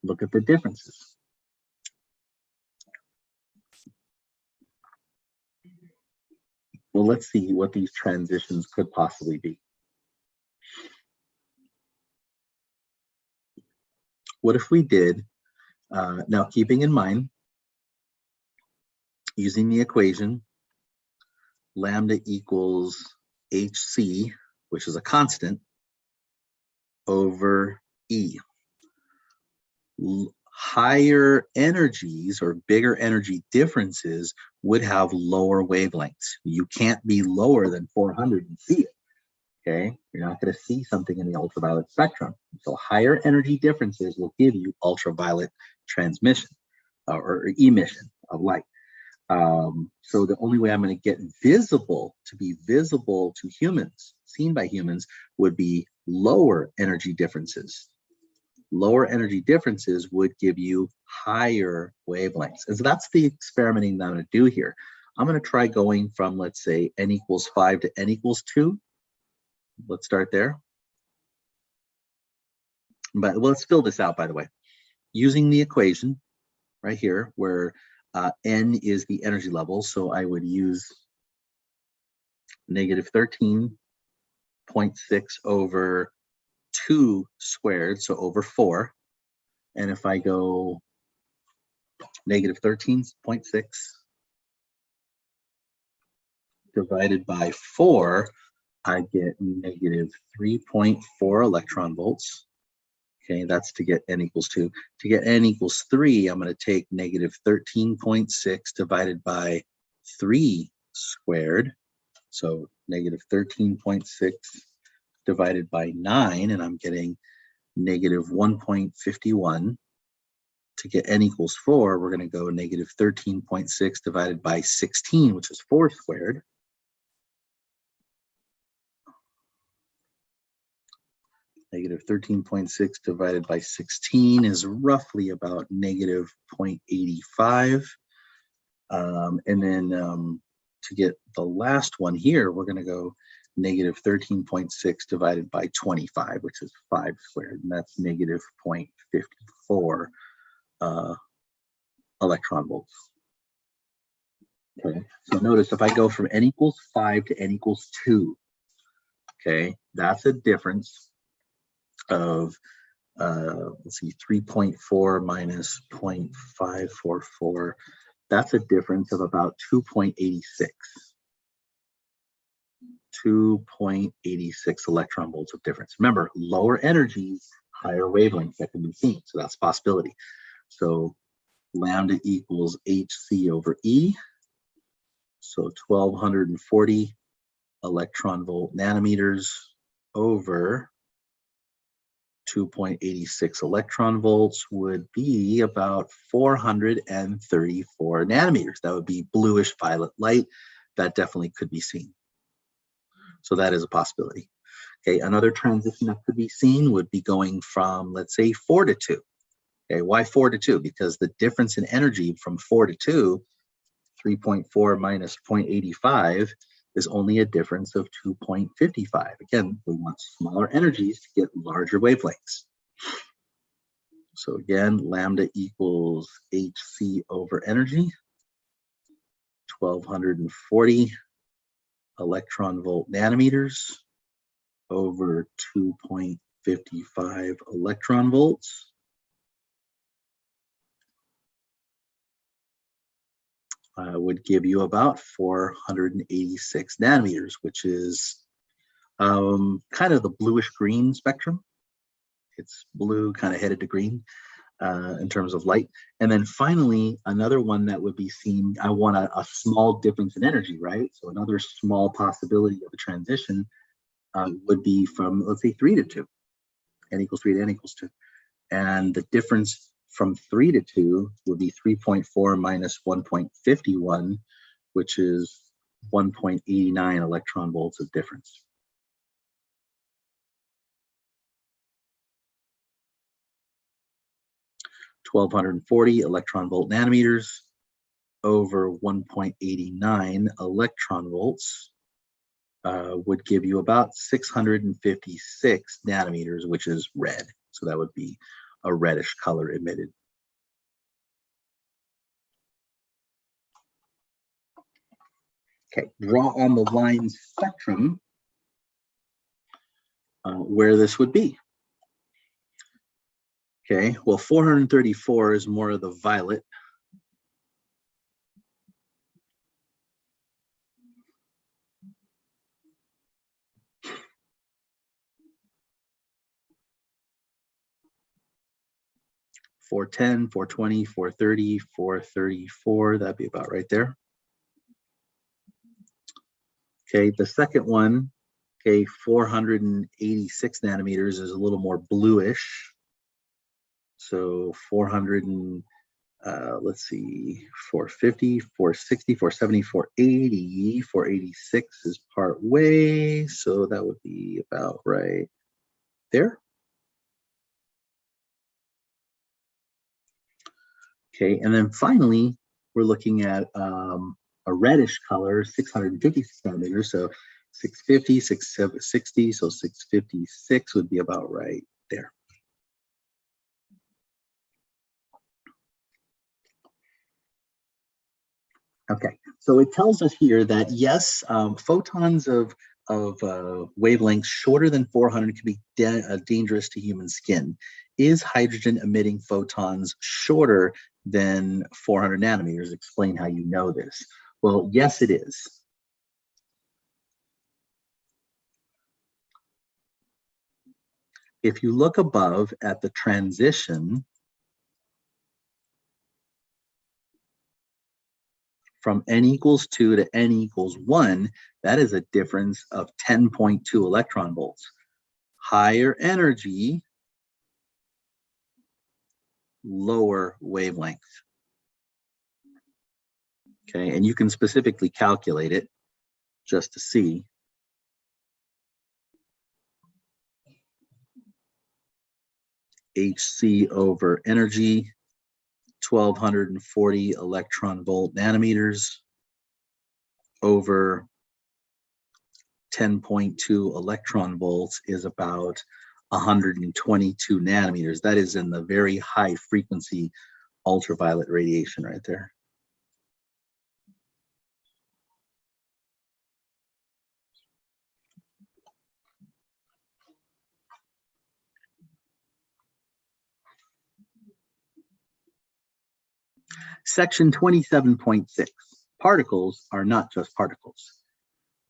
Look at the differences. Well, let's see what these transitions could possibly be. What if we did, now keeping in mind using the equation, lambda equals hc, which is a constant, over E. Higher energies or bigger energy differences would have lower wavelengths. You can't be lower than 400 and see it. Okay, you're not going to see something in the ultraviolet spectrum. So higher energy differences will give you ultraviolet transmission or emission of light. So the only way I'm going to get visible, to be visible to humans, seen by humans, would be lower energy differences. Lower energy differences would give you higher wavelengths. And so that's the experimenting that I'm going to do here. I'm going to try going from, let's say, n equals 5 to n equals 2. Let's start there. But let's fill this out, by the way. Using the equation right here, where n is the energy level, so I would use negative 13.6 over 2 squared, so over 4. And if I go negative 13.6 divided by 4, I get negative 3.4 electron volts. Okay, that's to get n equals 2. To get n equals 3, I'm going to take negative 13.6 divided by 3 squared. So negative 13.6 divided by 9, and I'm getting negative 1.51. To get n equals 4, we're going to go negative 13.6 divided by 16, which is 4 squared. Negative 13.6 divided by 16 is roughly about negative 0.85. And then to get the last one here, we're going to go negative 13.6 divided by 25, which is 5 squared, and that's negative 0.54 electron volts. Okay, so notice if I go from n equals 5 to n equals 2, okay, that's a difference of let's see, 3.4 minus 0.544. That's a difference of about 2.86. 2.86 electron volts of difference. Remember, lower energies, higher wavelengths that can be seen. So that's a possibility. So lambda equals hc over E. So 1240 electron volt nanometers over 2.86 electron volts would be about 434 nanometers. That would be bluish violet light. That definitely could be seen. So that is a possibility. Okay, another transition that could be seen would be going from, let's say, 4 to 2. Okay, why 4 to 2? Because the difference in energy from 4 to 2, 3.4 minus 0.85, is only a difference of 2.55. Again, we want smaller energies to get larger wavelengths. So again, lambda equals hc over energy, 1240 electron volt nanometers over 2.55 electron volts. Would give you about 486 nanometers, which is kind of the bluish green spectrum. It's blue, kind of headed to green in terms of light. And then finally, another one that would be seen, I want a small difference in energy, right? So another small possibility of a transition would be from, let's say, 3 to 2, n equals 3 to n equals 2. And the difference from 3 to 2 would be 3.4 minus 1.51, which is 1.89 electron volts of difference. (1240 electron volt nanometers over 1.89 electron volts would give you about 656 nanometers, which is red. So that would be a reddish color emitted. Okay, draw on the line spectrum where this would be. Okay, well, 434 is more of the violet. 410, 420, 430, 434. That'd be about right there. Okay, the second one, okay, 486 nanometers is a little more bluish. So 400 and let's see, 450, 460, 470, 480, 486 is part way. So that would be about right there. Okay, and then finally, we're looking at a reddish color, 656 nanometers. So 650, 660, so 656 would be about right there. Okay, so it tells us here that yes, photons of wavelengths shorter than 400 can be dangerous to human skin. Is hydrogen emitting photons shorter than 400 nanometers? Explain how you know this. Well, yes, it is. If you look above at the transition from n equals 2 to n equals 1, that is a difference of 10.2 electron volts. Higher energy, lower wavelength. Okay, and you can specifically calculate it just to see. HC over energy, 1240 electron volt nanometers over 10.2 electron volts is about 122 nanometers. That is in the very high frequency ultraviolet radiation right there. Section 27.6, particles are not just particles.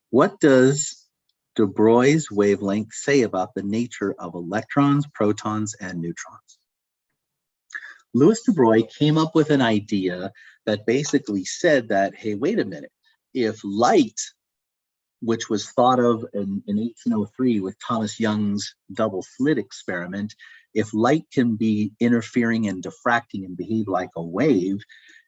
What does de Broglie's wavelength say about the nature of electrons, protons, and neutrons? Louis de Broglie came up with an idea that basically said that, hey, wait a minute, if light, which was thought of in 1803 with Thomas Young's double slit experiment, if light can be interfering and diffracting and behave like a wave,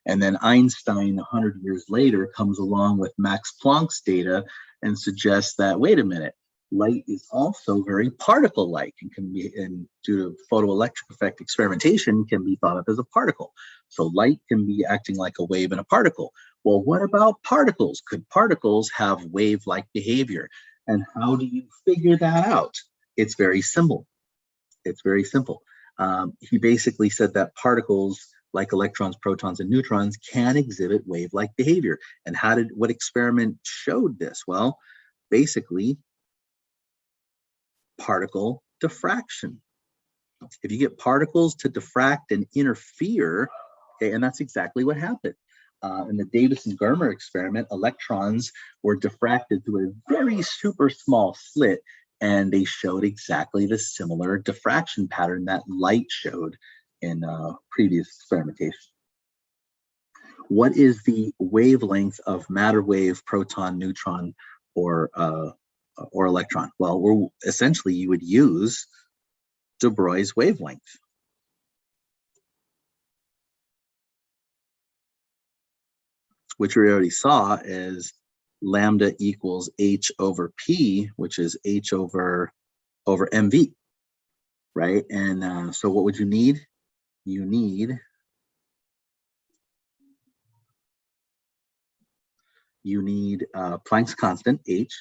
and then Einstein 100 years later comes along with Max Planck's data and suggests that, wait a minute, light is also very particle-like and can be, and due to photoelectric effect experimentation, can be thought of as a particle. So light can be acting like a wave and a particle. Well, what about particles? Could particles have wave-like behavior? And how do you figure that out? It's very simple. It's very simple. He basically said that particles like electrons, protons, and neutrons can exhibit wave-like behavior. And what experiment showed this? Well, basically, particle diffraction. If you get particles to diffract and interfere, okay, and that's exactly what happened. In the Davis-Germer experiment, electrons were diffracted through a very super small slit, and they showed exactly the similar diffraction pattern that light showed in previous experimentation. What is the wavelength of matter wave, proton, neutron, or electron? Well, essentially you would use de Broglie's wavelength. Which we already saw is lambda equals h over p, which is h over mv, right? And so what would you need? You need Planck's constant, h,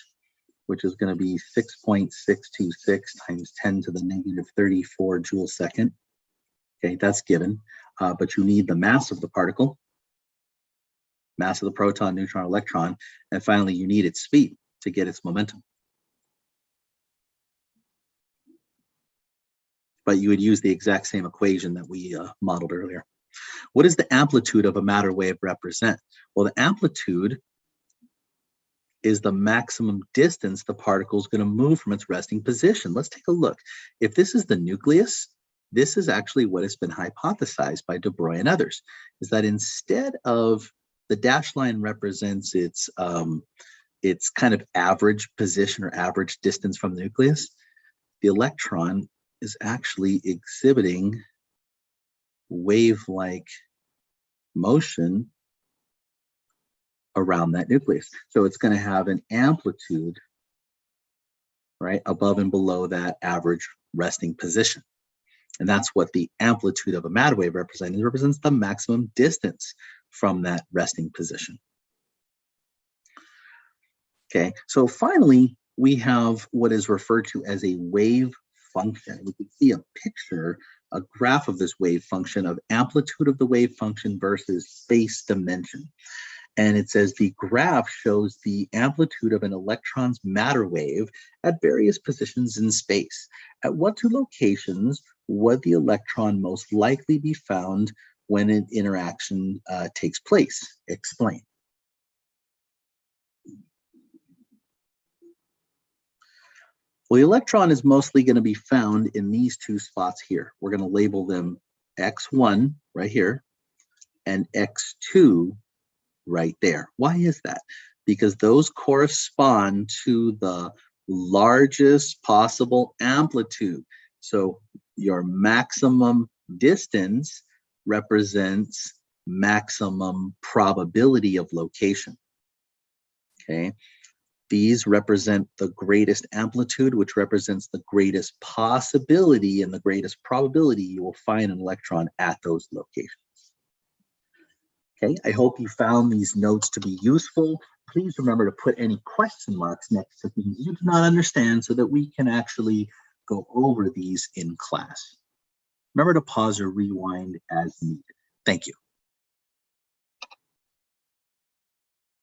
which is going to be 6.626 times 10 to the negative 34 joule second. Okay, that's given. But you need the mass of the particle, mass of the proton, neutron, electron, and finally you need its speed to get its momentum. But you would use the exact same equation that we modeled earlier. What does the amplitude of a matter wave represent? Well, the amplitude is the maximum distance the particle is going to move from its resting position. Let's take a look. If this is the nucleus, this is actually what has been hypothesized by de Broglie and others, is that instead of the dashed line represents its kind of average position or average distance from the nucleus, the electron is actually exhibiting wave-like motion around that nucleus. So it's going to have an amplitude, right, above and below that average resting position. And that's what the amplitude of a matter wave represents. It represents the maximum distance from that resting position. Okay, so finally, we have what is referred to as a wave function. We can see a picture, a graph of this wave function of amplitude of the wave function versus space dimension. And it says the graph shows the amplitude of an electron's matter wave at various positions in space. At what two locations would the electron most likely be found when an interaction takes place? Explain. Well, the electron is mostly going to be found in these two spots here. We're going to label them X1 right here and X2 right there. Why is that? Because those correspond to the largest possible amplitude. So your maximum distance represents maximum probability of location. Okay. These represent the greatest amplitude, which represents the greatest possibility and the greatest probability you will find an electron at those locations. Okay, I hope you found these notes to be useful. Please remember to put any question marks next to things you do not understand so that we can actually go over these in class. Remember to pause or rewind as needed. Thank you.